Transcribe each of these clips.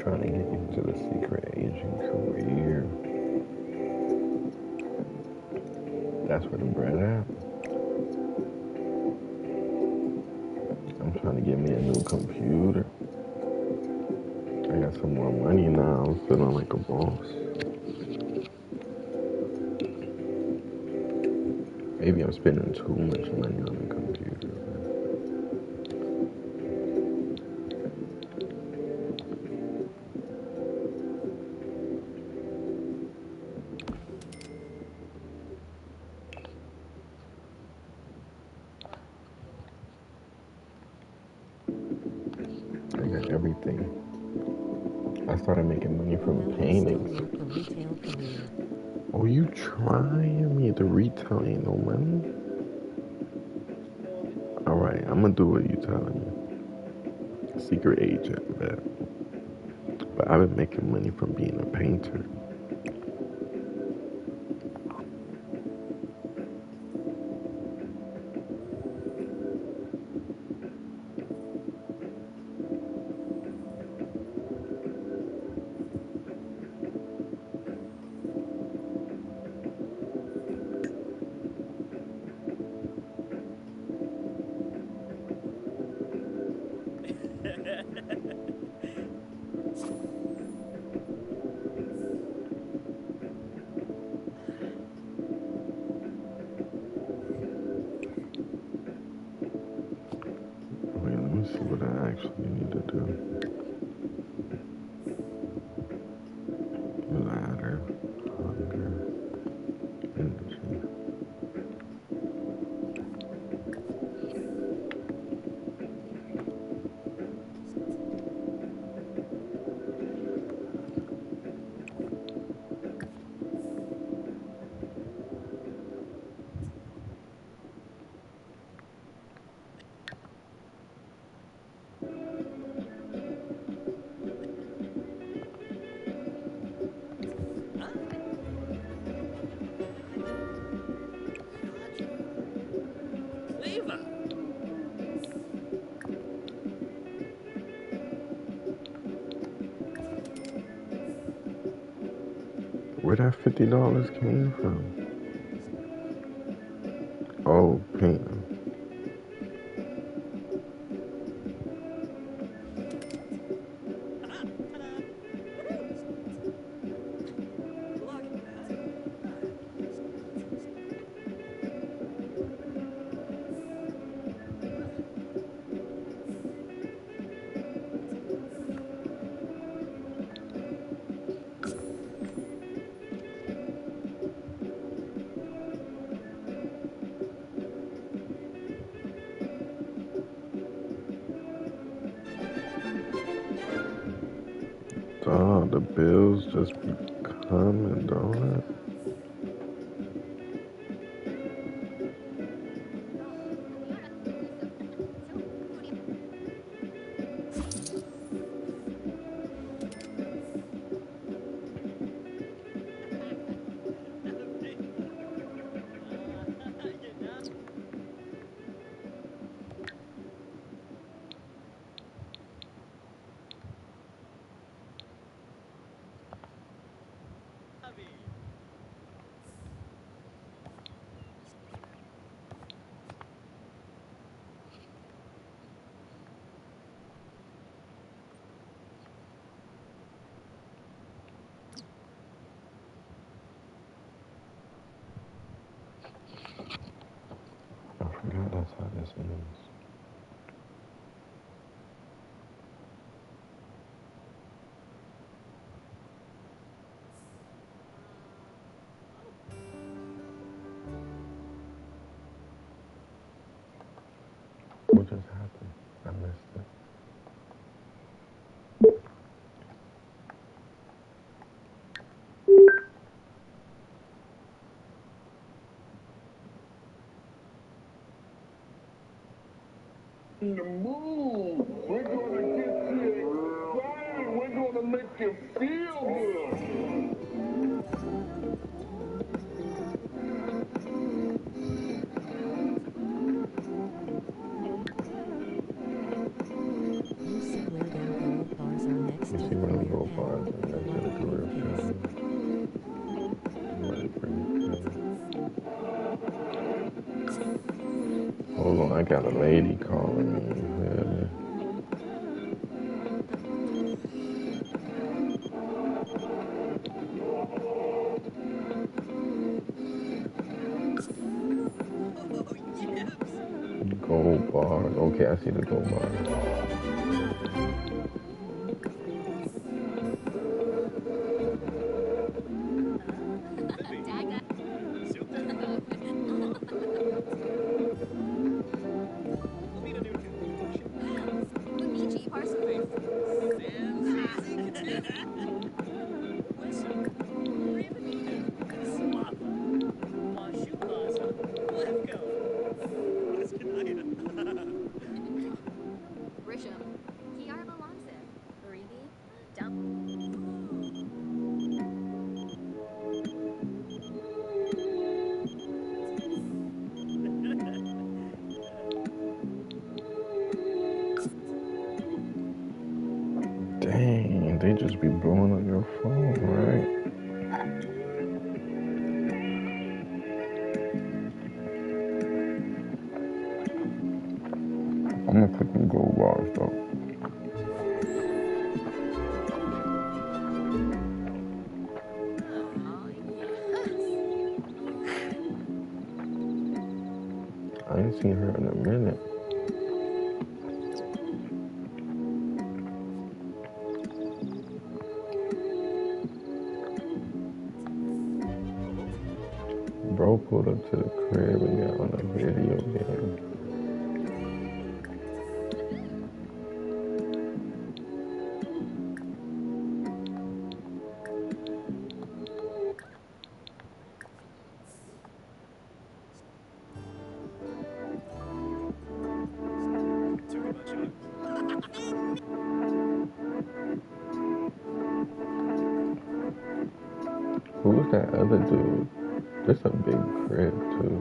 trying to get you into the secret agent career. That's where the bread at. I'm trying to get me a new computer. I got some more money now. I'm feeling like a boss. Maybe I'm spending too much money on the computer. I got everything. I started making money from paintings. Oh, you trying me? The retail ain't no money? Alright, I'm gonna do what you telling me. Secret agent, bet. But I've been making money from being a painter. Wait, let me see what I actually need to do. Ladder, hunger, energy. Where that $50 came from? Oh, painting. Oh, the bills just be coming, don't it? I forgot that's how this is. What just happened? I missed it. In the mood. We're gonna get you excited. We're gonna make you feel good. You see when I go gold bars and next to the career shop. Might bring it. Hold on, I got a lady calling me. Yeah. Gold bar. Okay, I see the gold bar. Dang, they just be blowing up your phone, right? I'm gonna put them gold bars though. I ain't seen her in a minute. Bro pulled up to the crib and got on a video game. Who's that other dude? This a big crib too.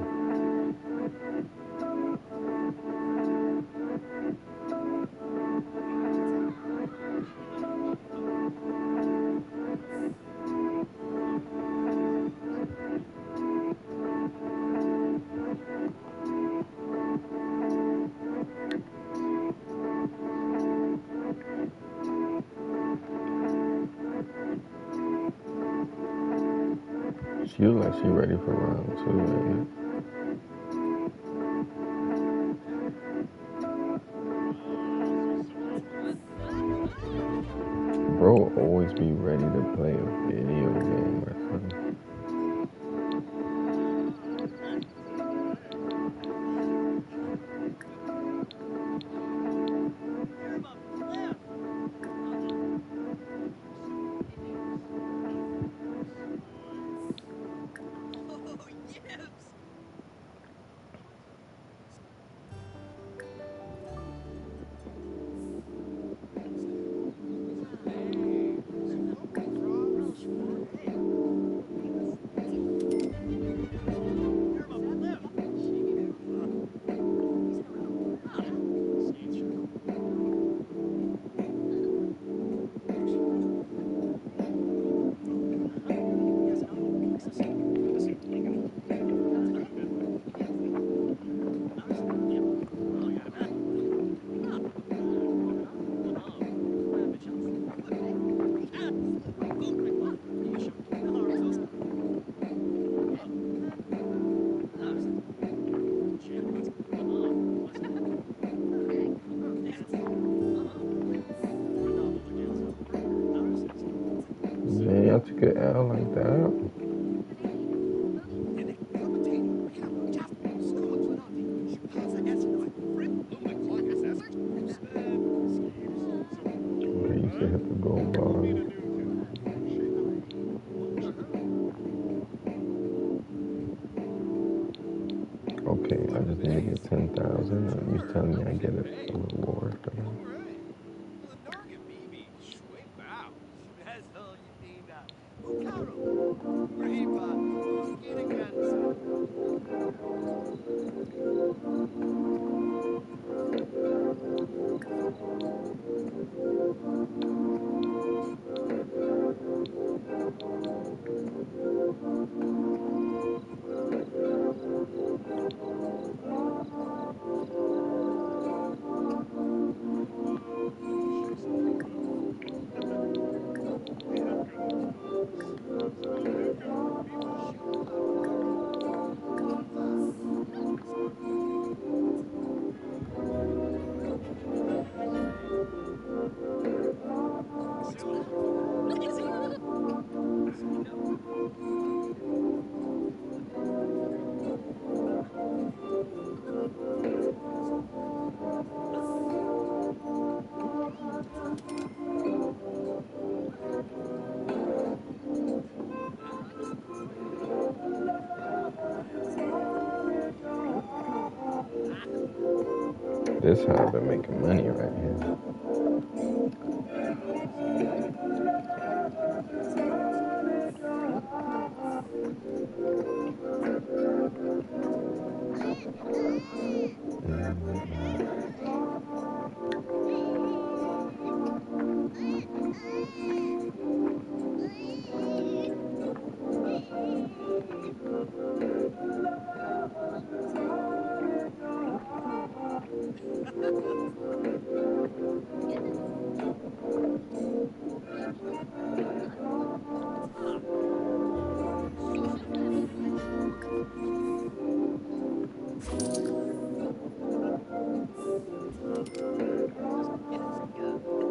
She look like she ready for round two, man. Bro always be ready to play a video game or something. Man, y'all took an L like that. Okay, you should hit the gold bar. Okay, I just need to get 10,000. And you telling me I get a reward for that. This how I've been making money right here.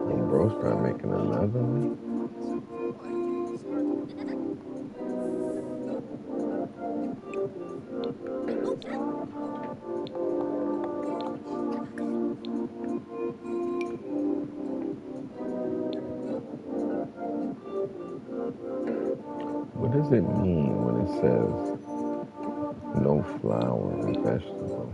When bro start making another one, what does it mean when it says no flour or vegetable?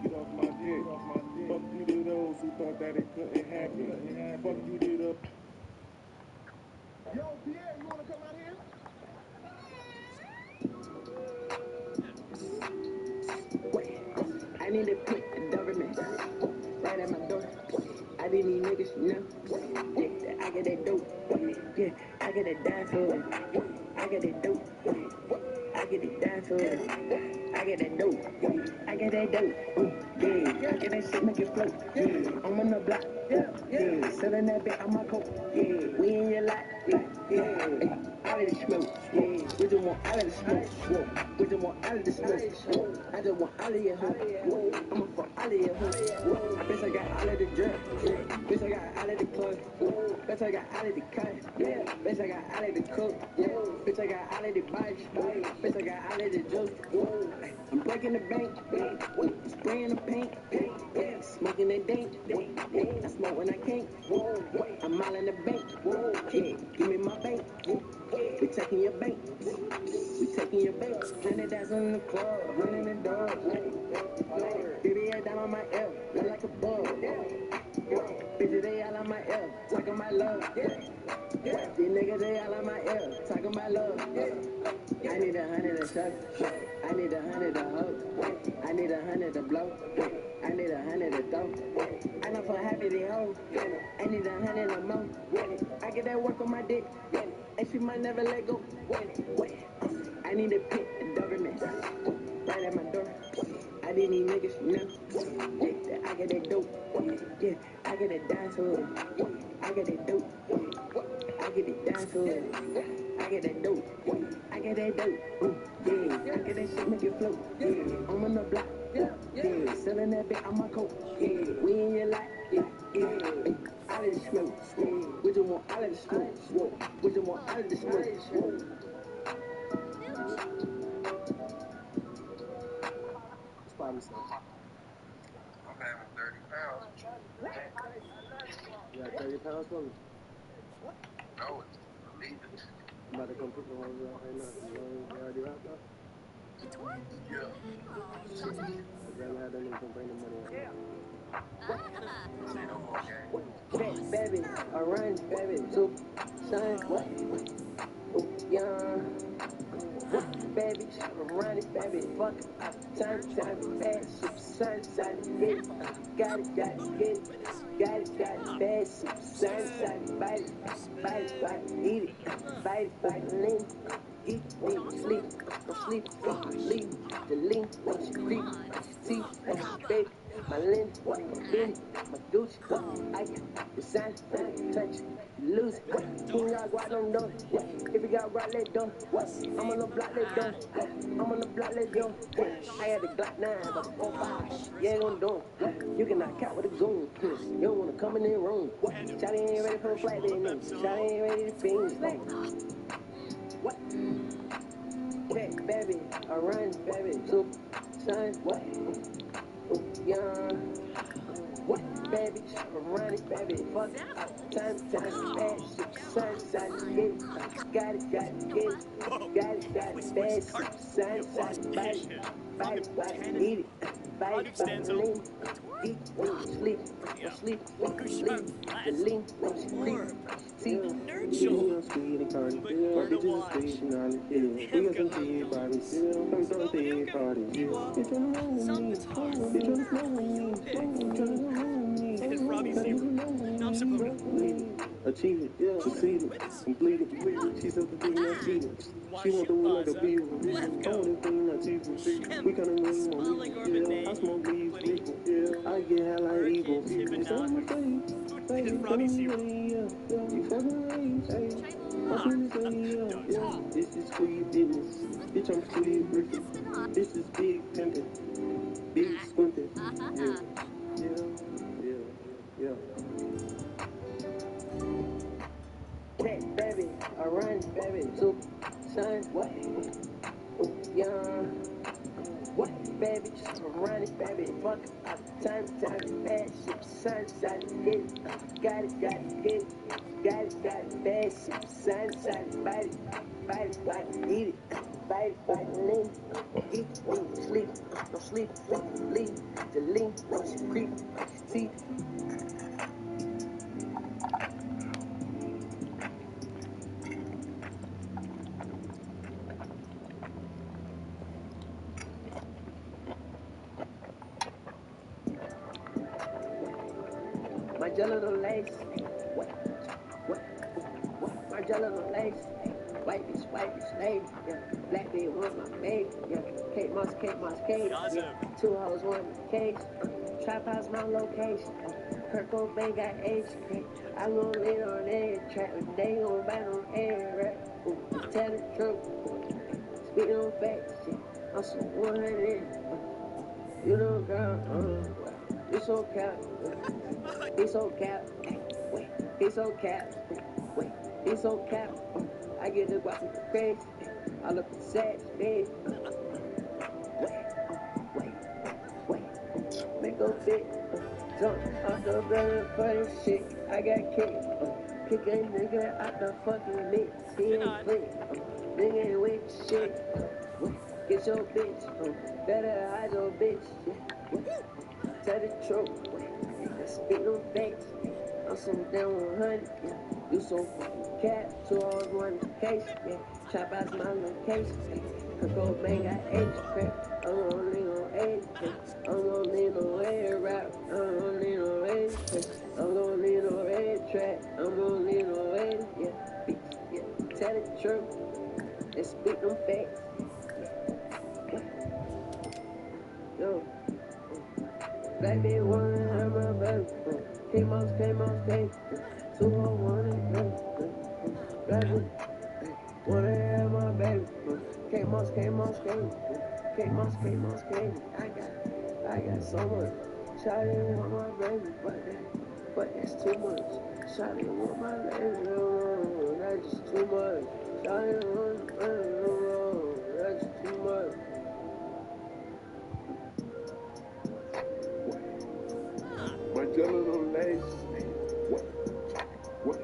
get off my dick. Fuck you to those who thought that it couldn't happen. Fuck you to the. Yo, Pierre, you wanna come out here? I need to put the government right at my door. I didn't need niggas, you know. Yeah, I get that dope. Yeah, I get that die for it. I get that dope. I get it die for it. I get that dope. I get that dope. Yeah, I get that shit make it float. Yeah, I'm on the block. Yeah, selling that bit on my coat. Yeah, we in your lot. Yeah, all of the smoke. Yeah, we just want all of the smoke. We just want all of the smoke. I just want all of your hoes. I'ma fuck all of your hoes. Bitch, I got all of the drugs. Bitch, I got all of the clothes. Bitch, I got all of the cuts. Bitch, I got all of the coke. Bitch, I got all of the bikes. Bitch, I got all of the jokes. I'm breaking the bank. Spraying the paint. Smoking the dank. I smoke when I can't. I'm all in the bank. Give me my bank. We taking your bank. We taking your bank. 100,000 in the club. Running the dog. Baby, I down on my L. Look like a bug. Bitches, they all on my L. Talking my love. These niggas, they all on my L. Talking my love. I need 100 to suck. I need 100 to hug. I need 100 to blow. I need 100 to throw. I know for happy they hoe. I need 100 no more. I get that work on my dick. And she might never let go. I need to pick the government right at my door. I didn't need niggas, you know. Yeah, I get that dope. Yeah, I get that dime for it. I get that dope. I get it dime for it. I get that dope. I get that dope. Yeah, I get that shit make it float. Yeah, I'm on the block. Yeah, selling that bit on my coat. Yeah, we in your lot. Yeah, all of the smoke. We just want all of the smoke. We just want all of the smoke. It's probably so. I'm having 30 pounds. You got 30 pounds for me? No, it's believe it. I'm about to come pick the ones up right now. You already wrapped up? Yeah. I'd rather have that nigga come bring the money out. Say no more game. Baby, orange, baby, soup, sun, what? Young, baby, run it, baby, fuck, time, bad, soup, sun, get it, got it, get it, bad, soup, sun, bite it, eat it, bite it, lean, eat, sleep, leave, the link, creep, teeth, baby, my linen, my Gucci, Ike, the sign, touch, lose it. He ain't got guap, don't know. If he got rock, let go. I'm on the block, let go. I'm on the block, let go. I had the Glock 9, but the 4-5. Yeah, gon' do it. You cannot count with a goon. You don't wanna come in the room. Shawty ain't ready for a flight, baby. Shawty ain't ready to fiend. What? Baby, I run, baby. So, son, what? Young. What, baby? Run it, baby. Fuck time, bad shit. Sun, get it. Got it, get it. Got it, bad shit. Sun, bite it, eat it. Bite it, lean. Eat, sleep, sleep, the lean, creep. See, I'm sweet and cardi. My bitches are sweet and all it. We got some tea parties. Come throw tea parties. You tryna roll with me? You tryna flow with me? You tryna go home with me? It's Robbie Zero. Achieve it, yeah, succeed it, complete it. She's up to being not cheating. She want the wood like a beaver. I want everything not cheaper. We kinda move more legal. I smoke leaves legal. I get high like evil. It's on my face. Baby, Robbie Zero. you fucking race. My sweet say, yeah. This is sweet business. Bitch, I'm sweet ripping. This is big pimpin'. Big squinting. Yeah. Baby, I run, baby, so, son, what? Young, what, baby, run it, baby, fuck, time, bad shit, sun, get it, got it, get it, got it, bad shit, sun, bite it, eat it, Fight, lean, eat, sleep, no sleep, lean, to lean, no she creep, see. My jello no lace, what, my jello no lace, white bitch, lady, yeah, black bitch want my baby, yeah, Kate Moss, yeah, two hoes, one case, trap house, my location, Kurt Cobain got age, I gon' lean on every track, they gon' buy no air, right, tell the truth, speak on facts, yeah, I'm so 100, you know, girl, you so cap, he so cap, wait, he so cap, wait, he so cap, I get the guap with the crazy, I look at sad, baby, wait, make a fit, jump off the building for this shit, I got kicked, kick a nigga out the fucking mix, he ain't clean, nigga ain't with shit, get your bitch, better hide your bitch, tell the truth, let's speak no facts, I'm so down 100, yeah, you so fucking cat, 2 hours, 1 case, yeah, trap out my location, yeah, Kurt Cobain got age, crap, I'm gon' lean on age, I'm gon' lean on red rap, I'm gon' lean on red track, I'm gon' lean on red track, I'm gon' lean on red, yeah, bitch, yeah, tell the truth, let's speak no facts, yo. Black bitch wanna have my baby, K-Moss, K, 201 Black bitch wanna have my baby, K-Moss, K, I got so much, Shawty want my baby, but that's too much, Shawty want my baby, that's just too much, Shawty want my baby, that's just too much. My jello no lace. What?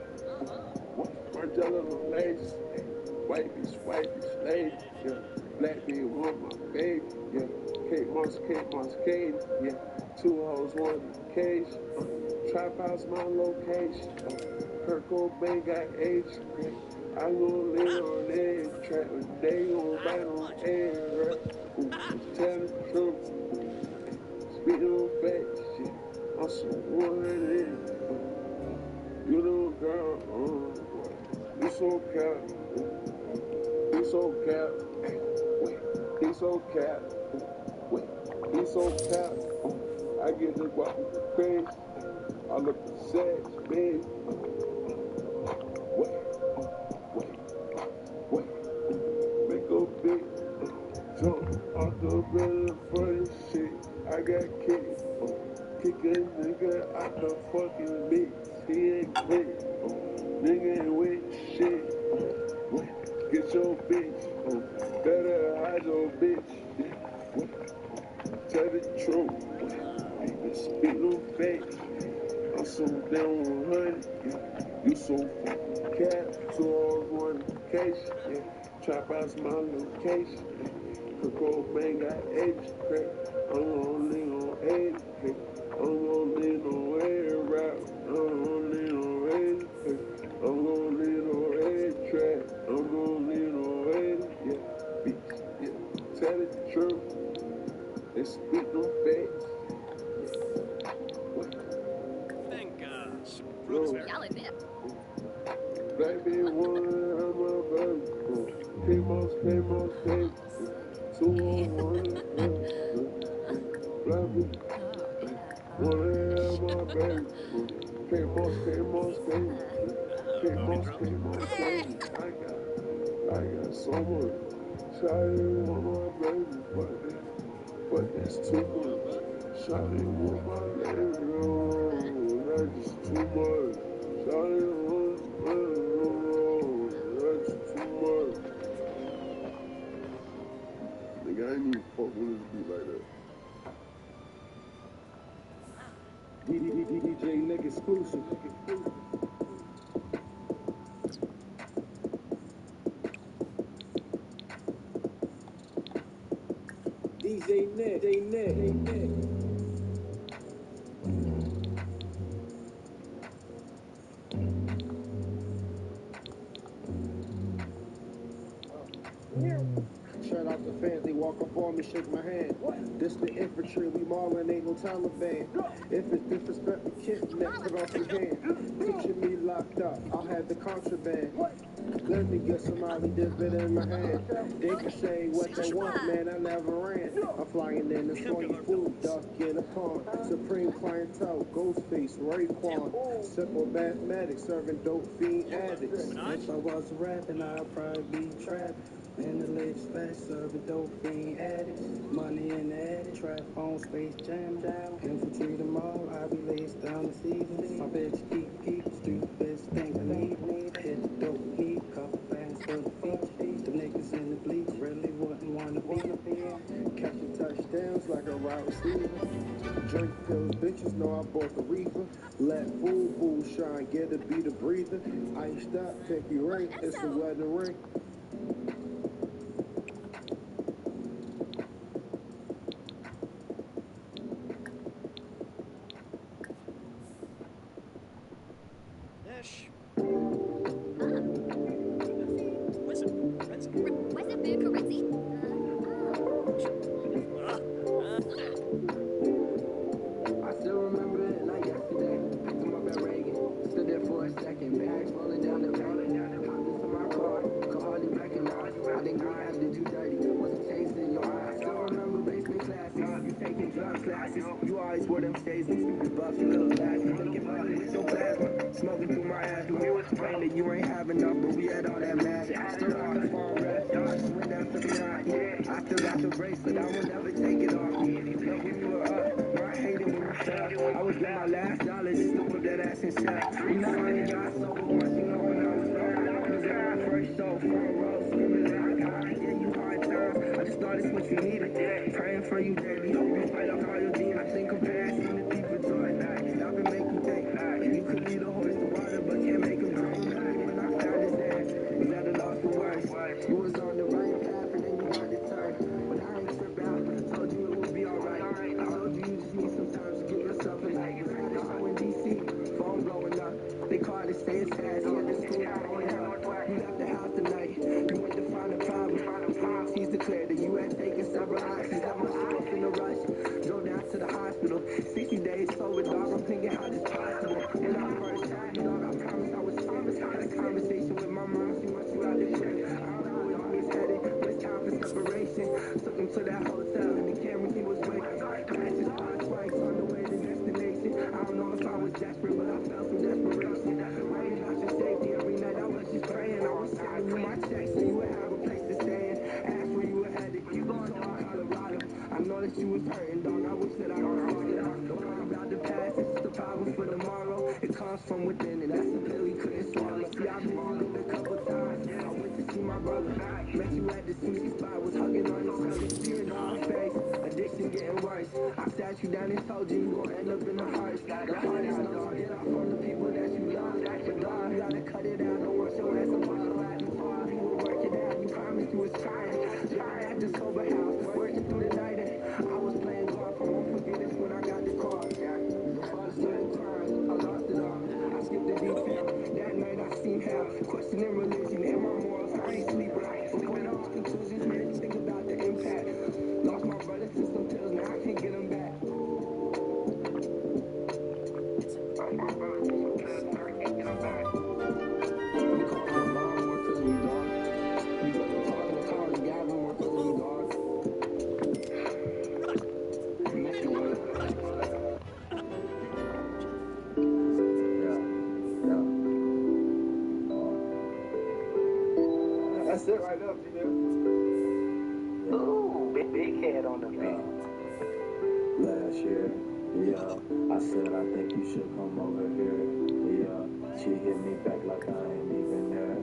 My jello no lace. White bitch, lady. Yeah. Black bitch want my baby. Yeah. Kate Moss, Katie. Yeah. 2 hoes, 1 cage. Trap house, my location. Kurt Cobain got age. I gon' live on that track. They gon' bite on air. Right? Tell the truth. Speak on facts. Shit. I'm so 100. You know, girl, you so cap, he so cap, wait, he so cap, wait, he so cap. I get the guap with the crazy, I look at sex, baby. Wait, make a big jump off the building for this shit. I got kicked, kick a nigga out the fucking mix. He ain't clean, nigga ain't with shit. Get your bitch, better hide your bitch. Tell the truth, speak no facts. I'm so down 100, you so fucking cat. 2 hours, 1 case, trap house my location. Kurt Cobain got age, I'm gon' lean on age, I'm gon' lean on air rap, I'm gon' lean on age, I'm gon' lean on red track, I'm gon' lean on red, yeah, bitch, yeah. Tell the truth, and speak no facts. Yo, black bitch wanna have my baby, K-Moss, K, 201, black bitch wanna have my baby, K-Moss, baby. I got so much. Shawty want my baby, but that's too much. Shawty want my baby, that's just too much. Shawty want my baby, that's just too much. Nigga, I ain't even fuck with this beat like that. DJ Nick exclusive. Shout out to fans, they walk up on me, shake my hand. This the infantry, we Marlin, ain't no Taliban. If it's disrespect, we kidnap, put off your hand. Picture me locked up, I'll have the contraband. Let me get somebody dip it in my hand. They can say what they want, man, I never ran. I'm flying in the soggy food, duck in a pond. Supreme clientele, Ghostface, Raekwon. Simple mathematics, serving dope fiend addicts. If I was rapping, I'd probably be trapping. In the latest fast, serving dope fiend addicts. Money in the attic, trap on Space Jam. Infantry them all, I be laced down the season. My bitch keep, street bitch think I need. Hit the dope knee, couple bands for the feet. The niggas in the bleach really wouldn't wanna be. Catching touchdowns like a wide receiver. Drink pills, bitches know I bought the reefer. Let boo shine, get to be the breather. Iced up, pinky ring, it's a wedding ring. I still remember it like yesterday. Come up at Reagan, stood there for a second. Bags rolling down the road. Hopped into my car, could hardly recognize. I think I did you dirty. Was a taste in your eyes. Still remember basement classes. You taking drug classes. You always wore them stays and stupid bucks. You little bastard. Thinking money with your plasma. Smoking through my ass. We was praying that you ain't have enough, but we had all that magic. Still on the farm rest. Went down to the night. I still got the bracelet. I will never take it off. Love when you were up. No, I hate it when you fell. I was getting my last dollar just to put that ass in set. We finally got sober once, you know, when I was low. Cause at my first show, front row, screaming like God, I gave you hard times. I just thought it's what you needed. Praying for you, baby. Hope you fight off all your demons. I think comparison to people joy. Stop and make you think. You could lead a horse to water, but can't make him drink. When I found his ass, was at a loss for words. You was on the right path and then you wanted to turn. But I ain't trip out. I told you it would be alright. I told you just need some time to give yourself a life. You had a show in DC, phone blowing up. They called it stay sassy at the school growing up. You left the house tonight. You went to find a problem. He's declared that you had taken several options. Left myself in a rush. Drove down to the hospital. 60 days sober, dog. I'm thinking how this possible. And our first time, dog, I promised I was honest. I had a conversation with my mom. She wants you out the crib. I don't know where he was headed, but it's time for separation. Took him to that hotel and the camera he was with. Passed his spot twice on the way to destination. I don't know if I was desperate, but I felt some desperation. Worried about your safety every night. I was just praying. I was sending you my checks so you would have a place to stay in. Asked where you were headed. You going to Colorado. I know that you was hurting, dog. I wish that I could fix it. Don't worry about the past. It's just a problem for tomorrow. It comes from within, and that's the pill he couldn't swallow. See, I've been through it a couple times. I went to see my brother. Met you at the sushi spot. Was hugging on your tummy, tearing on my face. Addiction getting worse. I sat you down and told you you gon' end up in the hearse. The hardest note to get off from the people that you love. But dog, you gotta cut it out. Don't want your ass apart. You would work it out. You promised you was trying. Trying at the sober house, working through the night. And I was playing golf. I won't forget this when I got the car. Before the second crime, I lost it all. I skipped the detail. That night I seen hell. Questioning religion and my morals. I ain't sleep right. Going off conclusions, made me think about the impact. Lost my brother to some pills, now I can't get him back. You call my mom more cause we dog. You wasn't talking to Colin Gavin more cause we dog. I miss you, brother. That's it right up, you know. Ooh, big head on the beat. Last year, I said I think you should come over here. She hit me back like I ain't even there.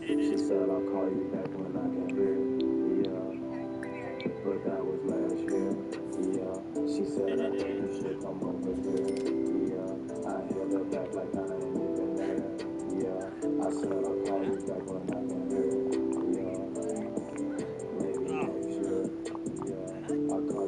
She said I'll call you back when I can hear. But that was last year. She said I think you should come over here. I hit her back like I ain't even there. I said I'll call you back when I can hear. Maybe next year. I'll call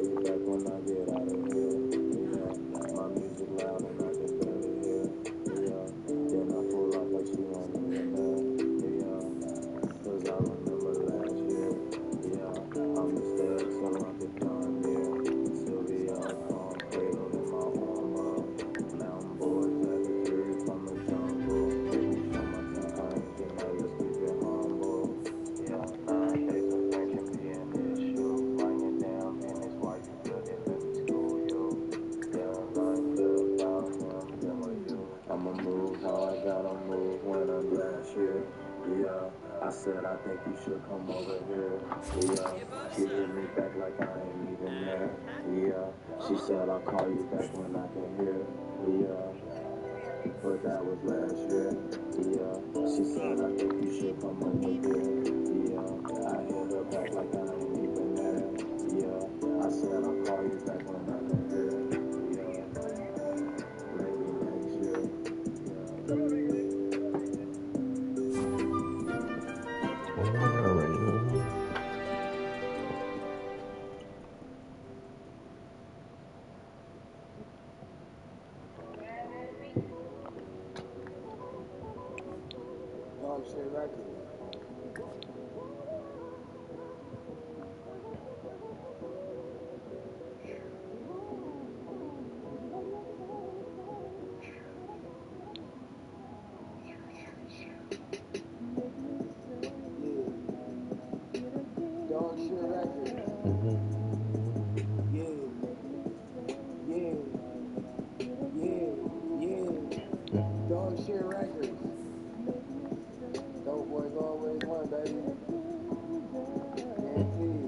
Yeah, I said I think you should come over here. Yeah, she hit me back like I ain't even there. Yeah, she said I'll call you back when I can hear. Yeah, but that was last year. Yeah, she said I think you should come over here. Yeah, I hit her back like I ain't even there. Yeah, I said I'll call you back when I can hear. Yeah, maybe next year. Oh my God, right. Dog shit record. Dog shit record. Yeah. Dog shit records. Dope boys always won, baby. Guaranteed.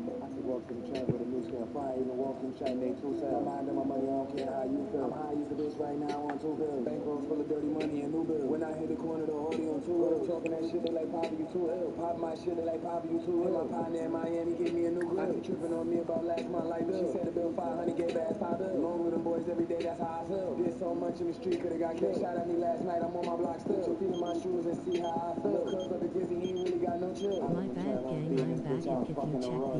I could walk through the trap with a new scale fire, even walk through shot, they two sides. I'm minding my money, I don't care how you feel. I'm high as a bitch right now on 2 bills. Bankrolls full of dirty money and new bills. When I hit the corner, the audio on 2 bills. Talking that shit, they like, Papa, you too ill. Pop my shit, they like, Papa, you too ill. My partner in Miami gave me a new grill. I keep tripping on me about last month like Bill. She said the bill 500, gave ass 5 bills. Long with them boys every day, that's how I feel. Did so much in the street, could've got killed. Shot at me last night, I'm on my block still. Put your feet in my shoes and see how I feel. Cuz up the Gizzy, he ain't really got no chill. My bad gang, I'm back. If you check the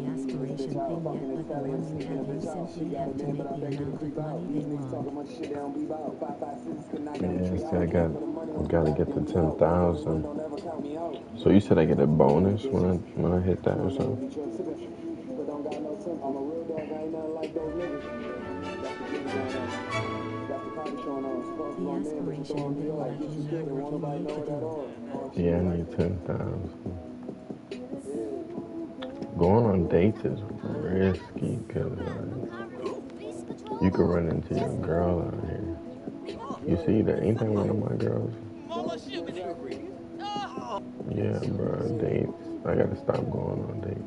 aspiration thing yet, but the one you have, you simply have to make the amount of money they want. Yeah, see, I gotta get to 10,000. So you said I get a bonus when I hit that or something? The aspiration and it'll let you know what you need to do. Yeah, I need 10,000. Going on dates is risky because you could run into your girl out here. You see that? Ain't that one of my girls? Yeah, bro, dates. I gotta stop going on dates.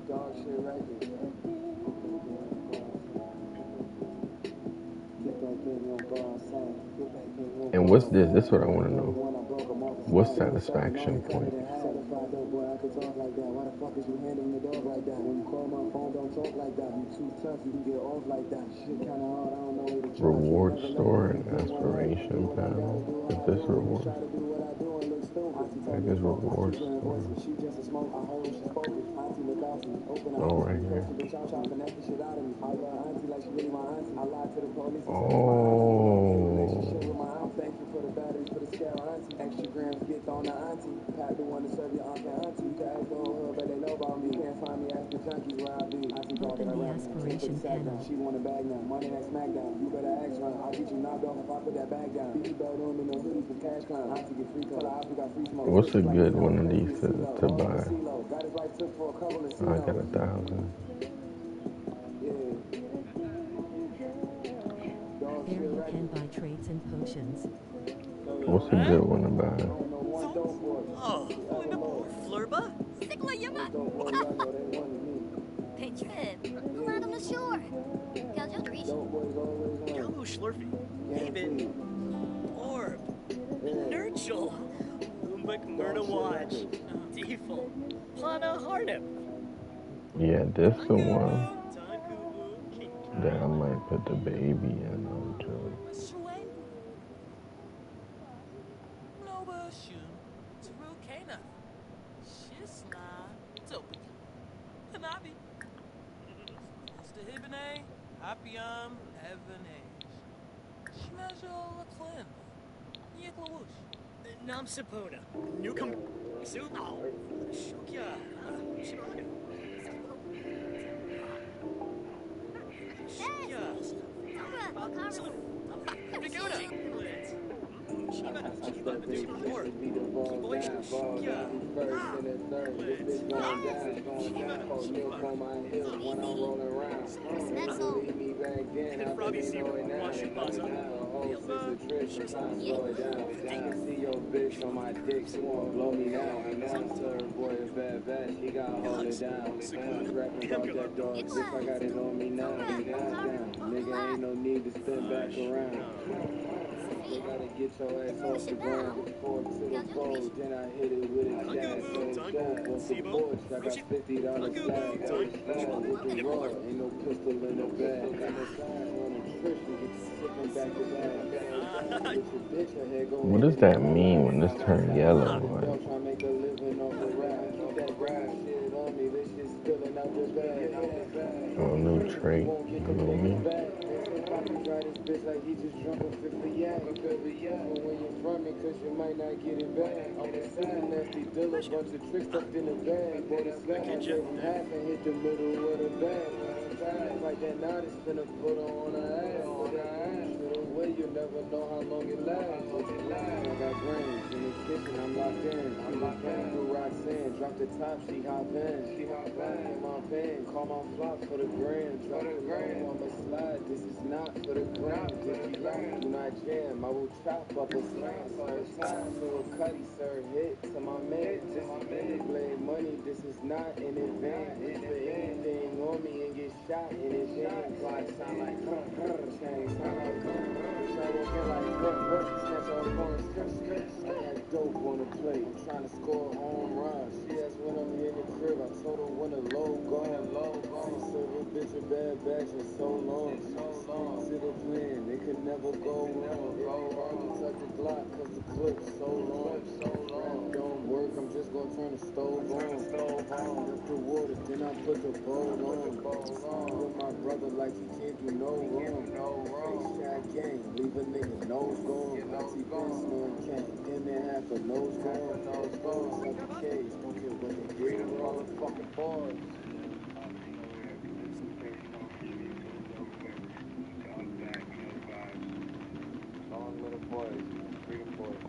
Dog shit record. And what's this? This is what I want to know. What's satisfaction point? Reward store and aspiration panel. Is this reward? I guess reward store. Oh, right here. Oh. Extra grams get on the auntie. Pat the one to serve your uncle auntie. You can ask the whole hood, but they know about me. Can't find me, ask the junkies where I be. Open the aspiration panel. She want a bag now. Money that smackdown. You better ask round. I'll get you knocked off if I put that bag down. BB belt on me, no hoodie for cash clown. Auntie get free color. I got free smoke. What's a good one of these to buy? Got his life took for a couple of I got 1,000. There you can buy traits and potions. What's a good one to buy? Oh, Flurba? Sigla Yama! Patron, land on the shore. Galu Schlurfy. David. Orb. Nurchel. Lumbuk Murda Watch. Default. Plana Harnip. Yeah, this the one that I might put the baby in on too. Apiam Evanage. Shmezho Laklin. Yiklawush. Nam Sapona. Newcomb. Suno. Shukya. Shukya. Shukya. step in, kiss and beat the ball down. First and the third, this bitch going down. Cold milk on my hips when I'm rolling around. They That's didn't all. believe me back then, I bet they know it now. They know it now. A whole six of tricks, sometimes slow it down. I see your bitch on my dick, she won't blow me now. I now tell her boy a bad batch, he gotta hold it down. Rapping about that dog, bitch, I got it on me now. Nigga, ain't no need to spin back around. You gotta get your ass off the ground. Fork to the pole, then I hit it with a jab. So jab off the porch, I got $50 slab. With the raw, ain't no pistol in the bag. On the side, on nutrition, get you sipping back to back. With your bitch, her head going. What does that mean when this turn yellow? Trying to make a living off the rap. Keep that rap shit on me, this shit spilling out the bag. Oh, new trait. You know me? Try this bitch like he just drunk a fifth of yak. But when you're from it, cause you might not get it back. I'm a super nasty dealer, bunch of tricks stuffed in the bag. Boy, the slap, I gave him half and hit the middle of the bag. Like that, now it's finna put on her ass. Shit away, you never know how long it lasts. I got brains in the kitchen, I'm locked in. She was playing through Roxanne, drop the top, she hop in. In my pen, call my flop for the gram. Drop the gram on the slide, this is not for the gram. Do not jam, I will chop up a slam. Time to a cutty, sir, hit to my man. Blade money, this is not in advance. If for anything on me and get shot in his hand. Fly sound like chain sound like bitch, I walk in like snatch off on the strip. I got dope on the plate, I'm trying to score a home run. She asked when I'm in the crib, I told her when the low gone. She said this bitch a bad batch for so long. To the plan, it could never go wrong. Tuck the Glock, cause the clip's so long. Don't work, I'm just gonna turn the stove on. Lift the water, then I put the bowl on. With my brother like he can't do no wrong. Shot gang, leave a nigga nose gone. Auntie Ben snowing cane, damn near half a nose gone. Out the cage, don't care what they did wrong. Fucking bars. Long little boys, freedom boys.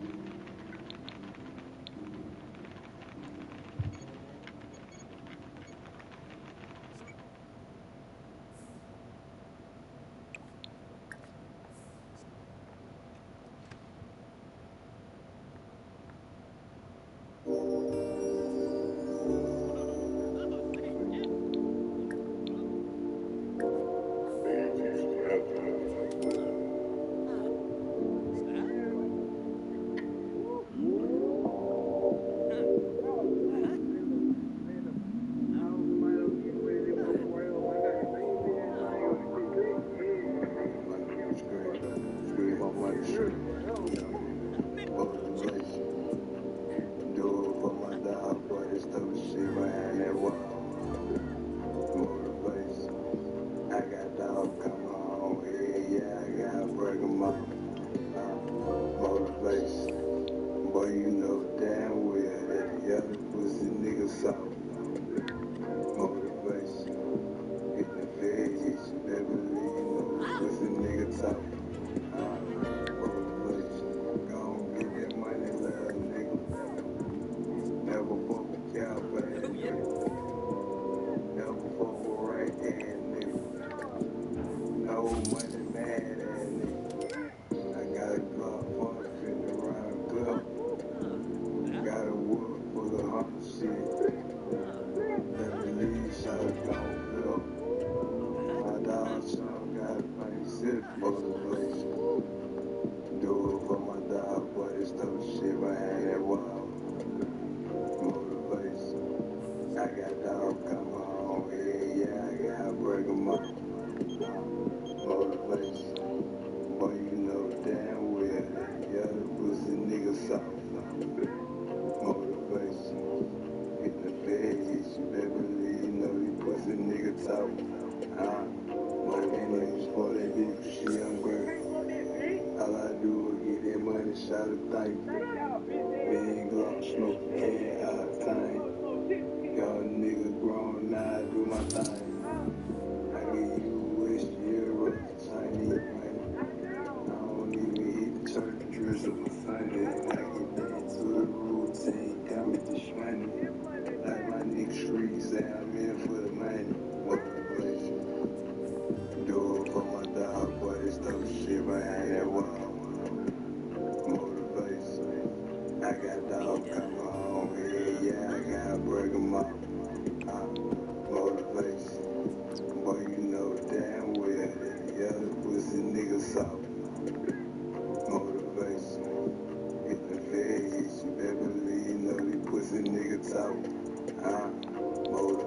talk.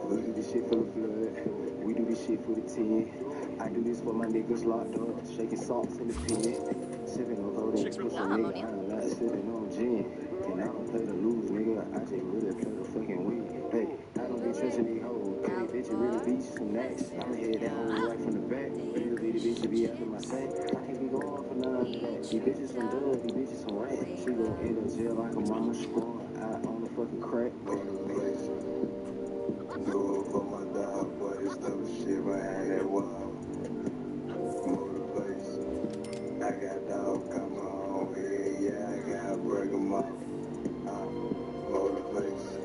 We do this shit for the flood. We do this shit for the 10. I do this for my niggas locked up, shaking socks in the pen. Sipping on loaded pussy, nigga. I ain't like sipping on gin. And I don't play to lose, nigga. I just really play to fucking win. Hey, I don't be trusting these hoes. Hey, bitch, you really beat you some next. I'ma hit that hoe right from the back. Nigga be the bitch to be after my sack. I can't be going for none of that. These bitches some drugs, these bitches some rats. She gon' end up jail like a mama squad. Out on the fucking crack. Do it for my dog, boy. This type of shit behind that wall. Motivation. I got dog come on here, yeah, I gotta break them off. Motivation.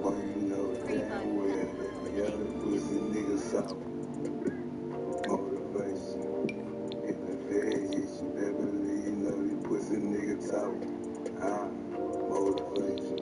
Boy, you know damn well that the other pussy niggas out. Motivation. If the feds get you, better believe you know these pussy niggas out. Motivation.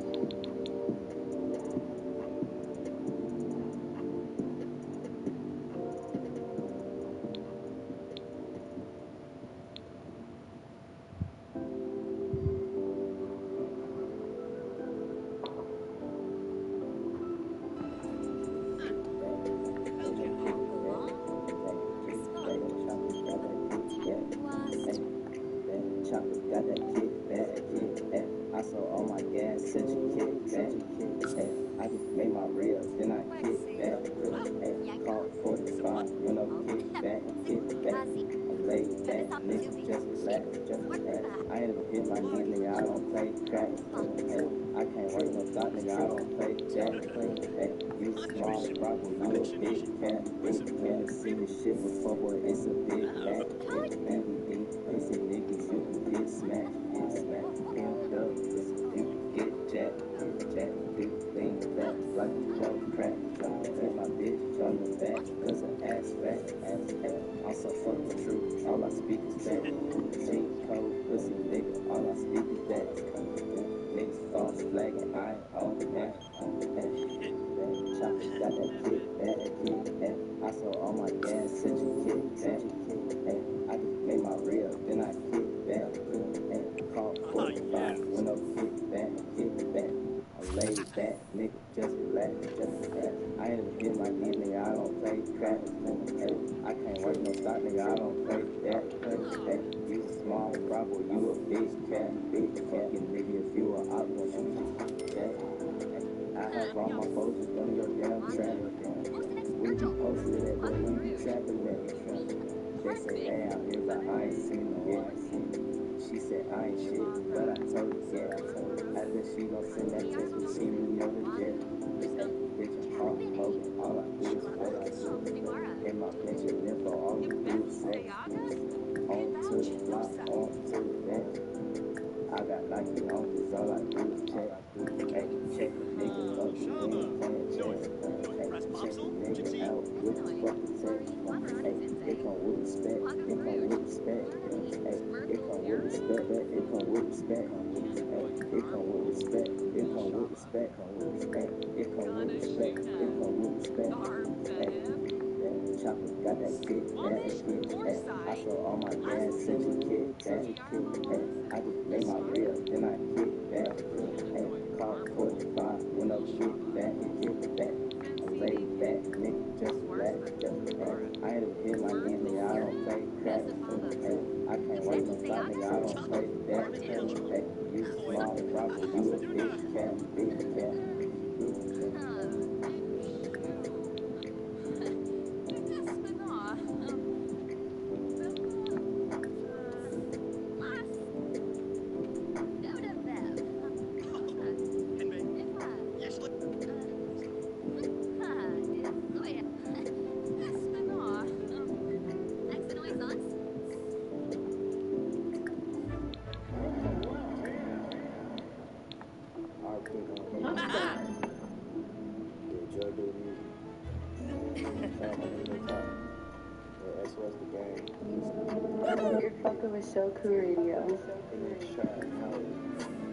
You're fucking with Shoku Radio.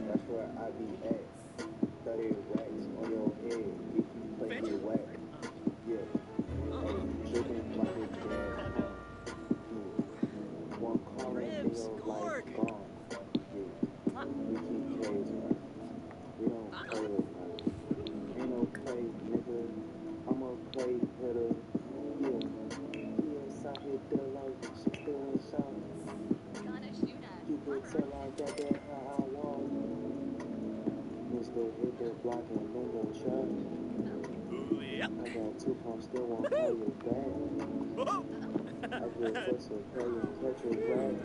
That's where I be at. 30 racks on your head. If you play me whack. Yeah. Dripping like a gas pump. One car and nigga like gone. Yeah. We keep K's right. We don't play with money. still hit that block and then go trap. Yep. I got 2 pumps, still won't call you back. I get first to play and catch a rat.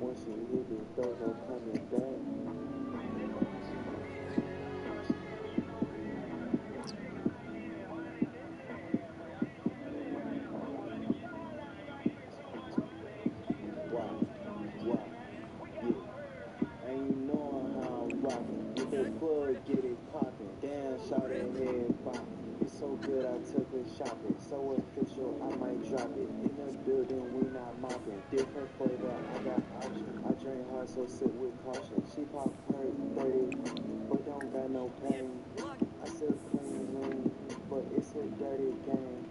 Once you hit it, there's no coming back. Wow, yeah. Ain't knowing how I'm rockin'. With the plug, get it poppin'. Damn, shot that head boppin'. It's so good, I took her shopping. So official, I might drop it. In the building, we not mopping. Different flavor, I got options. I drink hard, so sit with caution. She pop her 30, but don't got no pain. I said clean lean, but it's a dirty game.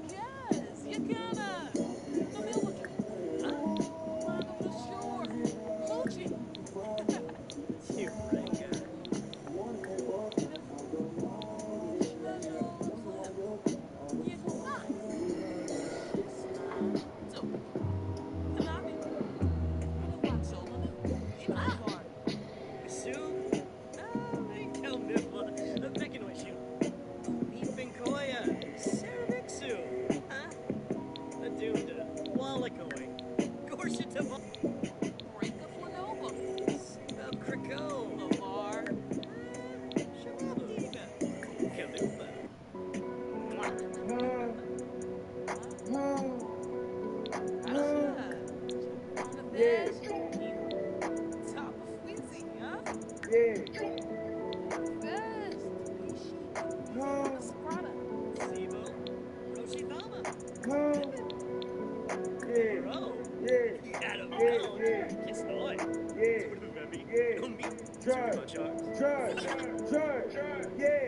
Yes, you gonna. The villager. Huh? Land of the shore. Lucci. Eureka. Schmezel Clem. Yigla. Zoki. Kanami. Minawatsolanu. Imavar. Sue? Ikaw Mifla. Mekinoishu. Ipinkoya. Saramixu. Huh? Adunda. Wallakoi. Gorshitava. Brinka Flanoba. Kriko. Lavar. Sharabu. Kaluba. One of theirs. Top of Fizzy, huh? Best. Masquerada. Sibo. Roshidama. Yeah. Bro. Yeah. Adam Yeah. Bell. Yeah. Kistoy. Yeah. Turbabi. Yeah. No meat. Judge. Yeah.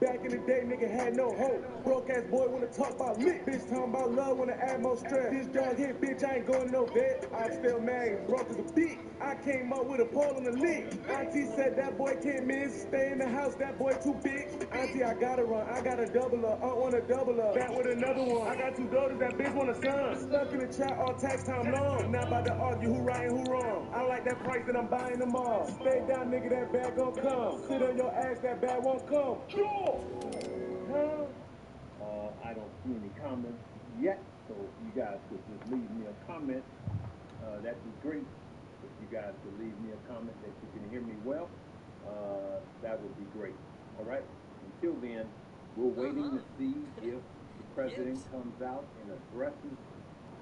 Back in the day, nigga had no hope. Broke ass boy wanna talk about lit. Bitch talking about love wanna add more stress. This dog hit, bitch, I ain't going to no vet. I still mad, broke as a bitch. I came up with a pole on the lick. Auntie said that boy can't miss. Stay in the house, that boy too big. Auntie, I gotta run, I gotta double up. I wanna double up. Back with another one. I got 2 daughters, that bitch want a son. Stuck in the trap all tax time long. Not about to argue who right and who wrong. I like that price that I'm buying them all. Stay down, nigga, that bag gon' come. Sit on your ass, that bag won't come. I don't see any comments yet, so you guys could just leave me a comment. That'd be great. If you guys could leave me a comment that you can hear me well, that would be great. All right? Until then, we're waiting to see if the president comes out and addresses,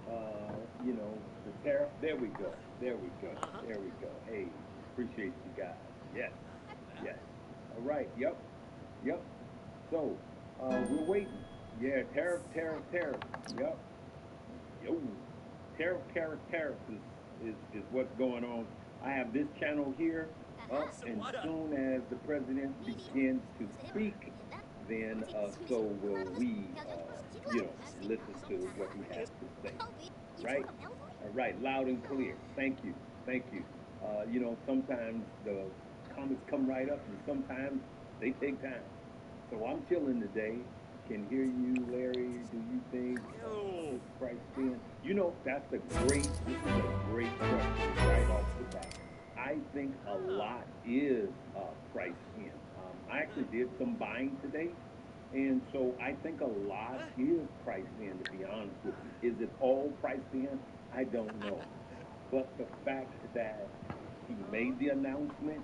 the tariff. There we go. There we go. There we go. Hey, appreciate you guys. Yes. Yes. All right. Yep. So, we're waiting. Yeah, tariff. Yep. Yo, tariff is what's going on. I have this channel here up, and soon as the president begins to speak, then so will we, listen to what he has to say. Right? All right, loud and clear. Thank you. Thank you. Sometimes the comments come right up, and sometimes they take time. So I'm chilling today. Can hear you, Larry. Do you think is price in? This is a great question right off the bat. I think a lot is priced in. I actually did some buying today, and so I think a lot is priced in, to be honest with you. Is it all priced in? I don't know. But the fact that he made the announcement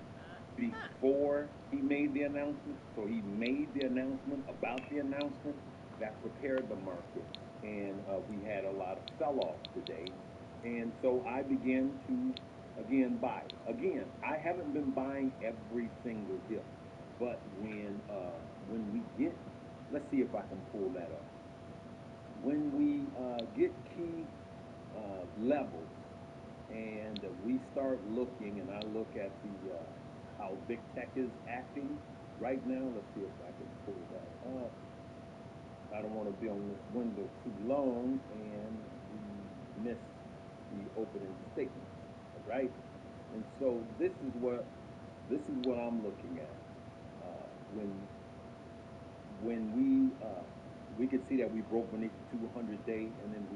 before he made the announcement, so he made the announcement about the announcement, that prepared the market. And we had a lot of sell off today. And so I began to, again, buy. Again, I haven't been buying every single dip. But when we get, let's see if I can pull that up. When we get key levels, and we start looking, and I look at the how big tech is acting right now. Let's see if I can pull that up. I don't want to be on this window too long and we miss the opening statement, right? And so this is what I'm looking at. When we could see that we broke beneath the 200 day, and then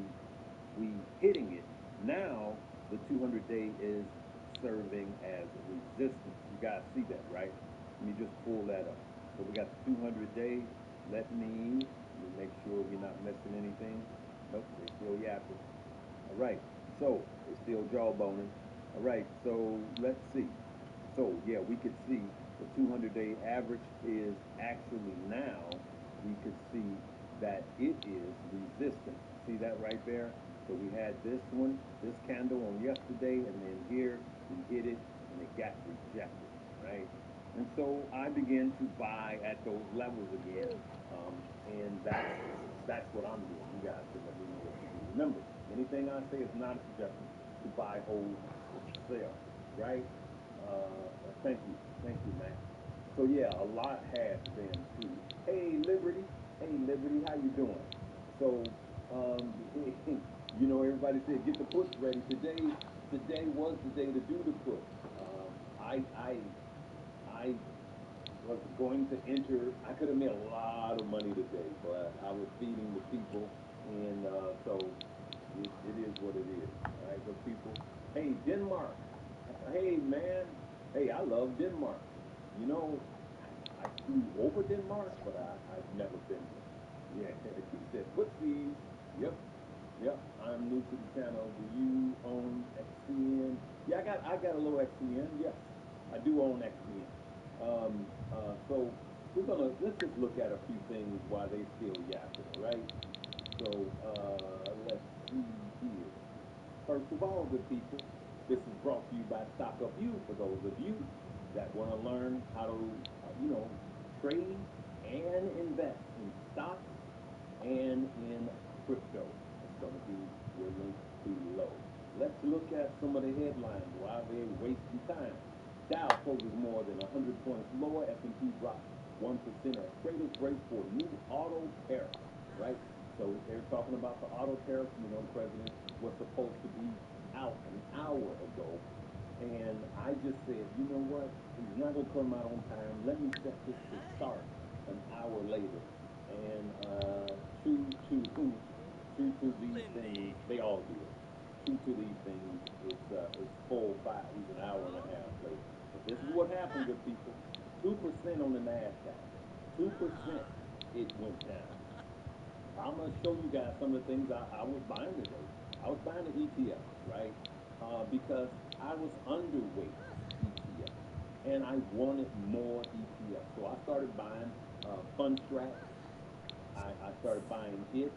we hitting it. Now the 200 day is serving as resistance. You guys see that, right? Let me just pull that up. So we got the 200 day. Let me make sure we're not missing anything. Nope, they're still yapping. All right, so they're still jawboning. All right, so let's see. So yeah, we could see the 200 day average is actually now, we could see that it is resistant. See that right there? So we had this one, this candle on yesterday, and then here we hit it and it got rejected, right? And so I began to buy at those levels again, and that's what I'm doing. You guys can let me know what you do. Remember, anything I say is not a suggestion to buy, hold, or sell, right? Thank you, man. So yeah, a lot has been through. Hey, Liberty, how you doing? So, everybody said get the puts ready. Today was the day to do the puts. I was going to enter. I could have made a lot of money today, but I was feeding the people, and so it is what it is. All right, good people. Hey, Denmark. Hey, man. Hey, I love Denmark. You know, I flew over Denmark, but I've never been there. Yeah, he said, whoopsies. Yep, yep. I'm new to the channel. Do you own XCN? Yeah, I got a little XCN. Yes, I do own XCN. So let's just look at a few things while they still yapping, right? So let's see here. First of all, good people, this is brought to you by Stock Up You for those of you that want to learn how to, trade and invest in stocks and in crypto. It's going to be your link below. Let's look at some of the headlines while they're wasting time. Dow closes more than 100 points lower. S&P drops 1% as traders brace for new auto tariffs, right? So they're talking about the auto tariffs. The president was supposed to be out an hour ago. And I just said, you know what? He's not going to come out on time. Let me set this to start an hour later. And true to these things, they all do it. True to these things, it's 4:05. He's an hour and a half late. But this is what happened, good people. 2% on the NASDAQ. 2% it went down. I'm going to show you guys some of the things I was buying today. I was buying the ETFs, right? Because I was underweight ETFs, and I wanted more ETFs. So I started buying FundStrat. I started buying it,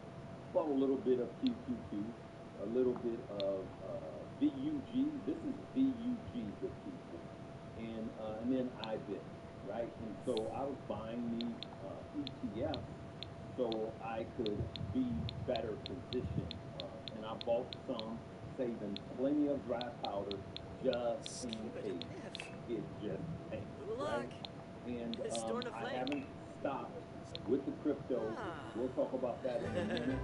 bought a little bit of QQQ, a little bit of VUG. This is VUG, good people, and then IBIT, right? And so I was buying these ETFs so I could be better positioned. And I bought some, saving plenty of dry powder just in Skip it. case If. it just tanks, Good right? luck. And Storm the I flame. haven't stopped with the crypto. Ah. We'll talk about that in a minute.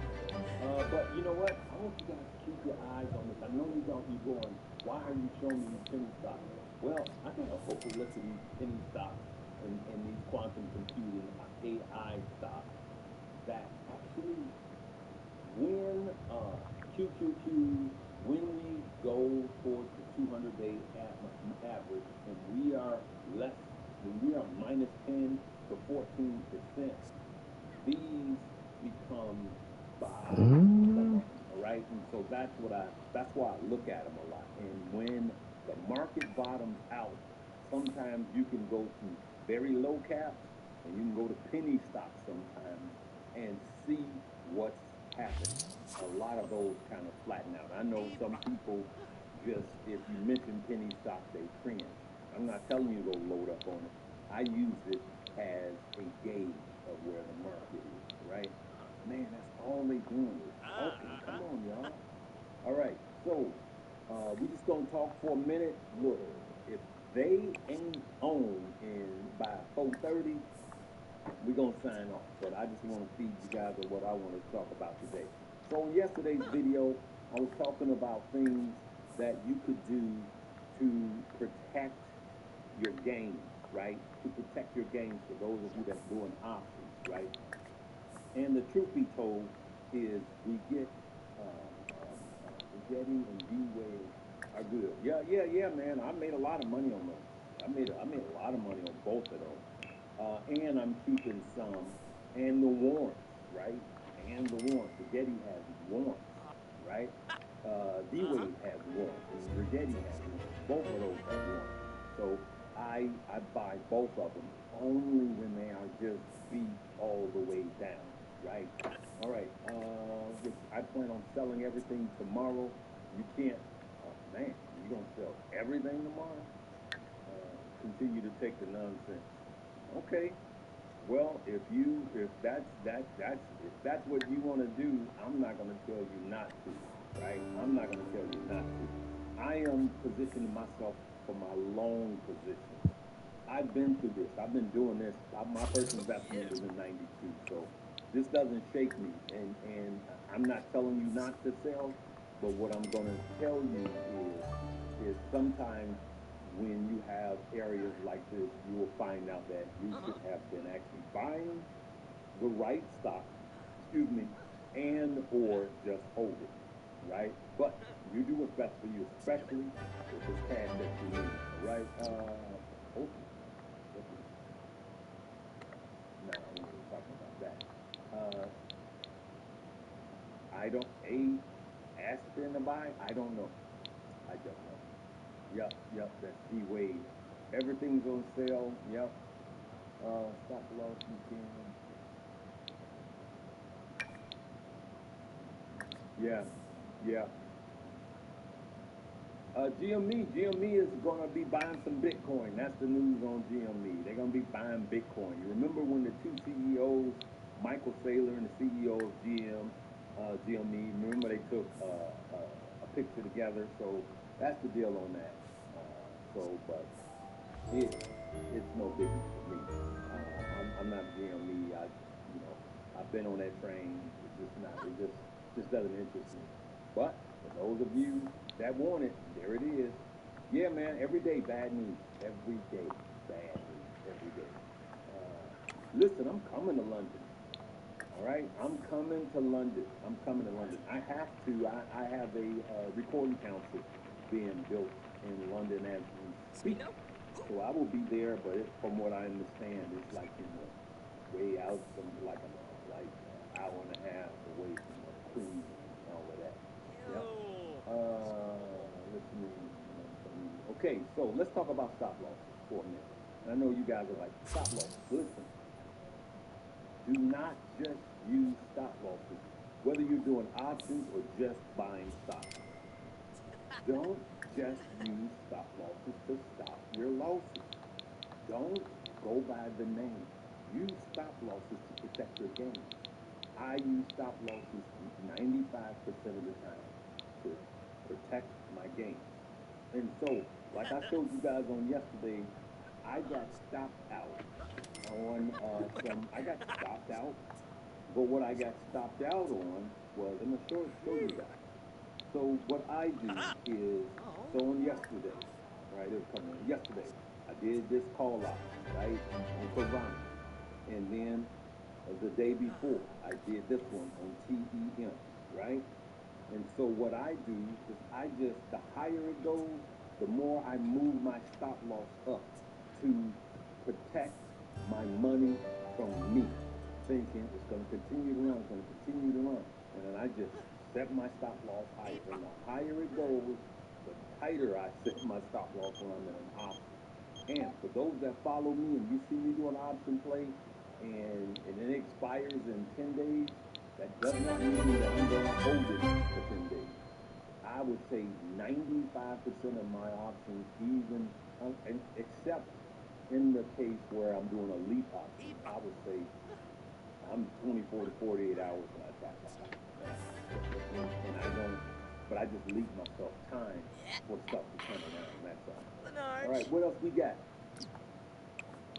But you know what? I want you guys to keep your eyes on this. I know you don't. You're going, why are you showing me these penny stocks? Well, I got a whole list of these penny stocks and these quantum computing AI stocks that actually, when QQQ, when we go towards the 200-day average, and we are less, when we are minus 10 to 14%, these become buy the money. All right, and so that's why I look at them a lot. And when the market bottoms out, sometimes you can go to very low caps and you can go to penny stocks sometimes and see what's happening. A lot of those kind of flatten out. I know some people just, if you mention penny stocks, they cringe. I'm not telling you to go load up on it. I use it as a gauge of where the market is, right? Man, that's all they doing is talking. Come on, y'all. All right, so we just gonna talk for a minute. Look, if they ain't on in by 4:30, we gonna sign off. But I just want to feed you guys of what I want to talk about today. So in yesterday's video, I was talking about things that you could do to protect your gains, right? To protect your gains for those of you that's doing options, right? And the truth be told is we get Rigetti and D-Wave are good. Yeah, man. I made a lot of money on those. I made a lot of money on both of those. And I'm keeping some. And the warrants, right? And the warrants. Rigetti has warrants, right? D-Wave has warrants. And Rigetti has warrants. Both of those have warrants. So I buy both of them only when they are just beat all the way down, right? All right. Which I plan on selling everything tomorrow. You can't. Oh man, you gonna sell everything tomorrow? Continue to take the nonsense. Okay. Well, if that's what you want to do, I'm not gonna tell you not to, right? I'm not gonna tell you not to. I am positioning myself for my long position. I've been through this. I've been doing this. My first investment was in '92, so this doesn't shake me. And I'm not telling you not to sell, but what I'm going to tell you is sometimes when you have areas like this, you will find out that you should have been actually buying the right stock, excuse me, and or just hold it, right? But you do what's best for you, especially if it's cash that you need, all right? Oh, no, we ain't talking about that. I don't, Aspen to buy? I don't know. I don't know. Yep, that's D-Wade. Everything's on sale, yep. Stop loss you can. Yeah. GME is going to be buying some Bitcoin. That's the news on GME. They're going to be buying Bitcoin. You remember when the two CEOs, Michael Saylor and the CEO of GME, remember they took a picture together? So that's the deal on that. But it's no biggie for me. I'm not GME. I've been on that train. It's just not. It just doesn't interest me. But for those of you that want it, there it is. Yeah, man. Every day bad news. Every day bad news. Every day. Listen, I'm coming to London. All right, I'm coming to London. I have to. I have a recording council being built in London as we speak. So I will be there, but from what I understand, it's like way out, some like an hour and a half away from the Queen and all of that. Yep. Listening. Okay, so let's talk about stop losses for a minute. And I know you guys are like, stop losses. Listen, do not just use stop losses, whether you're doing options or just buying stocks. Don't just use stop losses to stop your losses. Don't go by the name. Use stop losses to protect your gains. I use stop losses 95% of the time to protect my gains. And so, like I showed you guys on yesterday, I got stopped out on I got stopped out, but what I got stopped out on was, I'm gonna show you guys. So what I do is, so on yesterday, right, it was coming on yesterday, I did this call out, right, on Savannah. And then the day before, I did this one on TEM, right? And so what I do is the higher it goes, the more I move my stop loss up to protect my money from me, thinking it's going to continue to run, it's going to continue to run. And then I just set my stop loss higher. And the higher it goes, the tighter I set my stop loss when I'm in an option. And for those that follow me and you see me do an option play and it expires in 10 days, that does not mean that I'm going to hold it for 10 days. I would say 95% of my options, even except in the case where I'm doing a leap option, I would say I'm 24 to 48 hours when I tap out. And I don't, but I just leave myself time for stuff to turn around. That's all. All right, what else we got?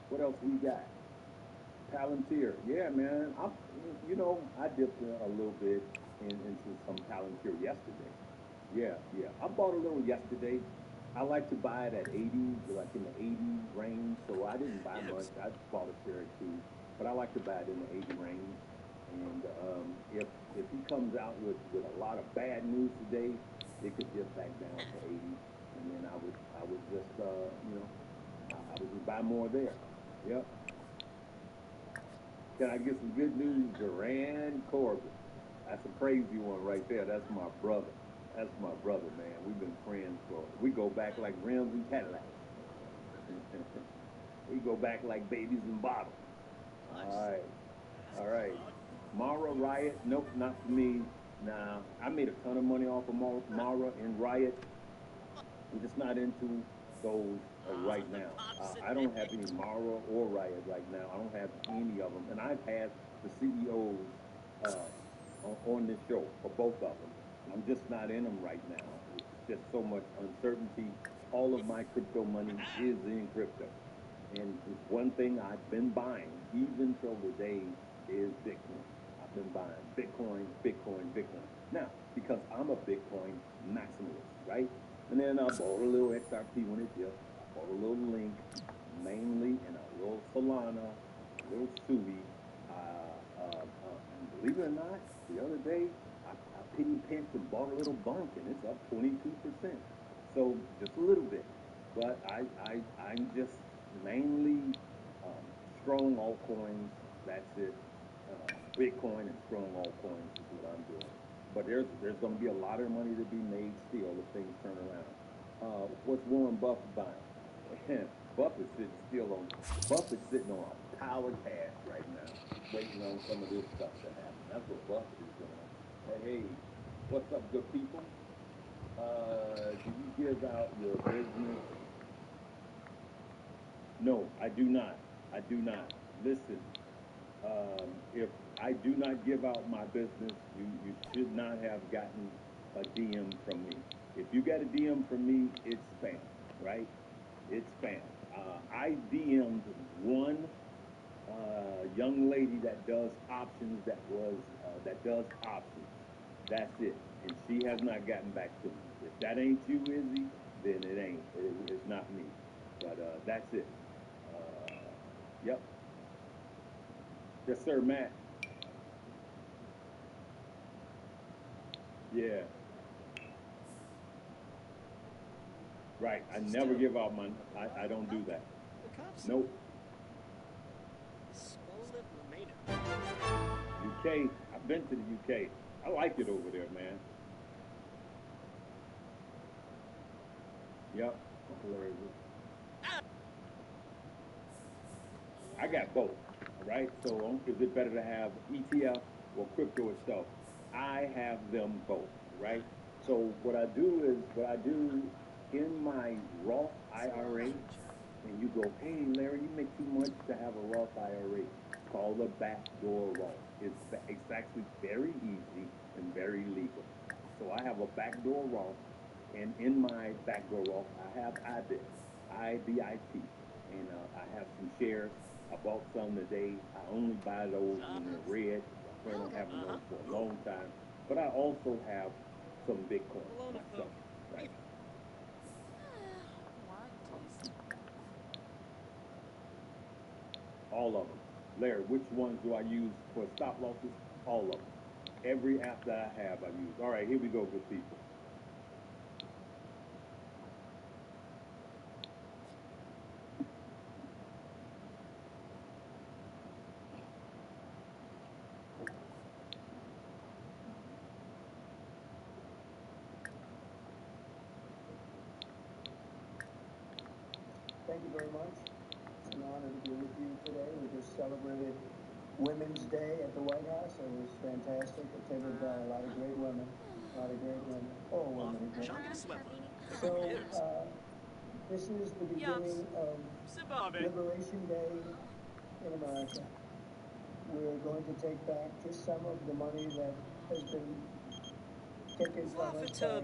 What else we got? Palantir, yeah, man. I dipped a little bit into some Palantir yesterday. Yeah. I bought a little yesterday. I like to buy it at 80, like in the 80 range. So I didn't buy much. I bought a share or two, but I like to buy it in the 80 range. And if he comes out with a lot of bad news today, it could dip back down to 80, and then I would just I would just buy more there. Yep. Can I get some good news? Duran Corbin. That's a crazy one right there. That's my brother. That's my brother, man. We've been friends we go back like rims and Cadillacs. We go back like babies and bottles. All right. Mara Riot. Nope, not for me. Nah, I made a ton of money off of Mara and Riot. I'm just not into those right now. I don't have any Mara or Riot right now. I don't have any of them. And I've had the CEOs on this show for both of them. I'm just not in them right now. It's just so much uncertainty. All of my crypto money is in crypto. And one thing I've been buying, even till today, is Bitcoin. I've been buying Bitcoin. Now, because I'm a Bitcoin maximalist, right? And then I bought a little XRP when it dipped. I bought a little Link, mainly, and a little Solana, a little Subi. And believe it or not, the other day, I penny pinched and bought a little bunk, and it's up 22%. So just a little bit. But I'm just mainly strong altcoins. That's it. Bitcoin and strong altcoins is what I'm doing. But there's going to be a lot of money to be made still if things turn around. What's Warren Buffett buying? Buffett's sitting on a pile of cash right now, waiting on some of this stuff to happen. That's what Buffett is doing. Hey, what's up, good people? Do you give out your business? No, I do not. I do not. Listen, if I do not give out my business, you should not have gotten a DM from me. If you got a DM from me, it's spam, right? It's spam. I DM'd one young lady that does options that does options. That's it. And she has not gotten back to me. If that ain't you, Izzy, then it ain't. It's not me. But that's it. Yep. Yes, sir, Matt. Yeah. Right. I never give out my. I don't do that. Nope. UK. I've been to the UK. I like it over there, man. Yep. I got both. Right. So is it better to have ETF or crypto itself? I have them both. Right. So what I do in my Roth IRA. And you go, hey, Larry, you make too much to have a Roth IRA. It's called a backdoor Roth. It's actually very easy and very legal. So I have a backdoor Roth, And in my back door, I have IBIT, IBIT, and I have some shares. I bought some today. I only buy those when they're red. I plan on having those for a long time. But I also have some Bitcoin myself, right? All of them. Larry, which ones do I use for stop losses? All of them. Every app that I have, I use. All right, here we go, good people. Thank you very much. It's an honor to be with you today. We just celebrated Women's Day at the White House. It was fantastic. Attended by a lot of great women. A lot of great women. All women are great. So, this is the beginning of Liberation Day in America. We're going to take back just some of the money that has been taken from us by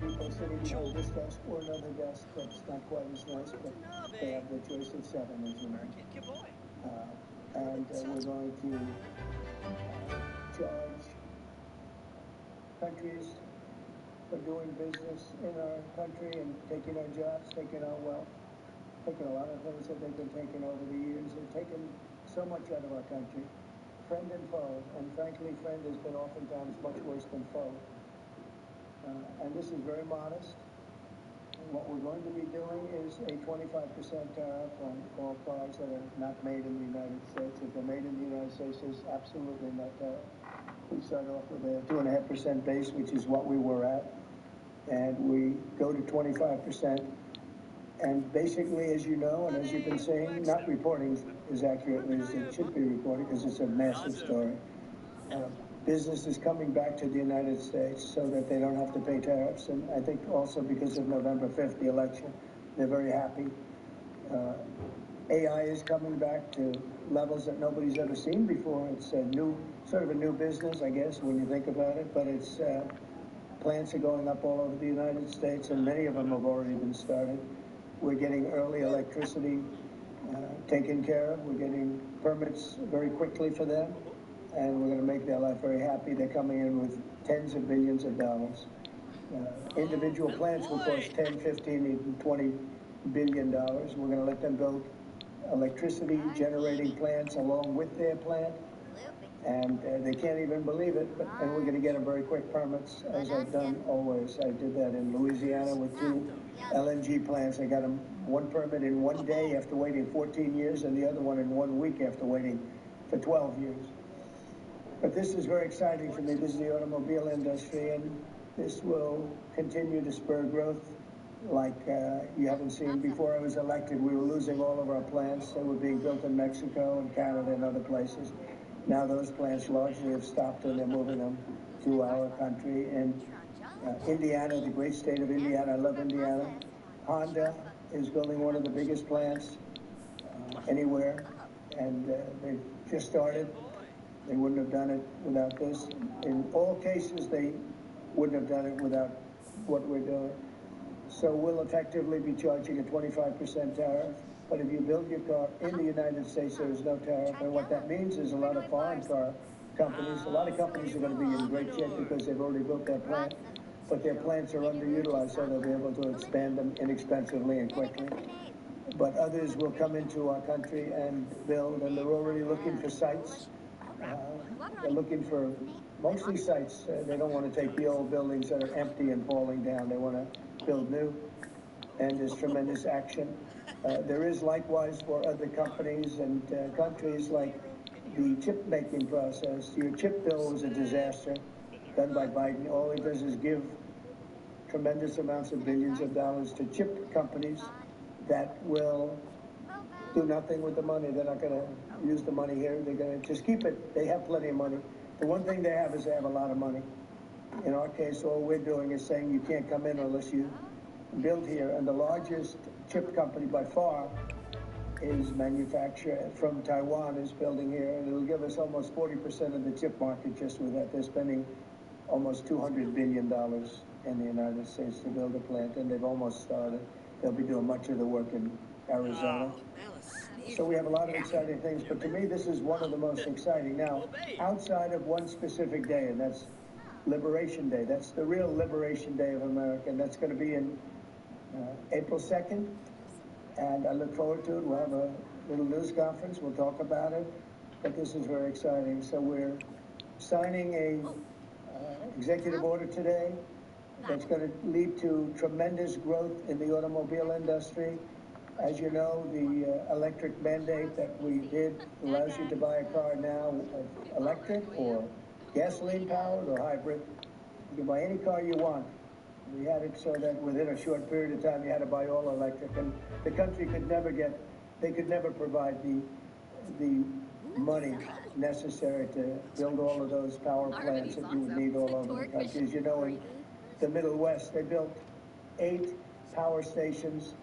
people sitting behind this desk or another desk that's not quite as nice, but they have the choice of 7, as you know. And we're going to charge countries for doing business in our country and taking our jobs, taking our wealth, taking a lot of things that they've been taking over the years and taking so much out of our country, friend and foe, and frankly, friend has been oftentimes much worse than foe. And this is very modest. And what we're going to be doing is a 25% tariff on all cars that are not made in the United States. If they're made in the United States, there's absolutely no tariff. We start off with a 2.5% base, which is what we were at, and we go to 25%. And basically, as you know, and as you've been saying, not reporting as accurately as it should be reported because it's a massive story. Business is coming back to the United States so that they don't have to pay tariffs. And I think also because of November 5th, the election, they're very happy. AI is coming back to levels that nobody's ever seen before. It's a new, sort of a new business, I guess, when you think about it. But it's plants are going up all over the United States, and many of them have already been started. We're getting early electricity taken care of. We're getting permits very quickly for them, and we're going to make their life very happy. They're coming in with tens of billions of dollars. Individual plants will cost 10, 15, even $20 billion. We're going to let them build electricity generating plants along with their plant, and they can't even believe it, and we're going to get them very quick permits, as I've done always. I did that in Louisiana with 2 LNG plants. I got them one permit in one day after waiting 14 years and the other one in 1 week after waiting for 12 years. But this is very exciting for me. This is the automobile industry, and this will continue to spur growth like you haven't seen. Before I was elected, we were losing all of our plants. They were being built in Mexico and Canada and other places. Now those plants largely have stopped, and they're moving them to our country. And Indiana, the great state of Indiana, I love Indiana. Honda is building one of the biggest plants anywhere, and they've just started. They wouldn't have done it without this. In all cases, they wouldn't have done it without what we're doing. So we'll effectively be charging a 25% tariff. But if you build your car in the United States, there is no tariff. And what that means is a lot of foreign car companies, a lot of companies are going to be in great shape because they've already built their plant. But their plants are underutilized, so they'll be able to expand them inexpensively and quickly. But others will come into our country and build, and they're already looking for sites. They're looking for mostly sites. They don't want to take the old buildings that are empty and falling down. They want to build new, and there's tremendous action. There is likewise for other companies and countries like the chip making process. Your chip bill was a disaster done by Biden. All it does is give tremendous amounts of billions of dollars to chip companies that will do nothing with the money. They're not going to use the money here. They're going to just keep it. They have plenty of money. The one thing they have is they have a lot of money. In our case, all we're doing is saying you can't come in unless you build here. And the largest chip company by far is manufacturer from Taiwan is building here, and it'll give us almost 40% of the chip market just with that. They're spending almost $200 billion in the United States to build a plant, and they've almost started. They'll be doing much of the work in Arizona. So we have a lot of exciting things, but to me, this is one of the most exciting. Now, outside of one specific day, and that's Liberation Day. That's the real Liberation Day of America, and that's going to be in April 2nd, and I look forward to it. We'll have a little news conference. We'll talk about it, but this is very exciting. So we're signing a executive order today that's going to lead to tremendous growth in the automobile industry. As you know, the electric mandate that we did allows you to buy a car now, electric or gasoline powered or hybrid. You can buy any car you want. We had it so that within a short period of time you had to buy all electric, and the country could never provide the money necessary to build all of those power plants that you would need all over the country. As you know, in the Middle West, they built 8 power stations.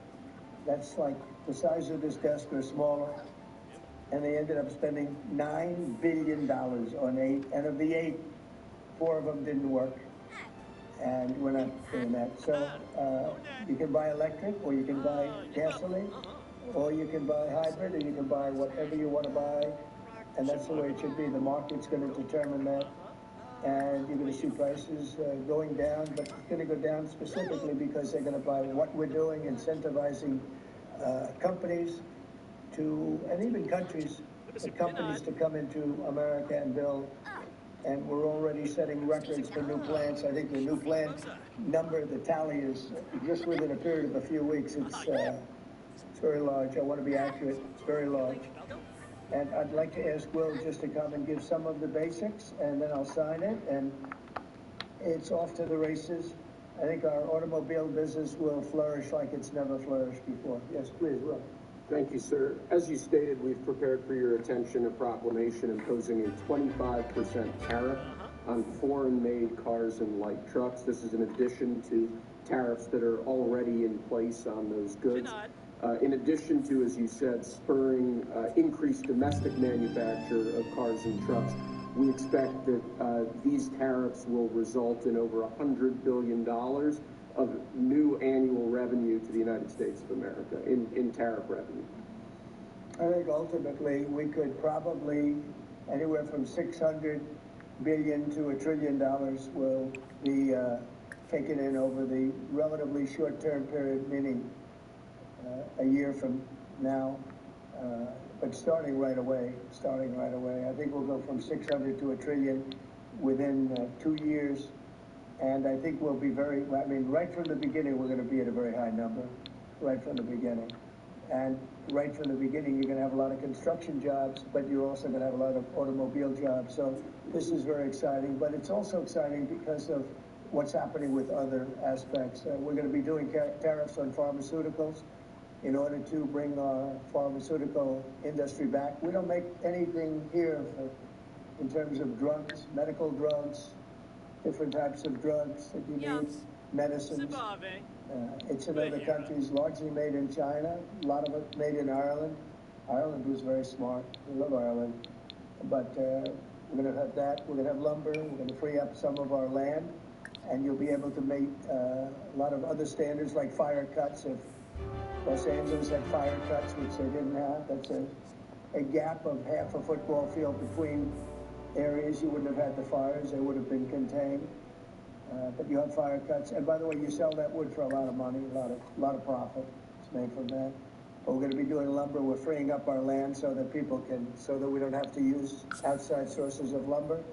That's like the size of this desk or smaller. And they ended up spending $9 billion on 8. And of the 8, 4 of them didn't work. And we're not doing that. So you can buy electric, or you can buy gasoline, or you can buy hybrid, or you can buy whatever you want to buy. And that's the way it should be. The market's going to determine that. And you're going to see prices going down, but it's going to go down specifically because they're going to buy what we're doing, incentivizing companies to, and even countries, companies to come into America and build. And we're already setting records for new plants. I think the new plant number, the tally is just within a period of a few weeks. It's very large. I want to be accurate. It's very large. And I'd like to ask Will just to come and give some of the basics, and then I'll sign it, and it's off to the races. I think our automobile business will flourish like it's never flourished before. Yes, please, Will. Thank you, sir. As you stated, we've prepared for your attention a proclamation imposing a 25% tariff on foreign-made cars and light trucks. This is in addition to tariffs that are already in place on those goods. In addition to, as you said, spurring increased domestic manufacture of cars and trucks, we expect that these tariffs will result in over $100 billion of new annual revenue to the United States of America in tariff revenue. I think ultimately we could probably anywhere from $600 billion to $1 trillion will be taken in over the relatively short-term period, meaning a year from now, but starting right away. I think we'll go from 600 to $1 trillion within 2 years, and I think we'll be right from the beginning, we're going to be at a very high number, right from the beginning. And right from the beginning, you're going to have a lot of construction jobs, but you're also going to have a lot of automobile jobs. So this is very exciting, but it's also exciting because of what's happening with other aspects. We're going to be doing tariffs on pharmaceuticals in order to bring our pharmaceutical industry back. We don't make anything here in terms of drugs, medical drugs, different types of drugs that you need, medicines. It's in other countries, largely made in China, a lot of it made in Ireland. Ireland was very smart. We love Ireland. But we're going to have that. We're going to have lumber. We're going to free up some of our land. And you'll be able to make a lot of other standards like fire cuts. If Los Angeles had fire cuts, which they didn't have, that's a gap of half a football field between areas. You wouldn't have had the fires. They would have been contained. But you have fire cuts. And by the way, you sell that wood for a lot of money, a lot of profit. It's made from that. But we're going to be doing lumber. We're freeing up our land so that so that we don't have to use outside sources of lumber.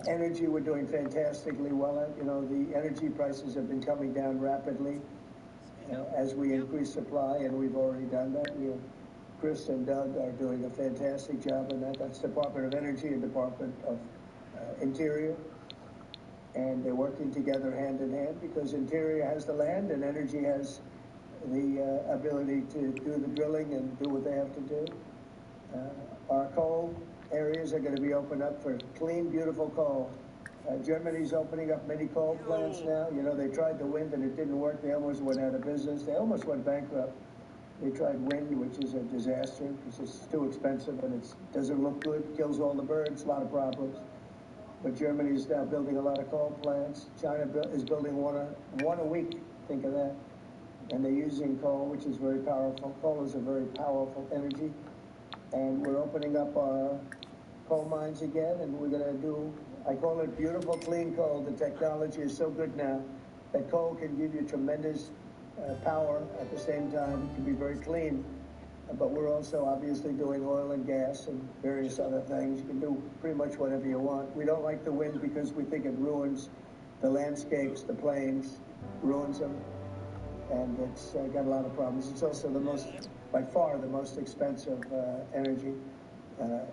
Energy, we're doing fantastically well. You know, the energy prices have been coming down rapidly as we increase supply, and we've already done that. Chris and Doug are doing a fantastic job in that. That's Department of Energy and Department of Interior. And they're working together hand in hand because Interior has the land and Energy has the ability to do the drilling and do what they have to do. Our coal areas are going to be opened up for clean, beautiful coal. Germany's opening up many coal plants now. You know, they tried the wind and it didn't work. They almost went out of business. They almost went bankrupt. They tried wind, which is a disaster because it's too expensive and it doesn't look good, kills all the birds, a lot of problems. but Germany is now building a lot of coal plants. China is building one a week. Think of that. And they're using coal, which is very powerful. Coal is a very powerful energy. And we're opening up our coal mines again, and we're going to do, I call it beautiful, clean coal. The technology is so good now that coal can give you tremendous power at the same time. It can be very clean. But we're also obviously doing oil and gas and various other things. You can do pretty much whatever you want. We don't like the wind because we think it ruins the landscapes, the plains, ruins them. And it's got a lot of problems. It's also by far the most expensive energy.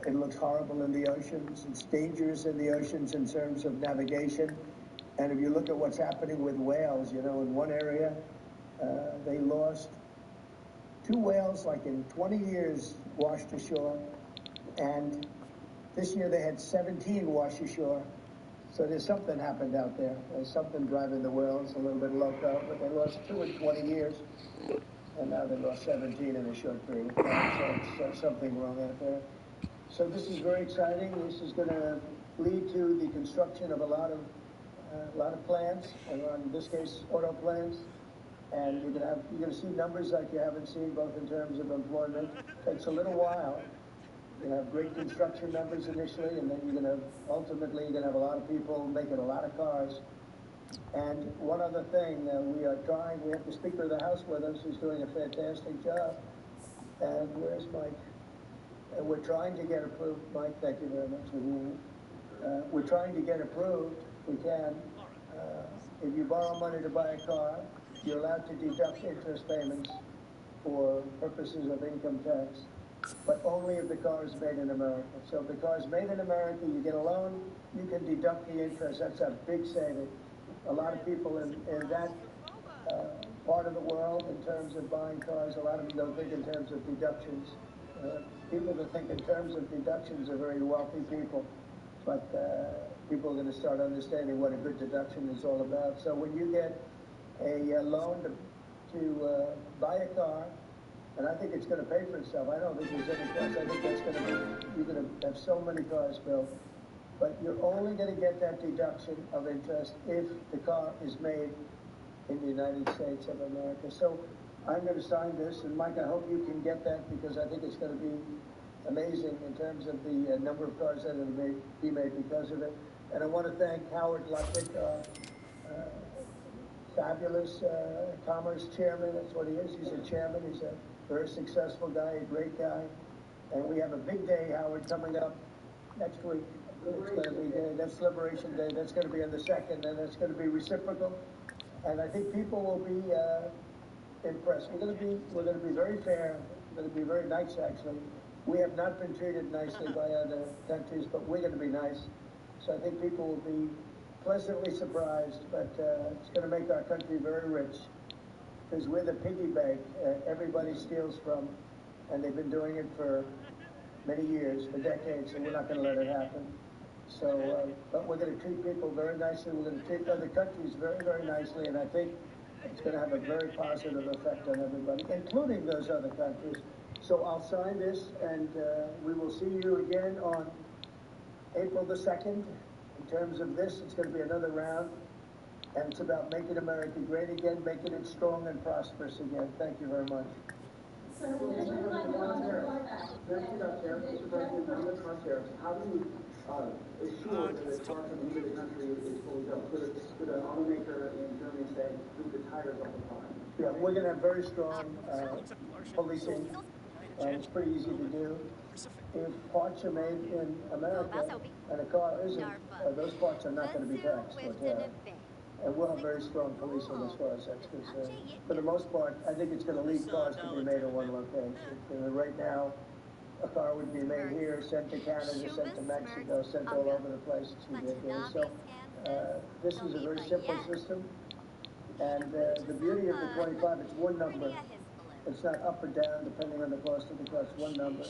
It looks horrible in the oceans. It's dangerous in the oceans in terms of navigation. And if you look at what's happening with whales, you know, in one area, they lost 2 whales, like in 20 years, washed ashore. And this year they had 17 wash ashore. So there's something happened out there. There's something driving the whales a little bit loco, but they lost 2 in 20 years. And now they lost 17 in a short period of time. So it's something wrong out there. So this is very exciting. This is going to lead to the construction of a lot of plants, and in this case, auto plants. And you're going to see numbers like you haven't seen, both in terms of employment. It takes a little while. You're going to have great construction numbers initially, and then ultimately you're going to have a lot of people making a lot of cars. And one other thing, we have the Speaker of the House with us, who's doing a fantastic job. And where's Mike? And we're trying to get approved. Mike, thank you very much. We're trying to get approved, if we can. If you borrow money to buy a car, you're allowed to deduct interest payments for purposes of income tax, but only if the car is made in America. So if the car is made in America, you get a loan, you can deduct the interest. That's a big saving. A lot of people in that part of the world, in terms of buying cars, a lot of them don't think in terms of deductions. People that think in terms of deductions are very wealthy people, but people are going to start understanding what a good deduction is all about. So when you get a loan to buy a car, and I think it's going to pay for itself. I don't think there's any cost. I think that's going to be, you're going to have so many cars built, but you're only going to get that deduction of interest if the car is made in the United States of America. So I'm going to sign this, and Mike, I hope you can get that, because I think it's going to be amazing in terms of the number of cars that will be made because of it. And I want to thank Howard Lutnick, fabulous commerce chairman. That's what he is. He's a chairman. He's a very successful guy, a great guy. And we have a big day, Howard, coming up next week. It's going to be that's Liberation Day. That's going to be on the 2nd, and it's going to be reciprocal. And I think people will be impressed. We're going to be very fair. We're going to be very nice, actually. We have not been treated nicely by other countries, but we're going to be nice. So I think people will be pleasantly surprised, but it's going to make our country very rich, because we're the piggy bank everybody steals from, and they've been doing it for many years, for decades, and we're not going to let it happen. So, but we're going to treat people very nicely. We're going to treat other countries very, very nicely, and I think it's going to have a very positive effect on everybody, including those other countries. So I'll sign this, and we will see you again on April the 2nd. In terms of this, it's going to be another round, and it's about making America great again, making it strong and prosperous again. Thank you very much. How do you assure that the car coming into the country is fully built? Could an automaker in Germany say, move the tires off the car? Yeah, we're going to have very strong policing. It's pretty easy to do. If parts are made in America and a car isn't, those parts are not going to be taxed or taxed. And we'll have very strong policing as far as that's concerned. For the most part, I think it's going to lead cars to be made in one location. Right now, a car would be made here, sent to Canada, sent to Mexico, sent all over the place. It's ridiculous. So this is a very simple system. And the beauty of the 25, it's one number. It's not up or down depending on the cost of the car. It's one number.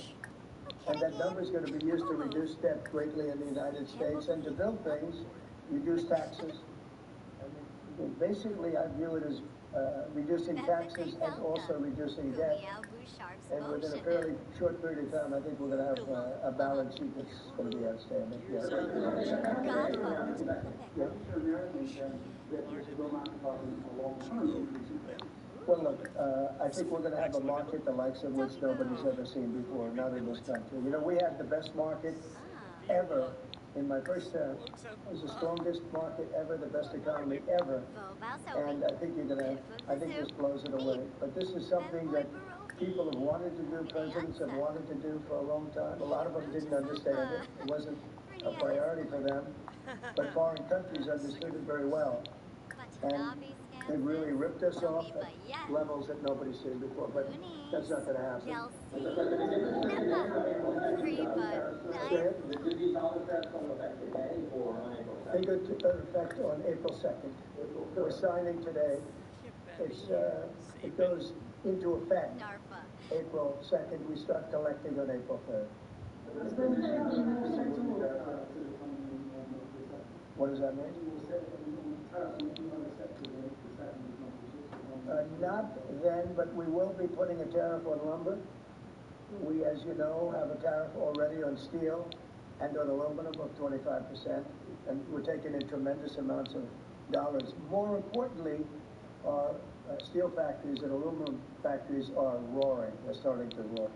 And that number is going to be used to reduce debt greatly in the United States and to build things, reduce taxes. Basically, I view it as reducing taxes and also reducing debt. And within a fairly short period of time, I think we're going to have a balance sheet that's going to be outstanding. Yeah. Well, look, I think we're going to have a market the likes of which nobody's ever seen before, not in this country. You know, we had the best market ever in my first term. It was the strongest market ever, the best economy ever. And I think I think this blows it away. But this is something that people have wanted to do, presidents have wanted to do for a long time. A lot of them didn't understand it. It wasn't a priority for them. But foreign countries understood it very well. And they really ripped us off at levels that nobody's seen before. But that's not going to happen. They go into effect on April 2nd. We're signing today. It goes into effect April 2nd. We start collecting on April 3rd. What does that mean? Not then, but we will be putting a tariff on lumber. We, as you know, have a tariff already on steel and on aluminum of 25%, and we're taking in tremendous amounts of dollars. More importantly, our steel factories and aluminum factories are roaring. They're starting to roar.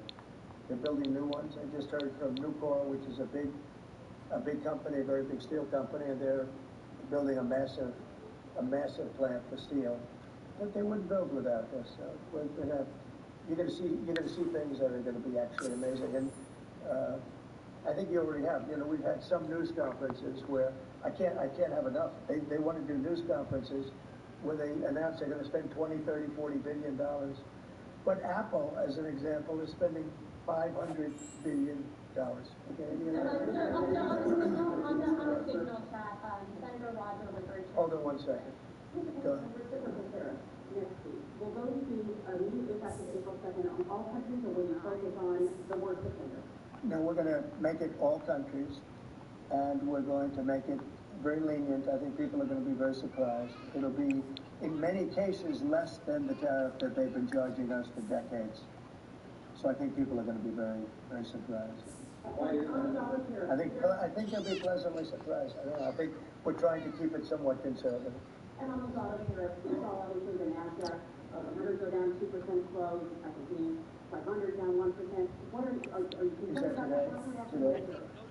They're building new ones. I just heard from Nucor, which is a big company, a very big steel company, and they're building a massive plant for steel. But they wouldn't build without this. We're gonna you're going to see things that are going to be actually amazing. And I think you already have. You know, we've had some news conferences where I can't have enough. They want to do news conferences where they announce they're going to spend $20, $30, $40 billion. But Apple, as an example, is spending $500 billion. Okay. Hold on one second. Go ahead. Next week. Will those be immediately effective April 2nd on all countries, or will you focus on the worst offenders? No, we're going to make it all countries, and we're going to make it very lenient. I think people are going to be very surprised. It'll be, in many cases, less than the tariff that they've been charging us for decades. So I think people are going to be very, very surprised. I think they'll be pleasantly surprised. I don't know. I think we're trying to keep it somewhat conservative. And on those auto tariffs, we saw obviously the NASDAQ 100 go down 2% close, S&P 500 down 1%. What are you concerned about? Today?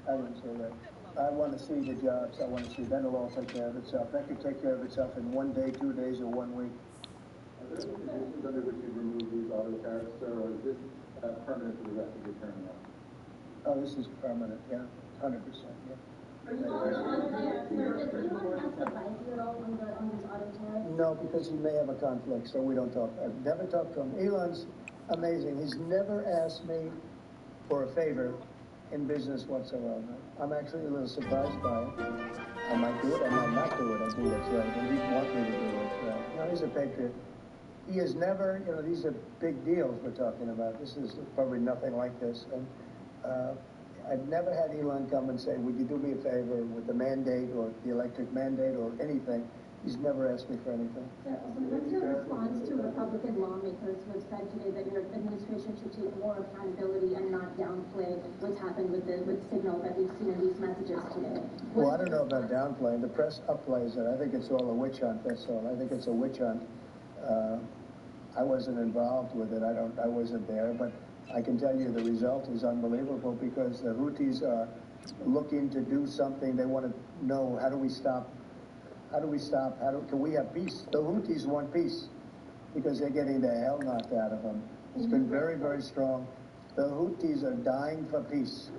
I didn't say that. I want to see the jobs. I want to see that'll all take care of itself. That could take care of itself in 1 day, 2 days, or 1 week. Are there any conditions under which you remove these auto tariffs, sir, or is this permanent for the rest of your term now? Oh, this is permanent, yeah. 100%, yeah. No, because he may have a conflict, so we don't talk. I've never talked to him. Elon's amazing. He's never asked me for a favor in business whatsoever. I'm actually a little surprised by it. I might do it, I might not do it. I do what's right, and he'd want me to do what's right. No, he's a patriot. He has never, you know, these are big deals we're talking about. This is probably nothing like this. And I've never had Elon come and say, would you do me a favor with the mandate or the electric mandate or anything. He's never asked me for anything. Sir, what's your response to Republican lawmakers who have said today that your administration should take more accountability and not downplay what's happened with Signal that we've seen in these messages today? Well, I don't know about downplaying. The press upplays it. I think it's all a witch hunt, that's all. I think it's a witch hunt. I wasn't involved with it. I wasn't there, but I can tell you the result is unbelievable because the Houthis are looking to do something. They want to know, how do we stop? Can we have peace? The Houthis want peace because they're getting the hell knocked out of them. It's been very, very strong. The Houthis are dying for peace.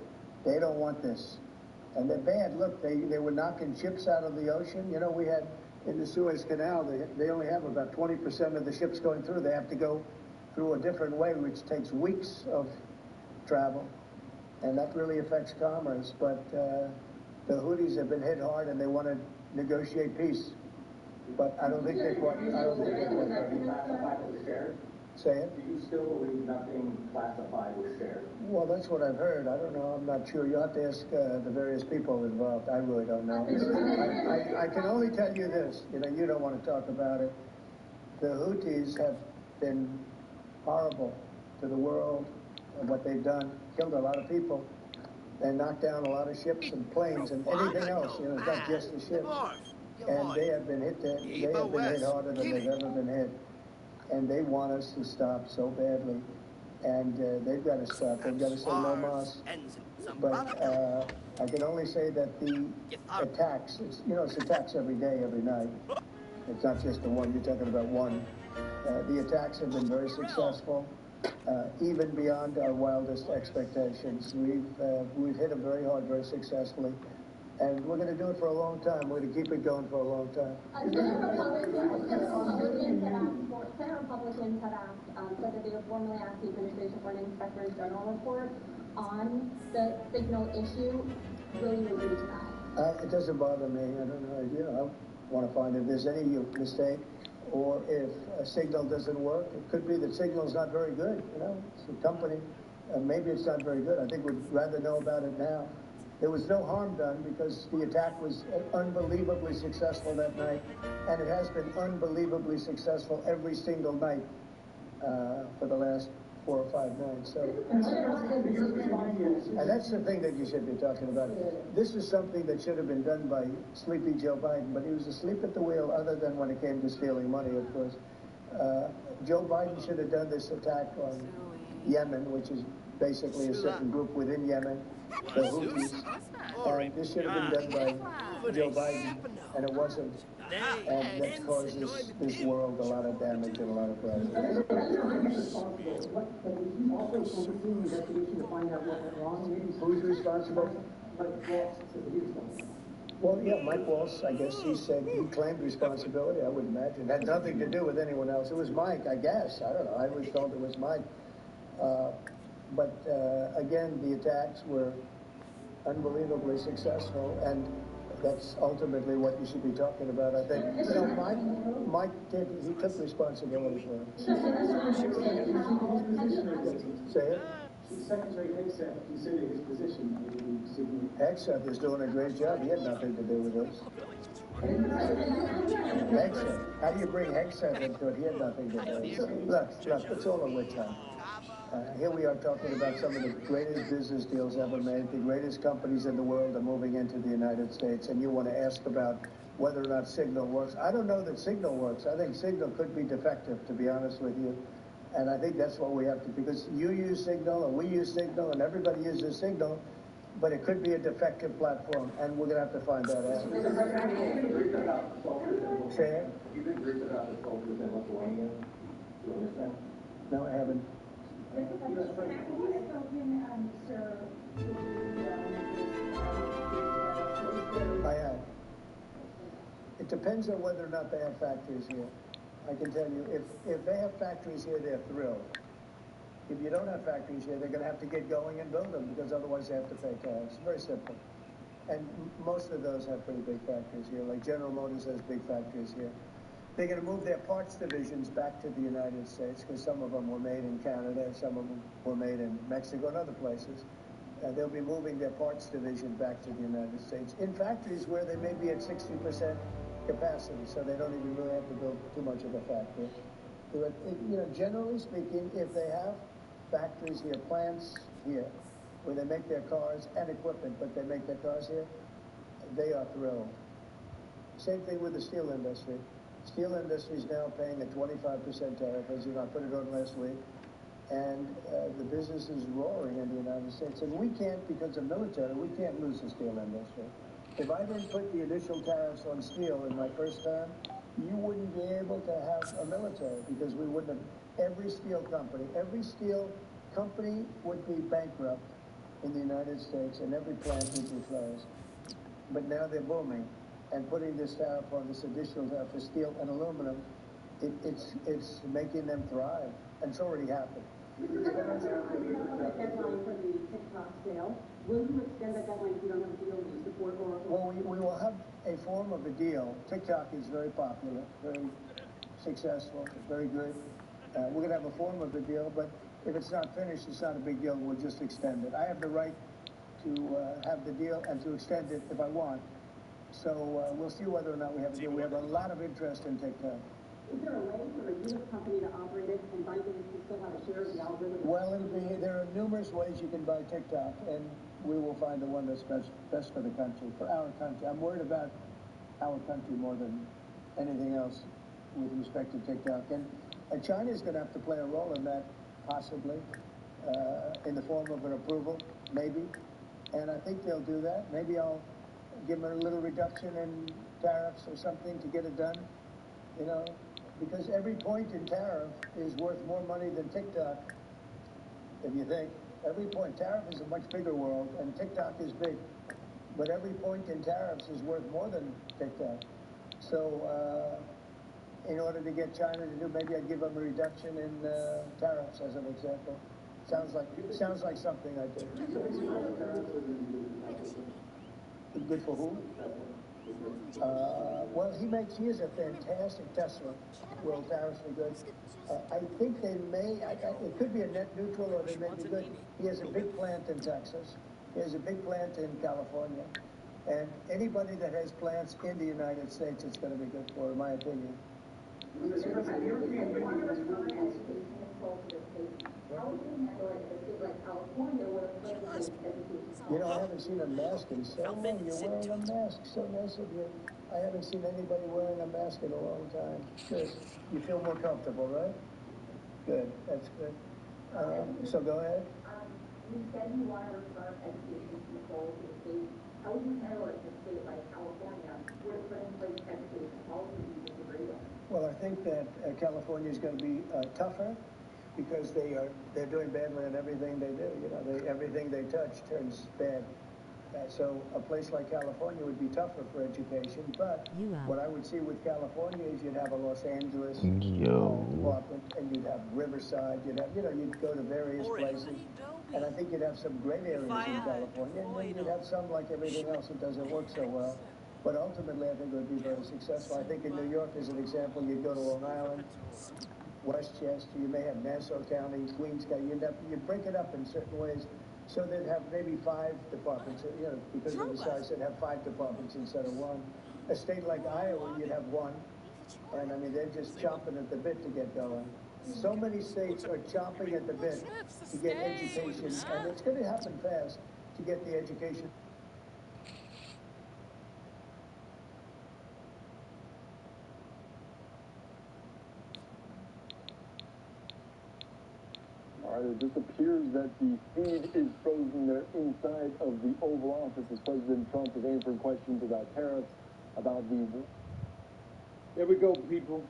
They don't want this. And they're bad. Look, they were knocking ships out of the ocean. You know, we had in the Suez Canal, they only have about 20% of the ships going through. They have to go through a different way, which takes weeks of travel, and that really affects commerce. But the Houthis have been hit hard, and they want to negotiate peace. But I don't think they quite. Say it. Do you still believe nothing classified was shared? Well, that's what I've heard. I don't know. I'm not sure. You'll have to ask the various people involved. I really don't know. I can only tell you this. You know, you don't want to talk about it. The Houthis have been horrible to the world and what they've done, killed a lot of people, and knocked down a lot of ships and planes and anything else. You know, it's not just the ships. And they have been hit. They have been hit harder than they've ever been hit. And they want us to stop so badly. And they've got to stop. They've got to say no mas. But I can only say that the attacks, it's attacks every day, every night. It's not just the one. You're talking about one. The attacks have been very successful, even beyond our wildest expectations. We've hit them very hard, very successfully. And we're going to do it for a long time. We're going to keep it going for a long time. Senate Republicans have asked, said that they would formally ask the administration for an Inspector General report on the signal issue. Will you agree to that? It doesn't bother me. I don't know. I want to find if there's any mistake or if a signal doesn't work. It could be that signal's not very good. It's a company. Maybe it's not very good. I think we'd rather know about it now. There was no harm done because the attack was unbelievably successful that night, and it has been unbelievably successful every single night for the last 4 or 5 nights. So, and that's the thing that you should be talking about. This is something that should have been done by sleepy Joe Biden, but he was asleep at the wheel other than when it came to stealing money, of course. Joe Biden should have done this attack on Yemen, which is basically a certain group within Yemen, the Houthis. And this should have been done by Joe Biden, and it wasn't. And that causes this world a lot of damage and a lot of problems. Who's responsible? Well, yeah, Mike Waltz, I guess he claimed responsibility, I would imagine. It had nothing to do with anyone else. It was Mike, I guess. I don't know. I was told it was Mike. But again, the attacks were unbelievably successful, and that's ultimately what you should be talking about, I think. Mike he took responsibility for it. Say it? Secretary Hegseth considered his position. Hegseth is doing a great job. He had nothing to do with this. Hegseth. How do you bring Hegseth into it? He had nothing to do with it. Look, it's all a witch hunt. Here we are talking about some of the greatest business deals ever made. The greatest companies in the world are moving into the United States, and you want to ask about whether or not Signal works. I don't know that Signal works. I think Signal could be defective, to be honest with you. And I think that's what we have to, because you use Signal, and we use Signal, and everybody uses Signal, but it could be a defective platform, and we're going to have to find that out. Say it? You've been briefed about the soldiers in Lithuania. Do you understand? No, I haven't. I have. It depends on whether or not they have factories here. I can tell you, if they have factories here, they're thrilled. If you don't have factories here, they're going to have to get going and build them, because otherwise they have to pay tariffs. Very simple. And most of those have pretty big factories here, like General Motors has big factories here. They're going to move their parts divisions back to the United States, because some of them were made in Canada, some of them were made in Mexico and other places. They'll be moving their parts division back to the United States in factories where they may be at 60% capacity, so they don't even really have to build too much of a factory. Generally speaking, if they have factories here, plants here, where they make their cars and equipment, but they make their cars here, they are thrilled. Same thing with the steel industry. Steel industry is now paying a 25% tariff, as you know, I put it on last week, and the business is roaring in the United States. And we can't, because of military, we can't lose the steel industry. If I didn't put the additional tariffs on steel in my first term, you wouldn't be able to have a military, because we wouldn't have, every steel company would be bankrupt in the United States, and every plant would be closed. But now they're booming, and putting this tariff on, this additional tariff for steel and aluminum, it's making them thrive, and it's already happened. Deadline for the TikTok sale. Will you extend that deadline if you don't have a deal with support or? Well, we will have a form of a deal. TikTok is very popular, very successful, very good. We're going to have a form of the deal, but if it's not finished, it's not a big deal. We'll just extend it. I have the right to have the deal and to extend it if I want. So we'll see whether or not we have a deal. We have a lot of interest in TikTok. Is there a way for a U.S. company to operate it and ByteDance can still have a share of the algorithm? Well, there are numerous ways you can buy TikTok, and we will find the one that's best for the country, for our country. I'm worried about our country more than anything else with respect to TikTok. And China is going to have to play a role in that, possibly, in the form of an approval, maybe. And I think they'll do that. Maybe I'll give them a little reduction in tariffs or something to get it done, you know, because every point in tariff is worth more money than TikTok, if you think. Every point, tariff is a much bigger world, and TikTok is big. But every point in tariffs is worth more than TikTok. So, in order to get China to do, maybe I'd give them a reduction in tariffs as an example. Sounds like something I do. Good for who? Well, he is a fantastic Tesla. Will tariffs be good? I think they may. It could be a net neutral, or they may be good. He has a big plant in Texas. He has a big plant in California. And anybody that has plants in the United States, it's going to be good for, in my opinion. How would you handle it if a state like California would have put education? You know, I haven't seen a mask in so long. You're wearing a mask. So nice of you. I haven't seen anybody wearing a mask in a long time. Good. You feel more comfortable, right? Good. That's good. So go ahead. You said you want to refer education control to the state. How would you handle it if a state like California would have put in place education policies you disagree with? Well, I think that California is going to be tougher, because they're doing badly on everything they do. You know, everything they touch turns bad. So a place like California would be tougher for education. But what I would see with California is you'd have a Los Angeles department, and you'd have Riverside. You'd go to various places, and I think you'd have some great areas in California, and then you'd have some like everything else that doesn't work so well. But ultimately, I think it would be very successful. I think in New York, as an example, you'd go to Long Island, Westchester, you may have Nassau County, Queens County. You'd break it up in certain ways, so they'd have maybe 5 departments. You know, because of the size, they'd have 5 departments instead of 1. A state like Iowa, you'd have 1, and I mean they're just chomping at the bit to get going. So many states are chomping at the bit to get education, and it's going to happen fast to get the education. It just appears that the feed is frozen there inside of the Oval Office as President Trump is answering questions about tariffs, about the... There we go, people.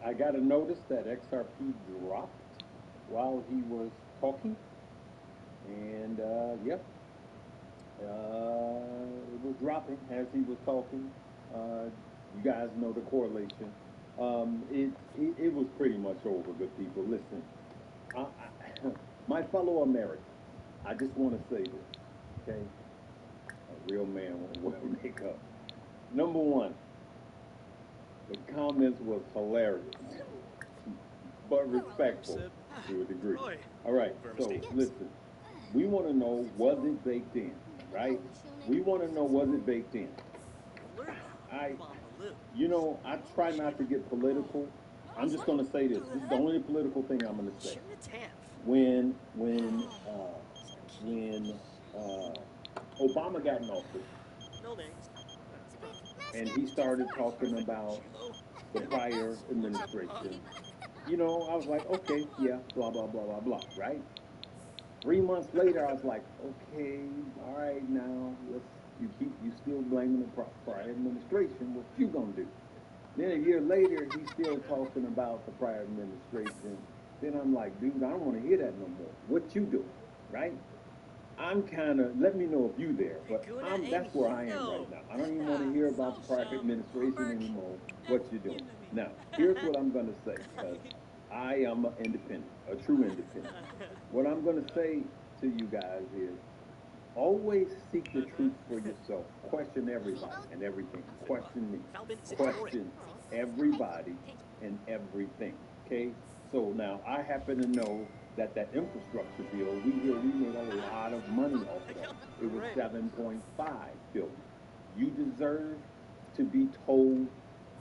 I got a notice that XRP dropped while he was talking. And, yep. It was dropping as he was talking. You guys know the correlation. It was pretty much over, good people. Listen, my fellow Americans, I just want to say this, okay? A real man won't wear makeup. Number one, the comments was hilarious, but respectful to a degree. All right, so listen, we want to know, was it baked in, right? We want to know, was it baked in? I try not to get political. I'm just going to say this. This is the only political thing I'm going to say. When Obama got in office, and he started talking about the prior administration, I was like, okay, yeah, blah, blah, blah, blah, blah, right? 3 months later, I was like, okay, all right, now, you still blaming the prior administration. What you gonna do? Then a year later, he's still talking about the prior administration. Then I'm like, dude, I don't want to hear that no more. What you doing, right? I'm kind of, let me know if you there, but that's where I am right now. I don't even want to hear about the prior administration anymore, what you're doing. Now, here's what I'm going to say, because I am an independent, a true independent. What I'm going to say to you guys is, always seek the truth for yourself. Question everybody and everything. Question me. Question everybody and everything. Okay? So now I happen to know that infrastructure bill, we made a lot of money off of that. It was $7.5 billion. You deserve to be told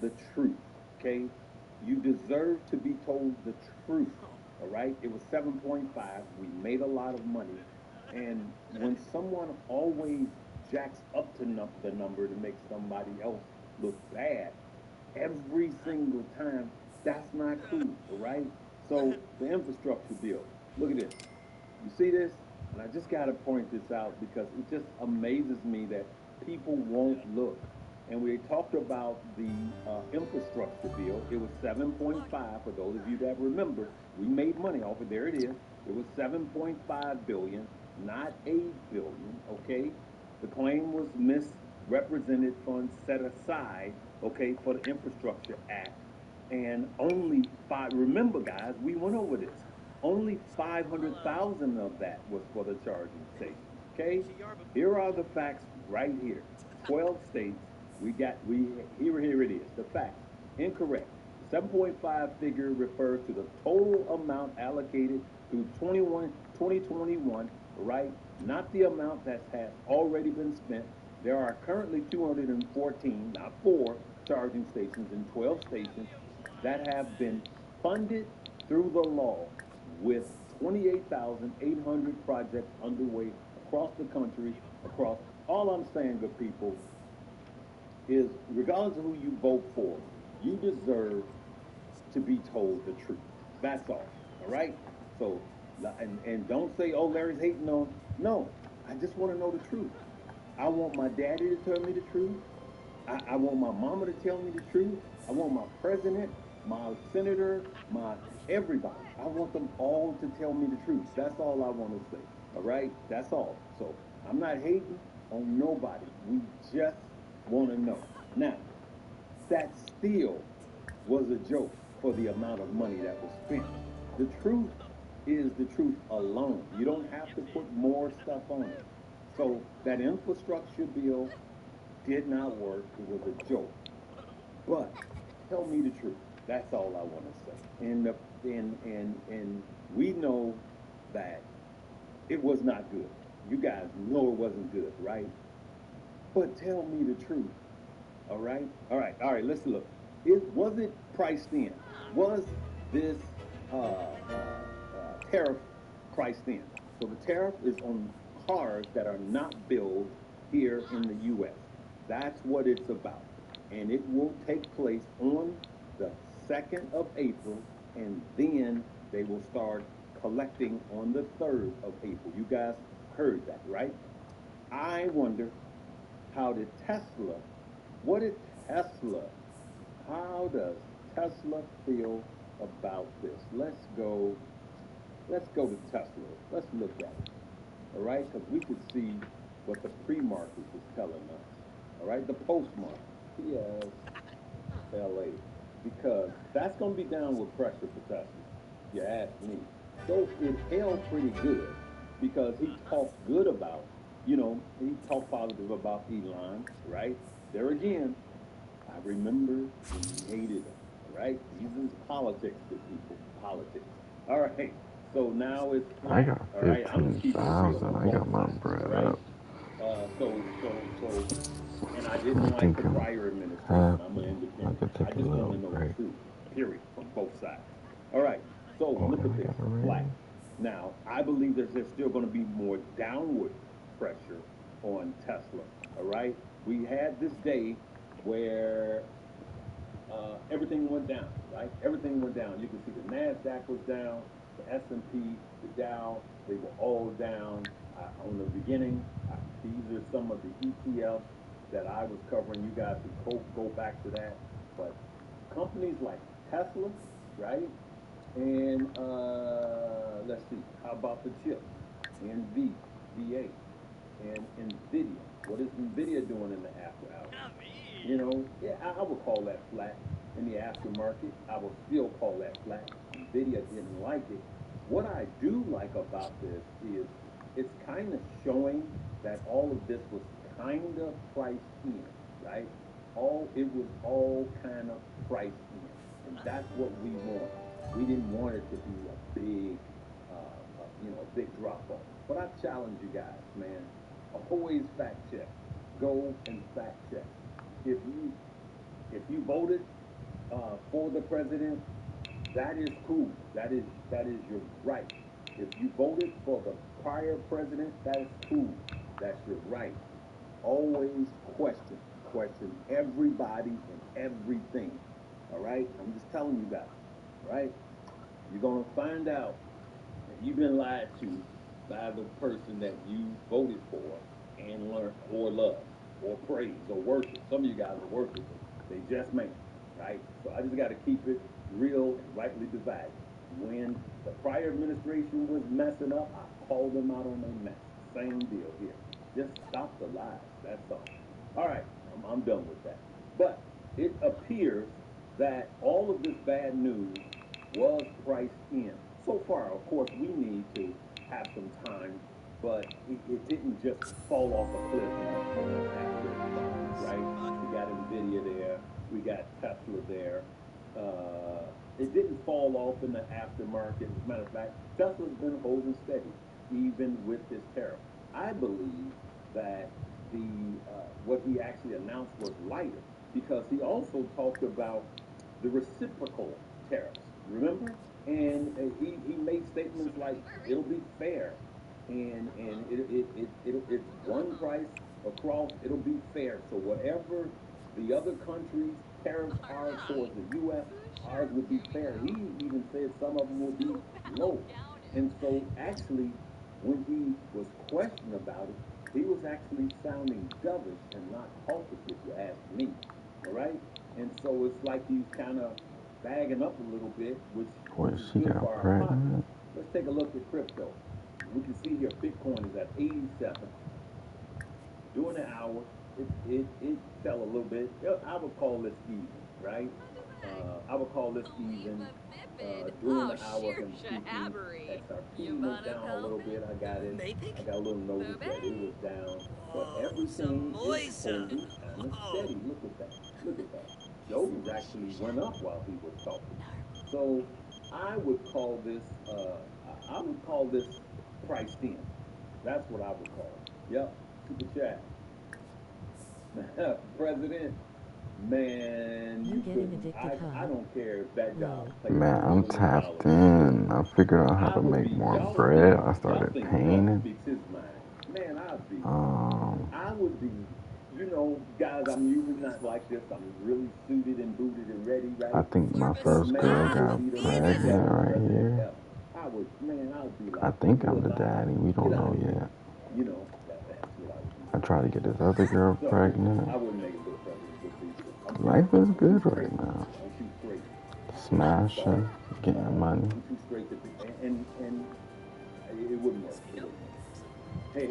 the truth, okay? You deserve to be told the truth, all right? It was 7.5. We made a lot of money. And when someone always jacks up to the number to make somebody else look bad, every single time, that's not cool, all right? So the infrastructure bill, look at this. You see this? And I just got to point this out because it just amazes me that people won't look. And we talked about the infrastructure bill. It was 7.5. For those of you that remember, we made money off it. There it is. It was 7.5 billion, not 8 billion. Okay. The claim was misrepresented funds set aside. Okay, for the Infrastructure Act, and only five. Remember, guys, we went over this. Only 500,000 of that was for the charging station. Okay, here are the facts right here. 12 states. Here it is. The facts incorrect. 7.5 figure refers to the total amount allocated through 2021, right? Not the amount that has already been spent. There are currently 214, not 4, charging stations in 12 stations that have been funded through the law with 28,800 projects underway across the country, across. All I'm saying, good people, is regardless of who you vote for, you deserve to be told the truth. That's all right? So, and don't say, oh, Larry's hating on. No, I just want to know the truth. I want my daddy to tell me the truth. I want my mama to tell me the truth. I want my president, my senator, my everybody. I want them all to tell me the truth. That's all I want to say. All right? That's all. So I'm not hating on nobody. We just want to know. Now, that still was a joke for the amount of money that was spent. The truth is the truth alone. You don't have to put more stuff on it. So that infrastructure bill did not work. It was a joke. But tell me the truth. That's all I want to say. And we know that it was not good. You guys know it wasn't good, right? But tell me the truth. All right? All right, let's look. Was it priced in? Was this tariff priced in? So the tariff is on cars that are not built here in the U.S. That's what it's about. And it will take place on the 2nd of April, and then they will start collecting on the 3rd of April. You guys heard that, right? I wonder, how did Tesla, how does Tesla feel about this? Let's go to Tesla. Let's look at it. All right, because we could see what the pre-market is telling us. All right, the post-market, PSLA, because that's going to be downward pressure for Tesla, if you ask me. So it held pretty good because he talked good about, he talked positive about Elon, right? There again, I remember when he hated him, right? These is politics, good people, politics. All right. So now it's I flat. got All right, I'm just keeping it real 15,000. on I got both my sides. bread All right. up. And I I didn't like think the I'm prior administration. happy. I'm an I independent. could take I a just want little to know the break. truth. Period, from both sides. All right. So Oh, look and at I this. got a Flat. raise. Now I believe there's still going to be more downward pressure on Tesla. All right. We had this day where everything went down, right? Everything went down. You can see the NASDAQ was down, the S&P, the Dow, they were all down. On the beginning, these are some of the ETFs that I was covering. You guys can go back to that. But companies like Tesla, right? And let's see, how about the chips? NVDA and NVIDIA. What is NVIDIA doing in the after hours? Yeah, I would call that flat in the aftermarket. I would still call that flat. NVIDIA didn't like it. What I do like about this is it's kind of showing that all of this was kind of priced in, right? It was all kind of priced in, and that's what we want. We didn't want it to be a big, a big drop off. But I challenge you guys, man. Always fact check. Go and fact check. if you voted for the president, that is cool. That is your right. If you voted for the prior president, that is cool. That's your right. Always question everybody and everything. All right? I'm just telling you guys. All right? You're gonna find out that you've been lied to by the person that you voted for and learned or loved or praised or worshiped. Some of you guys are worshipers. They just may, right? So I just got to keep it real and rightly divided. When the prior administration was messing up, I called them out on their mess. Same deal here. Just stop the lies. That's all. All right, I'm done with that. But it appears that all of this bad news was priced in. So far, of course, we need to have some time, but it didn't just fall off a cliff after, right? We got NVIDIA there. We got Tesla there. It didn't fall off in the aftermarket. As a matter of fact, Tesla's been holding steady, even with this tariff. I believe that what he actually announced was lighter, because he also talked about the reciprocal tariffs. Remember? And he made statements like it'll be fair, and it's one price across. It'll be fair. So whatever the other countries' tariffs are towards the U.S., ours will be fair. He even said some of them will be low. And so actually, when he was questioned about it, he was actually sounding dovish and not hawkish, if you ask me. All right? And so it's like he's kind of bagging up a little bit, which is good for our pockets. Let's take a look at crypto. We can see here Bitcoin is at 87. During the hour, it fell a little bit. I would call this even, right? I would call this even. During the hour, him speaking, XRP went down a little bit. I got it. I got a little notice that it was down, but everything is holding kind of steady. Look at that. Look at that. Jones actually went up while he was talking. So I would call this priced in. That's what I would call it. Yep. Super chat. President, man, I don't care if that job pays Man, I'm tapped in. I figured out how to make more bread. I started painting. Man, I would be, guys, I'm usually not like this. I'm really suited and booted and ready, right? I think my first girl got pregnant right here. I'll be like, I think I'm the daddy. We don't know yet. That's what I would do. I try to get this other girl pregnant. I wouldn't make a good president. Life is good right now. Smashing, getting money. I'm too straight and it wouldn't work. Hey,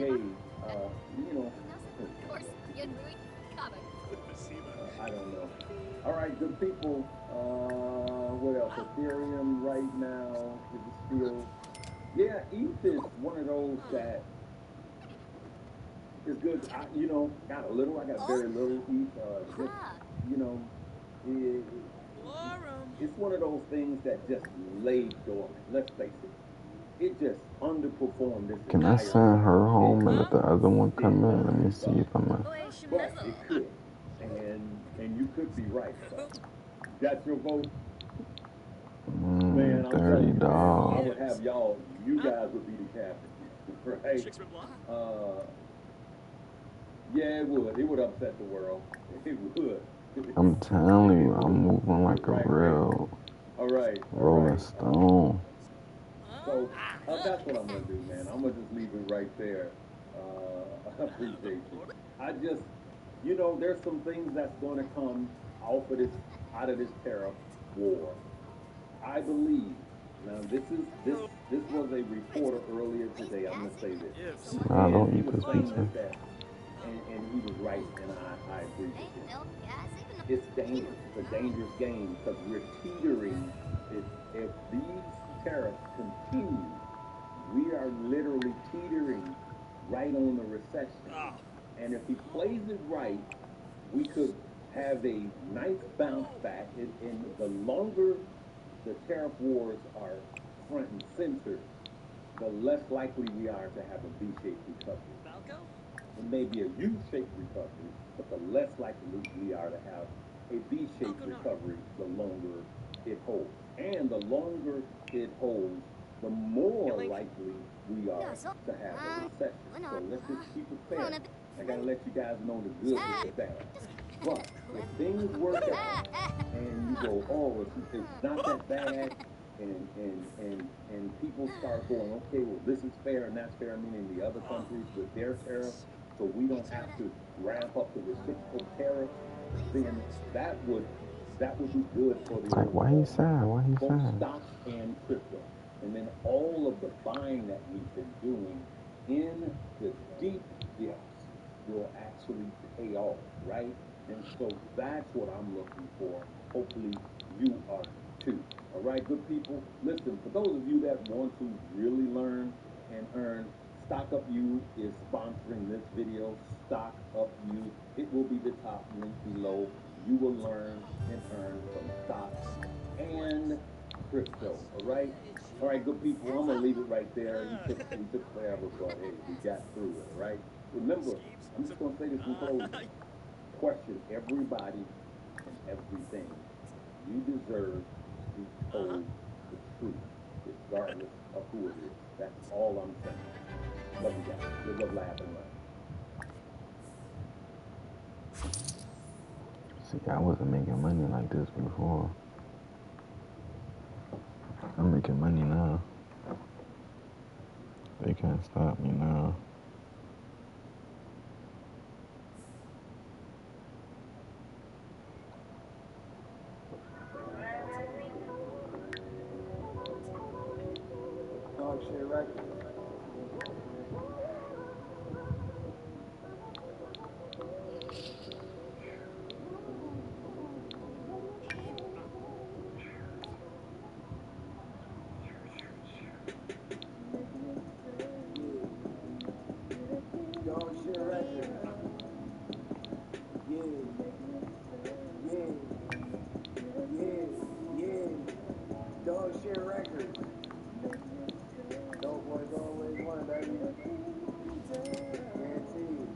I don't know. All right, good people. What else? Ethereum right now is still. Yeah, ETH is one of those that is good. Got a little. I got very little ETH. It's one of those things that just laid dormant. Let's face it. It just underperformed this. Can I send her home and let the other one come in? Let me see if I'm But it could. And you could be right. So. Got your vote? Man, $30. I would have y'all. You guys would be the captain, right? Yeah, it would. It would upset the world. It would. I'm telling you, I'm moving like a real Rolling Stone. So that's what I'm gonna do, man. I'm gonna just leave it right there. I appreciate you. I just, there's some things that's gonna come out of this tariff war. I believe. Now this was a reporter earlier today. I'm gonna say this. I don't eat this pizza. And he was right, and I agree with him. It's dangerous. It's a dangerous game because we're teetering. If these tariffs continue, we are literally teetering right on the recession. And if he plays it right, we could have a nice bounce back. And the longer the tariff wars are front and center, the less likely we are to have a V-shaped recovery. It may be a U-shaped recovery, but the less likely we are to have a V-shaped recovery the longer it holds. And the longer it holds, the more likely we are to have a recession. So let's just be prepared. I gotta let you guys know the good with the bad. But if things work out and you go, oh, it's not that bad, and people start going, okay, well, this is fair and that's fair, meaning the other countries with their tariffs, so we don't have to ramp up the reciprocal tariffs, then that would be good for the Like, why he sad? Why he both sad? stocks and crypto. And then all of the buying that we've been doing in the deep dips will actually pay off, right? And so that's what I'm looking for. Hopefully you are too. All right, good people. Listen, for those of you that want to really learn and earn, Stock Up You is sponsoring this video. Stock Up You. It will be the top link below. You will learn and earn from stocks and crypto. All right? All right, good people. I'm gonna leave it right there. We took forever, but hey, we got through it. All right. Remember, I'm just gonna say this in closing. Question everybody and everything. You deserve to be told the truth, regardless of who it is. That's all I'm saying. Love you guys. Good love, laugh, and learn. See, I wasn't making money like this before. I'm making money now. They can't stop me now. Dog shit record. Dog shit record. Yeah. Dog shit records. Dope boys always won, baby. Guaranteed.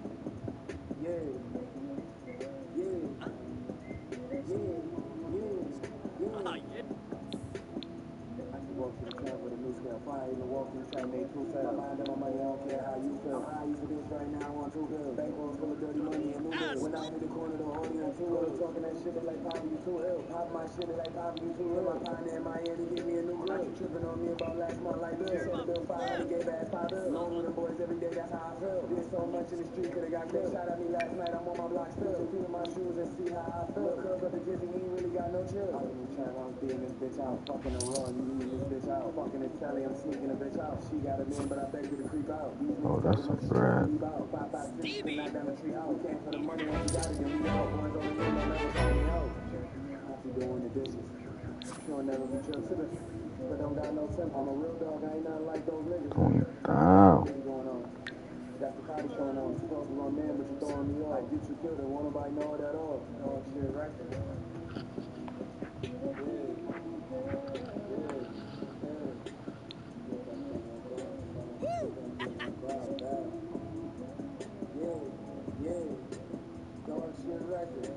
I can walk to the trap with a new scale. Fire even walk in the trap, made two sales. My mind and my money, I don't care how you feel. I'm high, used to bitch right now, I want two bills. Bankrolls full of dirty money and new bills. When I hit the corner, the audio too ill. Talking that shit, they like Papa, you too ill. Pop my shit, they like Papa, you too ill. My partner in Miami gave me a new grill. She tripping on me about last month like this. Said the bill 500, gave ass 5 bills. Long with them boys every day, that's how I feel. Did so much in the street, could've got killed. Shot at me last night, I'm on my block still. 2 feet in my shoes and see how I feel. Cuz up the Jizzy, he ain't really got no chill. I'm in the trap, I'm beating this bitch out. Fucking the raw, you eating this bitch out. Fucking the telly, I'm sneaking a bitch out. She got a man, but I beg her to creep out. These Oh, niggas that's talking some much shit, bread. keep out. 5, 5, 6, then knock down the tree house. Came for the money, once you got it, then we out. Boys over here, don't never find me out. I be doing the dishes. She'll never be chill to the, but don't got no temper. I'm a real dog, I ain't nothing like those niggas. 20,000. Going on. That's the Cardi showing on. Supposed to run man, but you throwing me off. I get you killed, and won't nobody know it at all. Dog shit record. Dog shit record.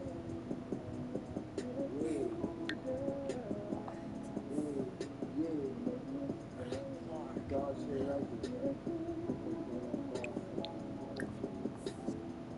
Dog shit record.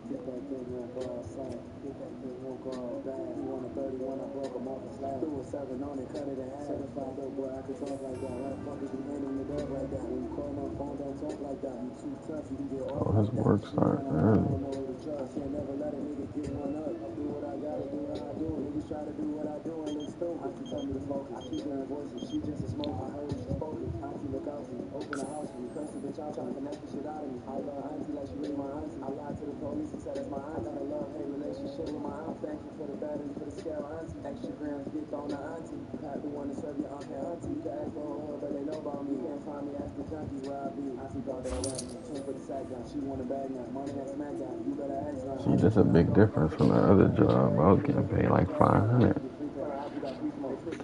Get that thing won't go outside. Get that thing won't go out bad. He won a 31, I broke him off a slab. Threw a 7 on it, cut it in half. Certified dope boy, I can talk like that. Why the fuck is you handing your dog like that? When you call my phone, don't talk like that. You too tough, you can get off Oh, his like that. work start I early. don't know who to trust. Can't never let a nigga get one up. I do what I gotta do, how I do it. Niggas try to do what I do and look stupid. Auntie tell me to focus. I keep hearing voices, she just a smoker. I heard she focused. Auntie look out for me, open the house for me, curse the bitch out, trying to connect the shit out of me. I love Auntie like she really my auntie. I lied to the police and said that's my aunt. I got a love-hate relationship with my aunt. Thankful for the batteries for the scale auntie. Extra grams get thrown to auntie. Pat the one to serve your uncle auntie. You can ask the whole hood, but they know about me. You can't find me, ask the junkies where I be. Auntie thought that I rap me. Can't put the sack down. She want a bag now. Money that smack down. You better ask her. See, that's a big difference from the other job. I was getting paid like 500.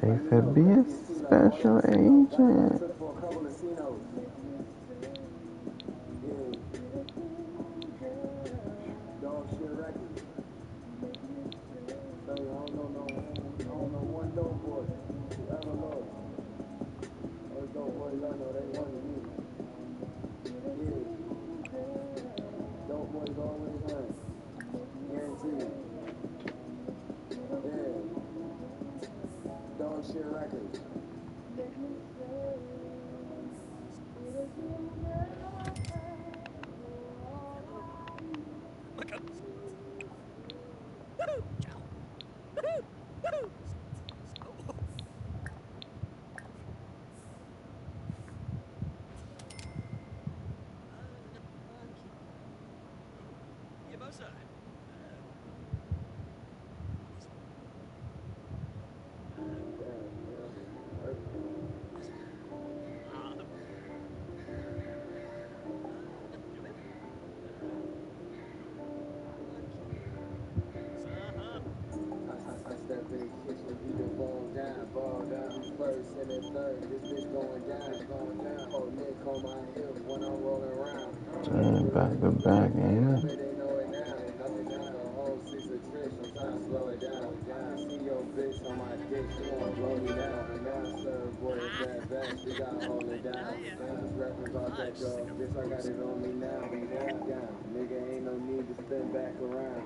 They said, be a special agent. they wanted me. Yeah. Dope boys always hunt. Guaranteed. Yeah. Dog shit records. Look up. Woohoo! Ciao. Woohoo! Woohoo! Oh. Yabosa. I step in the kitchen, beat the ball down. First and then third, this bitch going down. Oh, Nick on my hip when I'm rolling around. Back to back, ain't it? They know it now. Nothing now, the whole six of tricks. I'm trying to slow it down. I see your bitch on my dick, she wanna blow me down. And now, sir, boy, a bad back, we gotta hold it down. These rappers off that dog, bitch, I got it on me now. Down. Nigga, ain't no need to spin back around.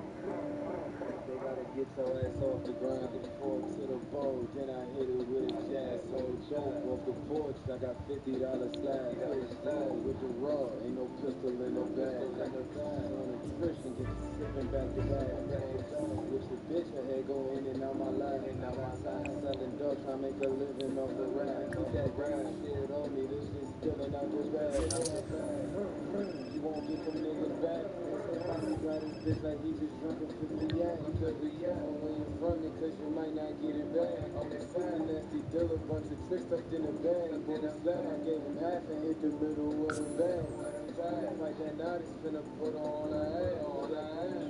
They gotta get your ass off the ground. Fork to the bowl, then I hit it with a jazz. So choke off the porch, I got $50 slab. With the raw, ain't no pistol in the bag. On nutrition, get you sipping back to back. With your bitch, her head go in and out my life. Selling dope, trying to make a living off the rap. That rap shit on me, this shit spilling out the bag. You won't get them niggas back. He got his bitch like he just drunk a 50 yak. You could be careful when you front it, cause you might not get it back. On the side, nasty dealer, bunch of tricks stuffed in the bag. Bought a slab, I gave him half and hit the middle with a bag. Like that Nadi's finna put on her ass.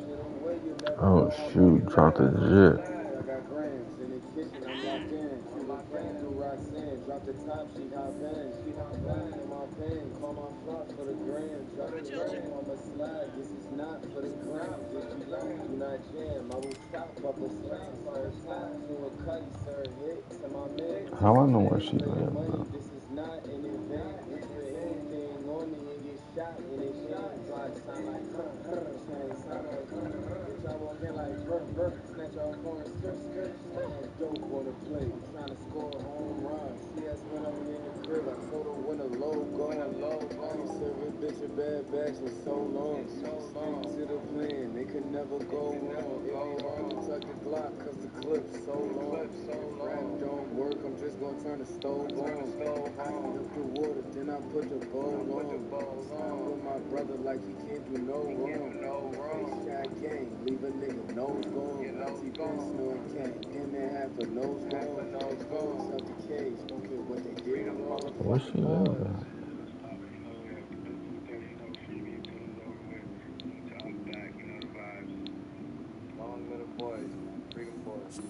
Shit on way you never Oh shoot, drop the jit. I got grams in the kitchen, I'm locked in. She was playing through Roxanne. Drop the top, she hop in. She hop in my pen. Call my flop for the gram. Drop the gram on my slide. This is not for the gram. If you do not jam, I will chop up a slab. First time to a cutty, sir. Hit to my man. How I know where she lives, though? This is not an event. Reach for anything on me and get shot in his shot. Block sound like chain sound like bitch, I walk in like snatch off corn skirt. Stand dope on the plate. I'm trying to score a home run. She asked when I'm in the crib. I told her when the low go. You serve a bitch a bad batch for so long. Stick to the plan. They could never go wrong. It be hard to tuck the Glock cause the clip's so long. If rap don't work, I'm just gonna turn the stove on. Up the water, then I put the bowl on. Stand with my brother like he can't do no wrong. Shot gang, leave a nigga nose gone. T-Bone snoring cat, damn near half a nose gone. Exposed out the cage, don't care what they did. Where she live at? Long little boys, freedom boys.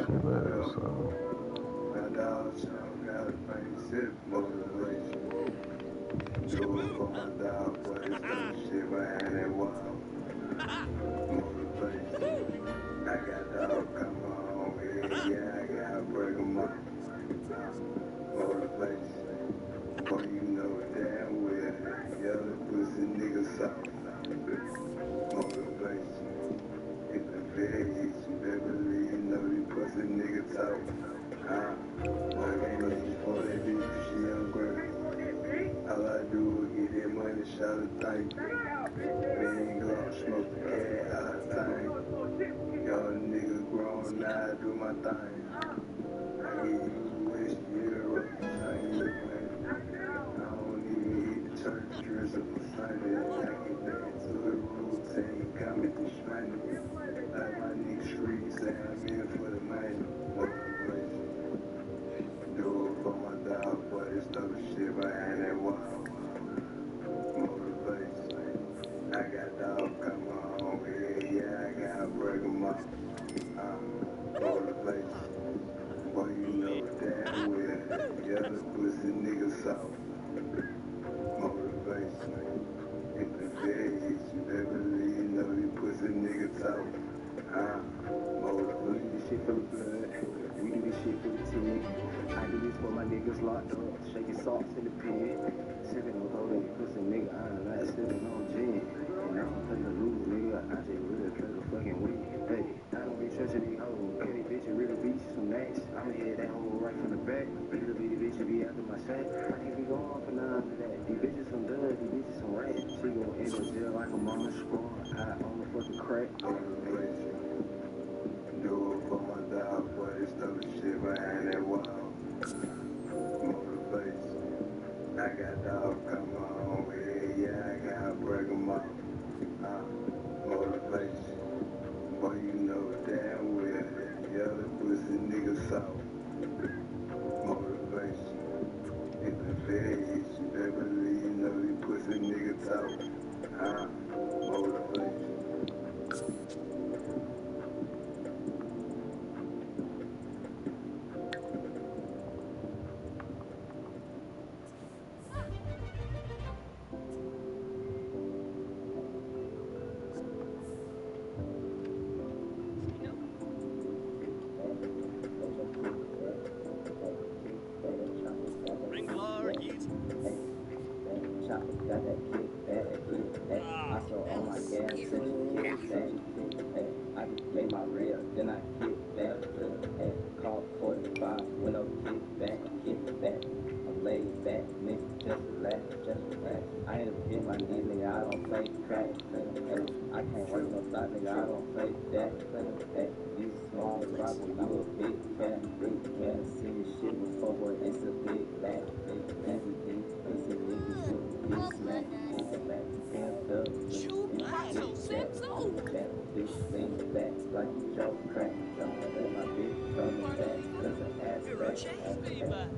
she lives, so. My dog song got a face motivation. Do it for my dog, but it's the shit behind that wall. Motivation. I got dog, come on, yeah, I gotta break 'em up. Motivation. Boy, you know damn well, yellow pussy nigga soft. Motivation. If the bed hits you, better believe you know these pussy niggas talk. Motivation for that bitch, she hungry. All I do is get that money, shot a thing. Man, go and smoke the cat all the time. Young nigga grown, now I do my thing. I give you wish, you the rock, I ain't the man. I don't even hit the church dress up for Sunday. I get back to the routine, got me the shmoney. Like my nigga Street say I'm in for the money. Motivation. Do it for my dog, but it's the shit behind that wall. Motivation. I got dog, come on, yeah, I gotta break 'em up. Motivation. Boy, you know damn well, yellow pussy nigga soft. Motivation. If the bed hits you, better believe you know these pussy niggas talk. Motivation. This shit for the blood. We do this shit for the team. I do this for my niggas locked up, shaking socks in the pen. Sipping on those pussy nigga, I ain't like sipping on gin. And I don't play the lose, nigga. I just really play the fucking win. Hey, I don't be trusting these hoes. Petty bitches really beat you some nights. I'ma hit that hoe right from the back. Little bitty bitches be after my sack. I can't be going for none of that. These bitches some duds, these bitches some rats. She gon' end up jail like a mama spawn. I on the fucking crack. Motivation. Do it for my dog, but it's the shit behind that wall. Motivation. I got dog, come on, yeah, I gotta break 'em up. Motivation. Boy, you know damn well, yellow pussy nigga soft. Motivation. If the bed hits you, better believe you know these pussy niggas talk. Motivation. Ring hard, Yeats. Chopper got that kick back, I saw all my gas and kick back. I just made my reel, then I kick back. Call 45, window kick back. I'm laid back, nigga, just relax. I ain't never hit my knees, nigga, I don't play crack. I can't work no thought, nigga, I don't play that. You small, probably you a big cat. See this shit before, boy, it's a big back.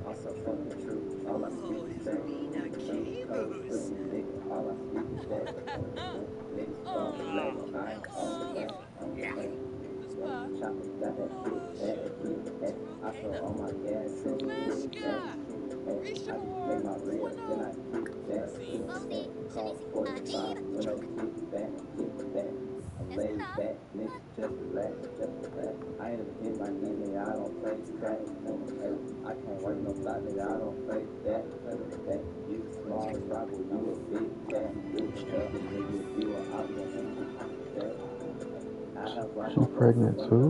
Also fucking true, all I speak is that. All I speak is that. Niggas don't relax, I ain't on the Chopper got that kick back. I saw all my gas and kick back. I just made my reel, then I kick back. Call 45, window kick back. I'm laid back, niggas just relax. I ain't never hit my knee, nigga, I don't play crack. I can't work no thought, nigga, I don't play that. You small, probably you a big cat. You a outlaw. She's pregnant too?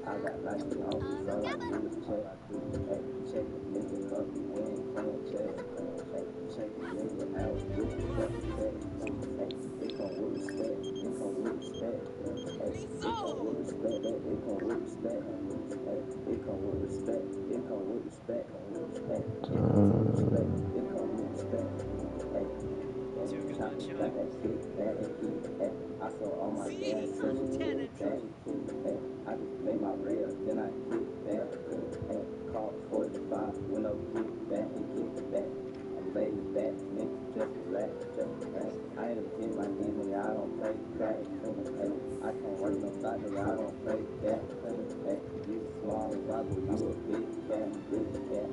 I got like the office, all I do is check the nigga up, we ain't playing check the nigga out, with the fucking check. It come with respect, it come with respect. It come with respect, it come with respect. It come with respect, it come with respect. It come with respect, it come with respect. shop, got that shit bad. I saw all my gas, such a kid bad. I just made my rail, then I kick back. Call 45, window kick back. I'm laid back, nigga, just relax. I ain't hit my hand, nigga, I don't play crack. I can't work no side, nigga, I don't play that. You small robber, you a big cat.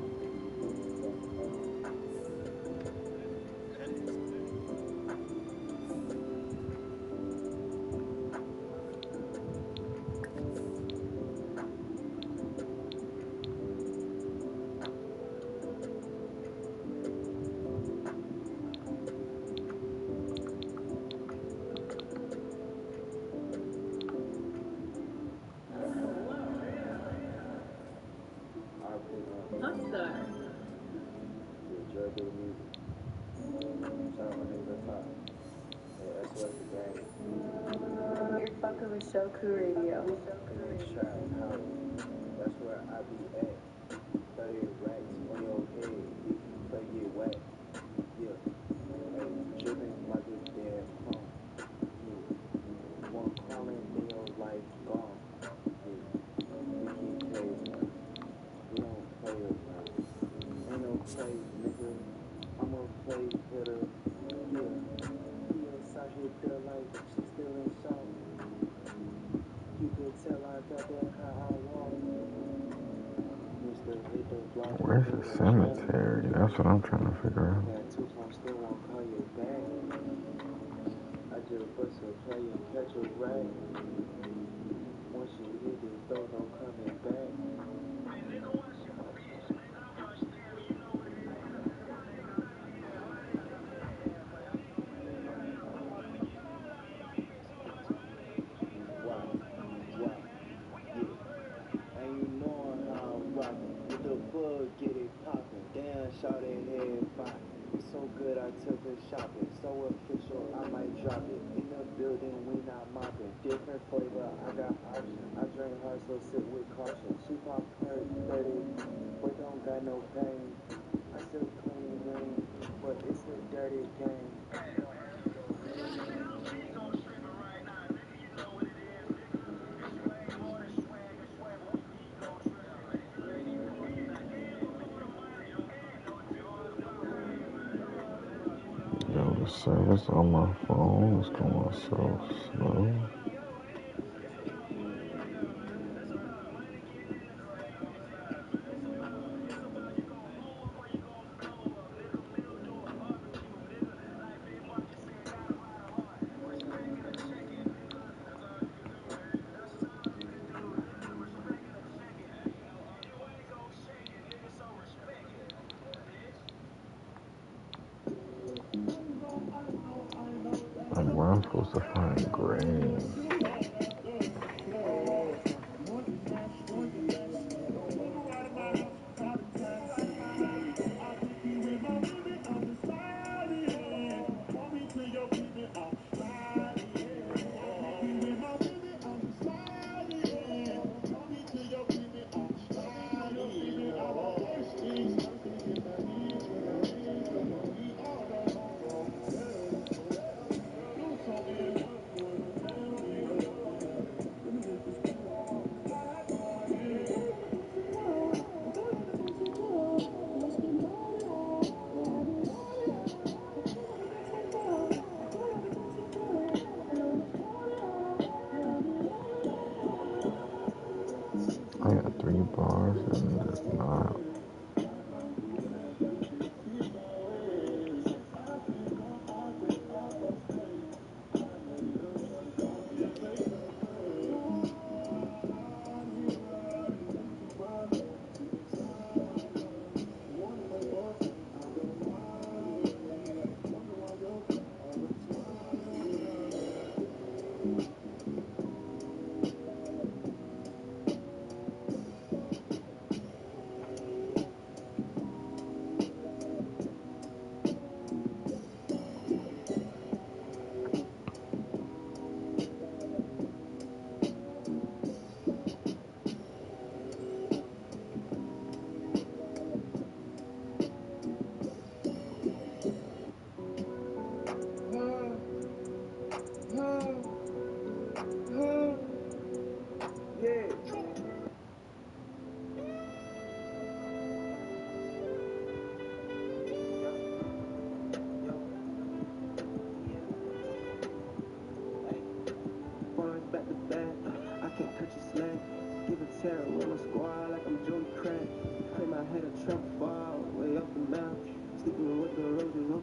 You're fucking with Shoku Radio. That's where I be at. 30 racks on your head if you play get wet. Yeah, hey, tripping like a damn pump. Yeah, one calling, then your life gone. Yeah, we keep plays, man. We don't play around. Ain't no play, nigga. I'm a play hitter. Yeah, yes, I hit the light. She still in shock. You could tell I got that how I walk. Mr. Hit the block. Where's the cemetery? That's what I'm trying to figure out. Got 2 phones, still won't call you back. I just bust a play and catch a rat. Once you hit this door, no coming back. Why? Yeah. And you knowin' how I'm rockin'. With the bug, get it poppin'. Damn, shot it head fine. We so good, I took her shopping. So official, I might drop it. In the building, we not mopping. Different flavor, I got options. I drink hard, so sit with caution. She pop her 30, but don't got no pain. I still clean green, but it's a dirty game. Yo, the service on my phone is going so slow. Like, where I'm supposed to find graves?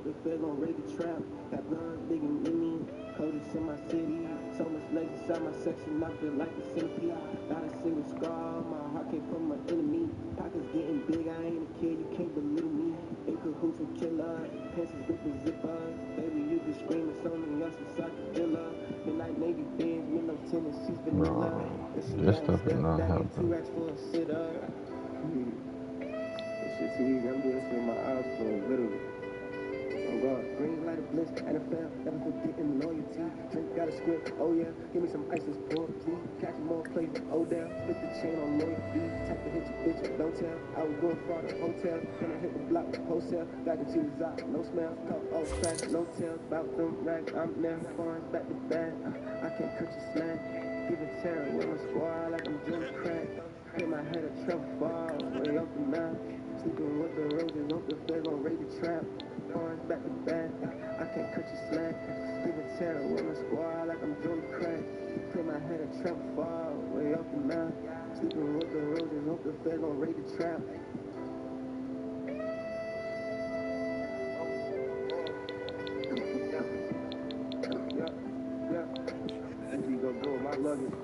hope the feds gon' raid the trap. Got guns big and mini, coldest in my city. So much legs inside my section, I feel like a centipede. Not a single scar, my heart came from my enemy. Pockets getting big, I ain't a kid, you can't belittle me. In cahoots with killers, pants is ripping zippers. Baby, you just screaming something else inside the villa. Midnight Navy Benz, window tinted, she's vanilla. Bro, If she this got a stuff is step not back, get 2 helping. racks for a sitter. This shit too easy. I'm doing this with my eyes closed, literally. Oh God. Green light of bliss, NFL, never forgetting loyalty. Drink got a script, oh yeah, give me some ice, let's pour it, please. Catching more plays with Odell, split the chain on loyalty. Type to hit your bitch, don't tell. I was going far to hotel, then I hit the block with wholesale. Back and cheese out, no smell, cup off track, no tails, bout them racks. I'm now foreign, back to back. I can't cut your slang. Giving terror with my squad like I'm Jim Crack. Hit my head a trouble fall, way off the map. Sleeping with the roses, hope the feds gon' raid the trap. Orange back to back, I can't cut your slack. Giving terror with my squad like I'm Jim Crack. Hit my head a trouble fall, way off the map. Sleeping with the roses, hope the feds gon' raid the trap. Go go with my luggage.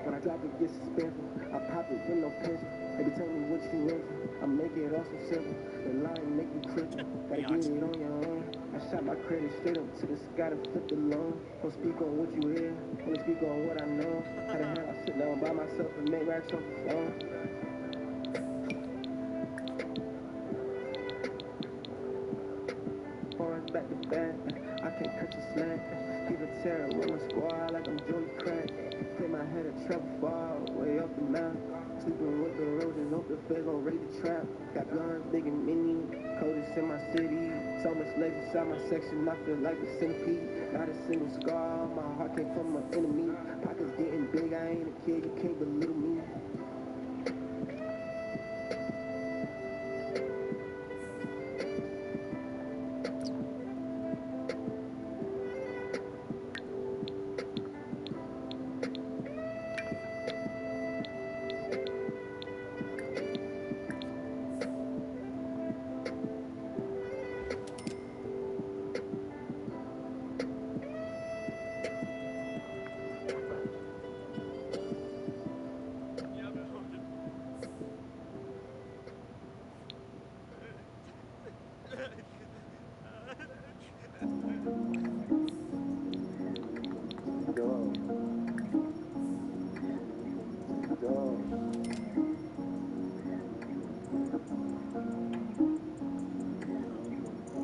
When I drop it, get suspension. I pop it with no pencil. Baby, tell me what you into. I make it all so simple. The line make you cripple. Gotta get it on your own. I shot my credit straight up to the sky to flip the loan. Don't speak on what you hear, only speak on what I know. How the hell I sit down by myself and make racks off the phone? Orange back to back, I can't cut your slack. Give a terror with my squad like I'm Joey Crack. Hit my head a trouble fall, way off the map. Sleeping with the roses, hope the feds gon' raid the trap. Got guns big and mini, coldest in my city. So much legs inside my section, I feel like a centipede. Not a single scar, my heart came from my enemy. Pockets getting big, I ain't a kid, you can't belittle me.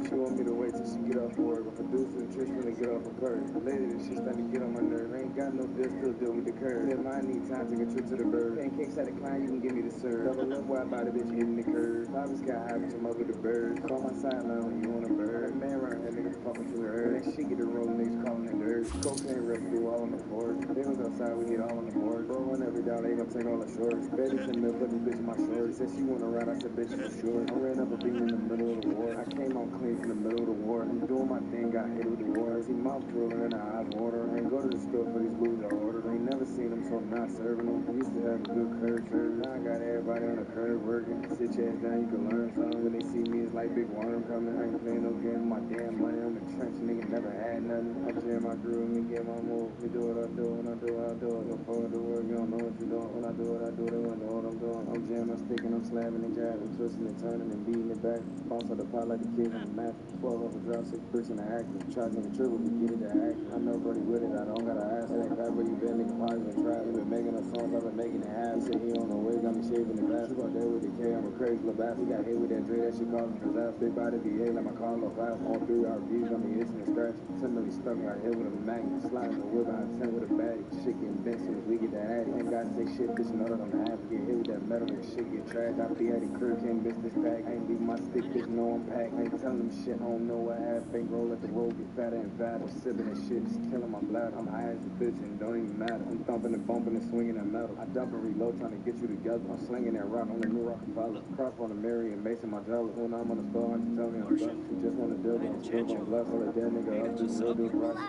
She want me to wait till she get off work. But producer and Trish finna get off her perk. Later, this shit starting to get on my nerves. I ain't got no deal, still dealing with the curve. If I need time, take a trip to the bird. Pancakes at a client, you can give me the serve. Double up, why by the bitch hitting the curve. Private sky high, bitch, I'm up with the birds. Call my sideline when you on a bird. Man around here, nigga, fuck what you heard. When that shit get the roll, niggas calling it dirt. Cocaine residue all on the floor. They was outside, we get all on the board. Rolling every dollar, they gon' take all the shorts. Betty sent me put this bitch in my shorts. Said she wanna ride, I said, bitch, for sure. I ran up a beam in the middle of the war. I came on clean from the middle of the war. I'm doing my thing, got hit with the war. See mouth drooling and eyes water. I ain't go to the store for these booze I ordered. I ain't never seen them, so I'm not serving them. I used to have a good curve service. Now I got everybody on the curve working. Sit your ass down, you can learn something. When they see me, it's like big worm coming. I ain't playing no game with my damn money. I'm a trench nigga, never had nothing. I jam my crew and me get my move. Me do what I do, when I do what I do. Go forward to work, you don't know what you're doing. When I do what I do, they won't know what I'm doing. I'm jamming, I'm sticking, I'm slamming and jabbing, twisting and turning and beating it back. Bounce out the pot like the kids on the mat. 12 off a drop, 6 bricks in the actor. Try nigga triple, we get it to action. I know Brody with it, I don't gotta ask. It ain't bad where you been, nigga, probably been trapped. Ain't been making no songs, I've been making it happen. He said he on the way, got me shaving the back. Shoot out there with the K, I'm a crazy little bastard. He got hit with that Dre, that shit causing disaster. Big body VA, like my car low fast. On 3 RVs, got me itching and scratching. Similarly stuck right here with a magnet. Sliding the whip behind 10 with a bag. Shit getting bent soon as we get that addy. Ain't gotta say shit, bitch, you know that I'm happy. Get hit with that metal, make shit get trashed. I be at the crib, can't miss this pack. I ain't leave my stick, bitch, know I'm packed. I ain't telling them shit, I don't know what happened. Bankroll, let the roll get fatter and fatter. Sipping this shit, just killing my bladder. I'm high as a bitch and don't even matter. I'm thumping and bumping and swinging that metal. I dump and reload, trying to get you together. I'm slinging that rock on the new Rockefeller. Cross on the Mary and Mason, my jealous. When I'm on the floor, I just tell me I'm blessed. She just wanna deal, but I'm still gon' bless. All that dead nigga up, just real deal brush.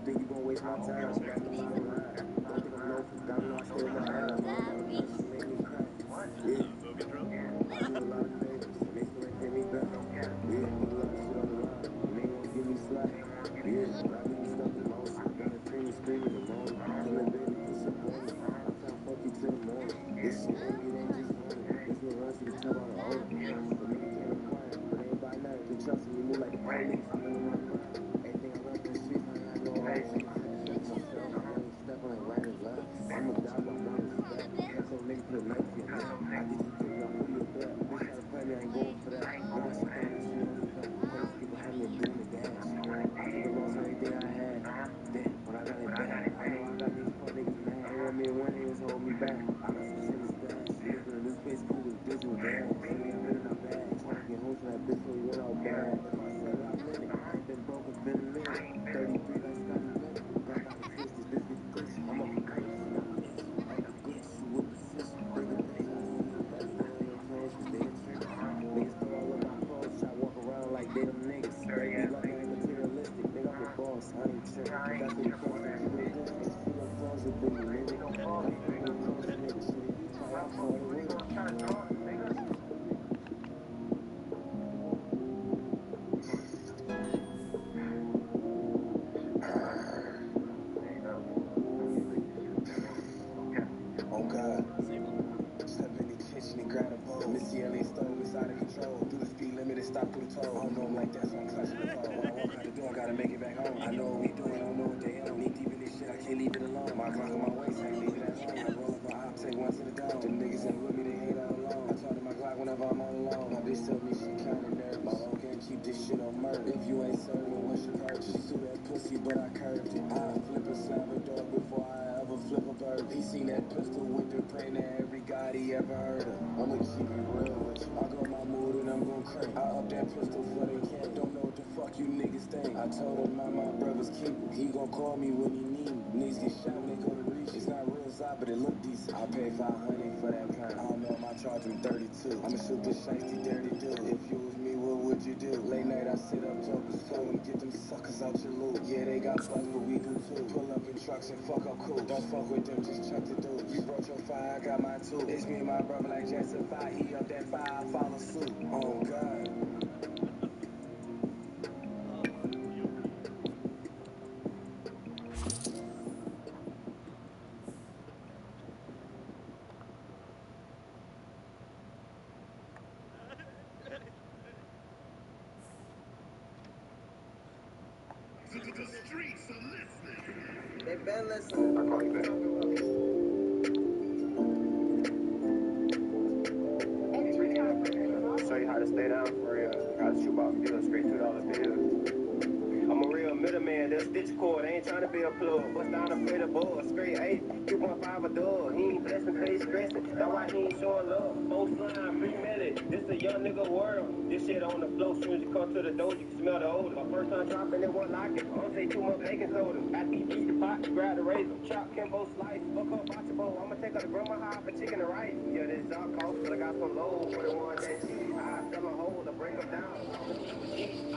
think you gon' waste my time? She got me on the line. Don't think I'm loafing. Got me on stage in the alley. She made me cry. Yeah. I do a lot of favors. They still ain't pay me back. Yeah, put a lot of shit on the line. And they won't give me slack. Yeah, but I get me stuck in motion. Got a dream screaming and moaning. Tell me, baby, push up on me. I'm trying to fuck you till the morning. This shit ain't, it ain't just funny. This little run to the top of the order. For me, it came quiet, but ain't by night. Been trusting me, move like the police. Everything I rap in the streets, I ain't got no ocean. Check myself, I ain't stepping like right and left. I'ma die by my respect. That's your nigga put a knife in your neck. I get you cooking, I'm who you bet. Bitch try to play me, I ain't going for that. But when she throwing that shit on the cut, police get behind me and doing the dash. I took a loss on everything I had. Damn, when I got it back, I know I got these fuck niggas mad. They want me to win, they just hold me back. I got some shit in the stash. Live in a new space, cool with digital dash. Lately I've been in a bag, trying to get home to that bitch so we went out bad. If I said it, I meant it. Been broke, it's been a minute. 33 like Scotty Bennett. Black out the twist, this bitch get glitchy. I'm up in colors, not glitchy. Out the glitch, you with precision. Break a bitch. Everything on your plans, cause they the trigger. Niggas throw all of my clothes, try to walk around like they them niggas. They be lucky I ain't materialistic. Nigga, I'm a boss, I ain't tripping. That's what it comes to keep it this. Ain't see no clothes with me, nigga. I'm fucking with close niggas. Shit, if you try, I'll call it with it. Oh God. Step in the kitchen and grab a bowl. Missy Elliott stole me out of control. Do the speed limit and stop through the toll. I don't know him like that, so I'm clutching the pole. When I walk out the door, I gotta make it back home. I know what we doing, don't know what they own. Knee deep in this shit, I can't leave it alone. My Glock on my waist, I ain't leave it at home. I roll up a op, take one to the dome. Them niggas ain't with me, they ain't all alone. I talk to my Glock whenever I'm all alone. My bitch tell me she kinda nervous. My whole gang keep this shit on murder. If you ain't serving, what's your purpose? She threw that pussy, but I curved it. I flip a slab of dog before I ever flip a bird. He seen that pistol with the print that every God he ever heard of. I'ma keep it real with you. I go my mood and I'm gon' crank. I up that pistol for the king. Don't know what the fuck you niggas think. I told him my brother's keeper. He gon' call me when he need me. Niggas get shot when they go to reach. It's not real side, but it look decent. I pay 500 for that pound. I don't know, I charge him 32. I'ma shoot this shiesty dirty dude. If you was me, what would you do? Late night I sit up talking school. Get them suckers out your loot. Yeah, they got butts, but we do too. Pull up in trucks and fuck up cool. Don't fuck with them, just check the dude. You brought your fire, I got mine too. It's me and my brother like Jackson 5. He up that fire, I follow suit. Oh God. The streets are listening. They been listening. I'll call you back. Show you how to stay down for real. How to shoot off bills, straight $2 bills. I'm a real middleman, they'll stitch cord, ain't trying to be a plug. Bust down a plate of ball, straight 8, 2.5 a dog. He ain't blessing, cause stressing, that's why he ain't showing love. Most line, free minute, this a young nigga world. This shit on the floor, soon as you come to the door, you can smell the odor. My first time dropping it, one like it. I don't say too much bacon soda. After you beat the pot, you grab the razor. Chop Kimbo slice, fuck up bocce. I'ma take her to grandma high for chicken and rice. Yeah, this is our cost, but I got some low for the one that cheat. I sell a hole to break them down.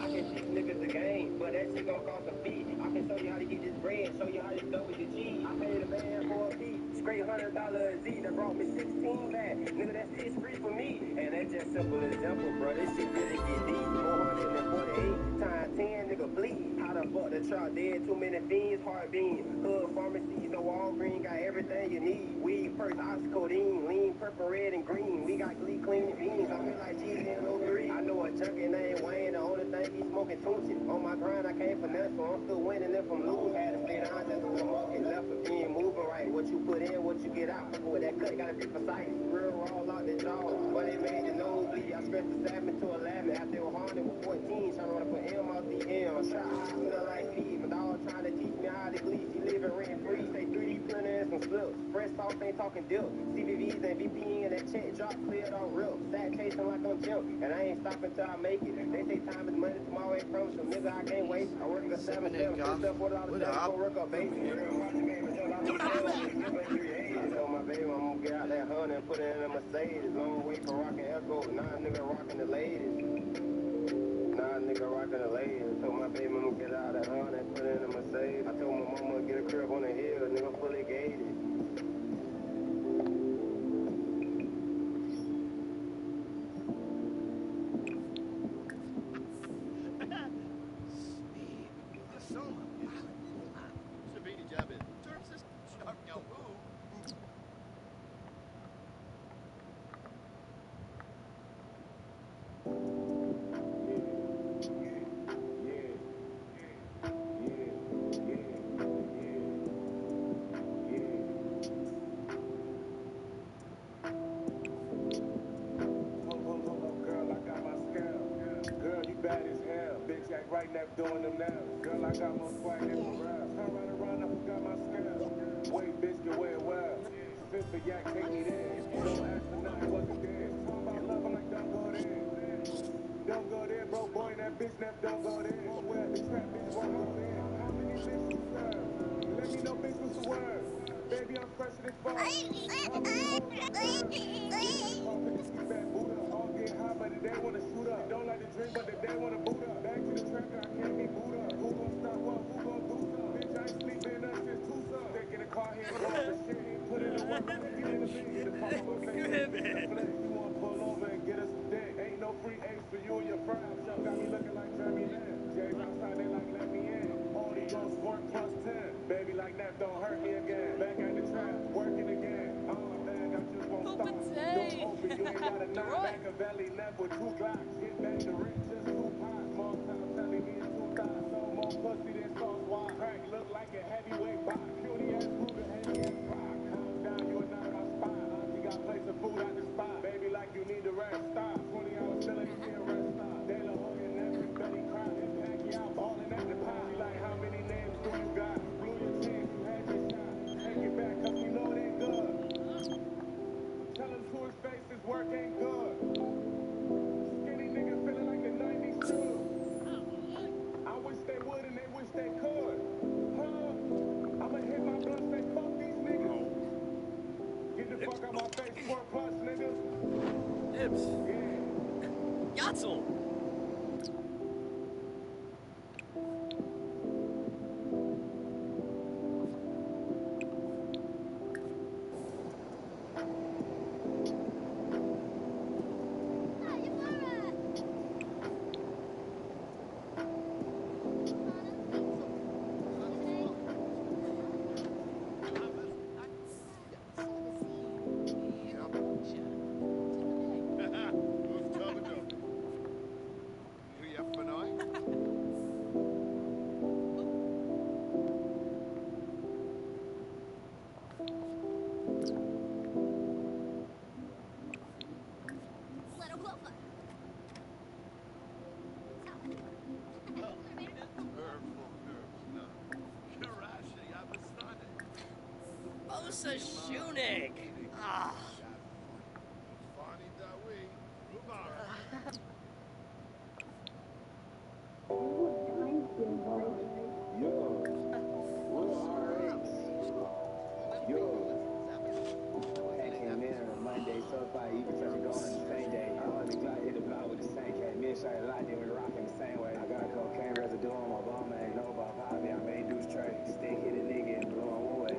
I can teach niggas the game, but that shit gon' cost a fee. I can show you how to get this bread, show you how to double your cheese. I paid a man for a fee, straight $100 a Z that brought me 16 back. Nigga, that's taste free for me. And that's just simple example, bro. This shit really get deep. 448 times 10, nigga bleed. How the fuck the truck dead? Too many fiends, hard bean. Hood pharmacies, no Walgreens, got everything you need. Weed, perks, oxycodone, lean, purple, red, and green. We got glee, clean beans. I feel like cheese in 03. I know a junkie named Wayne, the only thing he smoking Tunchi. On my grind, I can't finesse, so I'm still winning if I'm losing. Had to stay down just to come up, get left if you ain't moving right. What you put in, what you get out. Fucking with that cut, gotta be precise. Real raw out the jaw, but it made the nose bleed. I stretched the 7 to 11 after they were haunted with 14. Trying to run up an M out the M. Shot high, smell like feet. My dog trying to teach me how to glee. She living rent free. Say 3D printer and some slips. Fresh sauce, ain't talking dip. CVVs and VPN, that check drop cleared on real. Sat chasing like I'm Jim, and I ain't stopping till I make it. They say time is money, tomorrow ain't promised. So nigga, I can't wait. I work a 7-7, $40 go work up, baby. Tell my baby, I'm gonna get out that Honda and put it in a Mercedes. Long way for rocking Echo, now nigga rocking the ladies. Nah, nigga rockin' a lady. Told my baby mama get out that horn and put it in a Mercedes. I told my mama get a crib on the hill, nigga fully gated. Sabini Jabin. Turns this sharp young woo. Right next doing them now. Girl, I got more swag than Pharrell. Turn right around, I forgot my scale. Wait, bitch, get way well. Fifth for yak, take me there. Don't ask for nothing, wasn't there. Talk about love, I'm like, don't go there. Don't go there, bro, boy, that bitch left, don't go there. Where the trap bitch won't go there. How many bitches you serve? Let me know, bitch, what's the word? Baby, I'm fresh as fuck. How many hoes I serve? All niggas keep that boot up. All get high, but they wanna shoot up. Don't like to drink, but they wanna boot up. Back to the track, I can't be boot up. Who gon' stop what? Who gon' do something? Bitch, I ain't sleeping up since Tucson. Stick in the car, here, go for shit. Put in the work, I'ma get in the lead. Get the fuck on my face. You wanna pull over and get us some dick. Ain't no free ace for you and your friends. Y'all got me looking like Jeremy Lin. Jay's outside, they like, let me in. All these ghosts work plus 10. Baby, like that, don't hurt me again. Back at the trap, working again. Man, I just won't stop. Door open, you ain't got a knock. Machiavelli left with 2 Glocks. Get back to rich, just 2 pots. Small town telling me it's 2 thighs. So more pussy than sauce. Why? Crack look like a heavyweight box. Cutie ass Buddha, heavy ass rock. Calm down, you are not in my spot. You got plates of food out the spot. Baby, like you need to rest. Stop. 20 hours still ain't see a rest stop. De La Hoya never Betty cry. And Pacquiao ballin' at the pot. She like, how many names do you got? You blew your chance, you had your shot. Take it back, cause we know it ain't good. Tell him to his face his work ain't good. Skinny nigga feeling like the 90s should. I wish they would and they wish they could. Huh? I'ma hit my blunt, say fuck these niggas. Get the fuck out my face, 4 plus niggas. Ibs. Yeah. Yatzel. Osa Shunik! Ah. Monday, so far, you can touch it going on the same day. I want to be glad hit the block with the same cat. Me and Shawty locked in, we rockin' the same way. I got cocaine residue on my bum, I ain't know about Bobby. I made dudes trade. Stick hit a nigga and blow him away.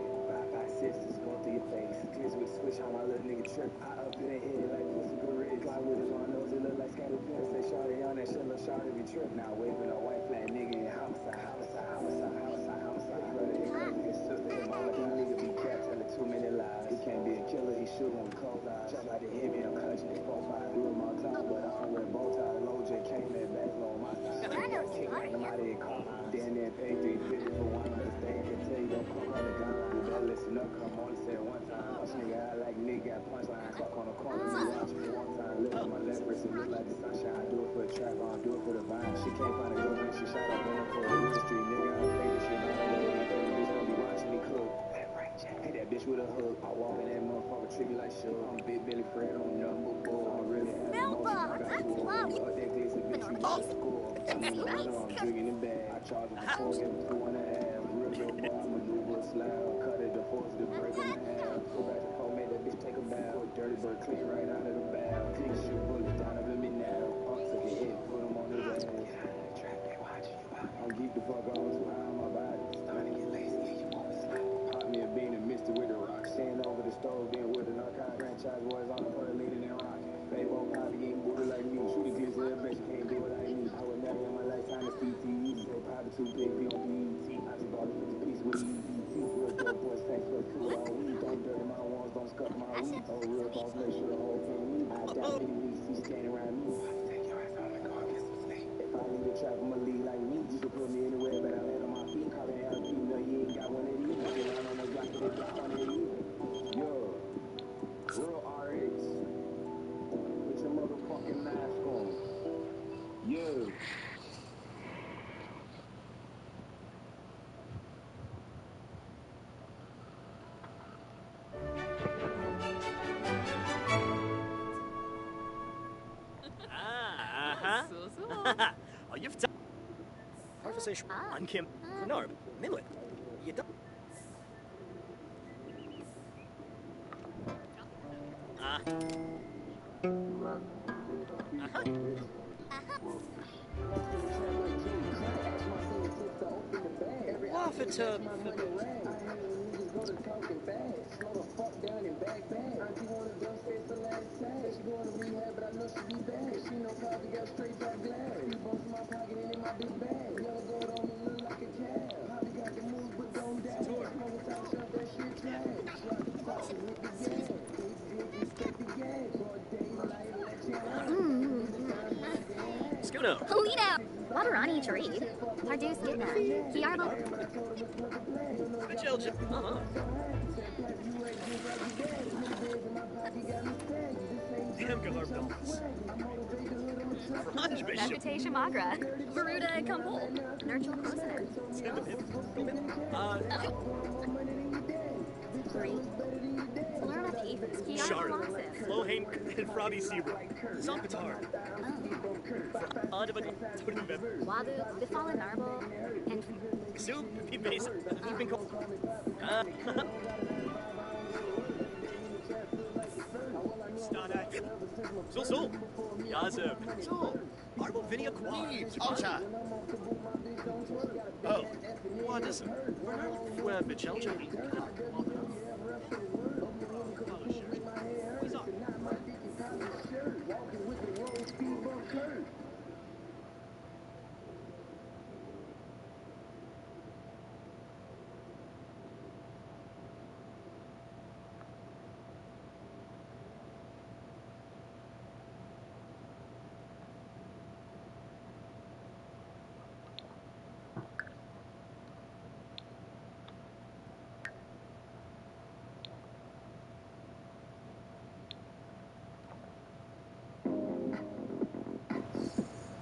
5, 5, 6, just go through your face. Kids with the switch on my little nigga trip. I up in the head like pussy gorilla. Fly with his long nose, it look like scattered pins. Say Shawty on that shit, little Shawty be trip. Now waving a white flag nigga in homicide, homicide, homicide, homicide, homicide. Brother hit crazy, his sister hit mama. That nigga be cat telling too many lies. He can't be a killer, he shootin' with cold eyes. Try not to hit me, I'm clutching his profile. Do him all time, but I don't wear bow ties. Low J came in back low on my side. I got kicked like him out of his car. Then pay 350 for one night stay. Can tell you don't come on the gun. You better listen up, come on, say it one time. Watch nigga out like nigga got punchline. Clock on the corner, you watch me one time. Look at my left wrist, it look like the sunshine. I do it for the trap, I don't do it for the vine. She can't find a girlfriend, she shot up in her for a real street. Nigga, I play this shit on the way. Bitch don't be watching me cook. Hit that bitch with a hook. I walk in that motherfucker, treat me like sugar. I'm Big Billy Fred on number 4. I'm really having emotion. I got two of them. Up that glitzy, bitch, you got the score. I'm in the runner, I'm drinking the bag. I charge him for 4, give him 2.5. Real dope boy, I maneuver a slab. Cut it, the force, the break him in half. Go back to 4, made that bitch take a bath. Put dirty bird clean right out of the bath. Take shit bullets down up in me now. Took a hit, put him on his ass. That many weeks he staying around me. Take your ass on the car, get some sleep. If I need a trap, I'ma lead like me. You can put me anywhere, but I land on my feet. Calling LP, no, you ain't got one of these. Walking around on the block, they got one of these. Yo, real RX. Put your motherfucking mask on. Yo. You've done conversation on Kim Norb Millet. You don't. Laugh at Go to talking fast, slow the fuck down and back. Auntie wanna dump face the last tag. She going to rehab, but I know she be bad. She know probably got straight back glass. Three bucks in my pocket and in my big bag. Yellow gold on me look like a cab. Probably got the moves, but don't dash. Smoking top shelf, that shit trash. Rock the top and hit the gas. Big respect the gas. Broad daylight, let you out. Schooner. Polito! Waterani tree. Pardue skidna. Kiarbo. Children. Damn Galar Bells. Raj Bishop. Reputation Magra. Baruda Kumpul. Nurture Closer. Three. Learn up Ethan. Charlotte. Flohane and Froggy Zebra. Zompatar. Wabu, Befallen Narble, and Soup, be base, even called. Starlight. So. Yazem. So. Arbo Vinia Queens. Ocha. Oh. What is it? Where Michelle Jackie?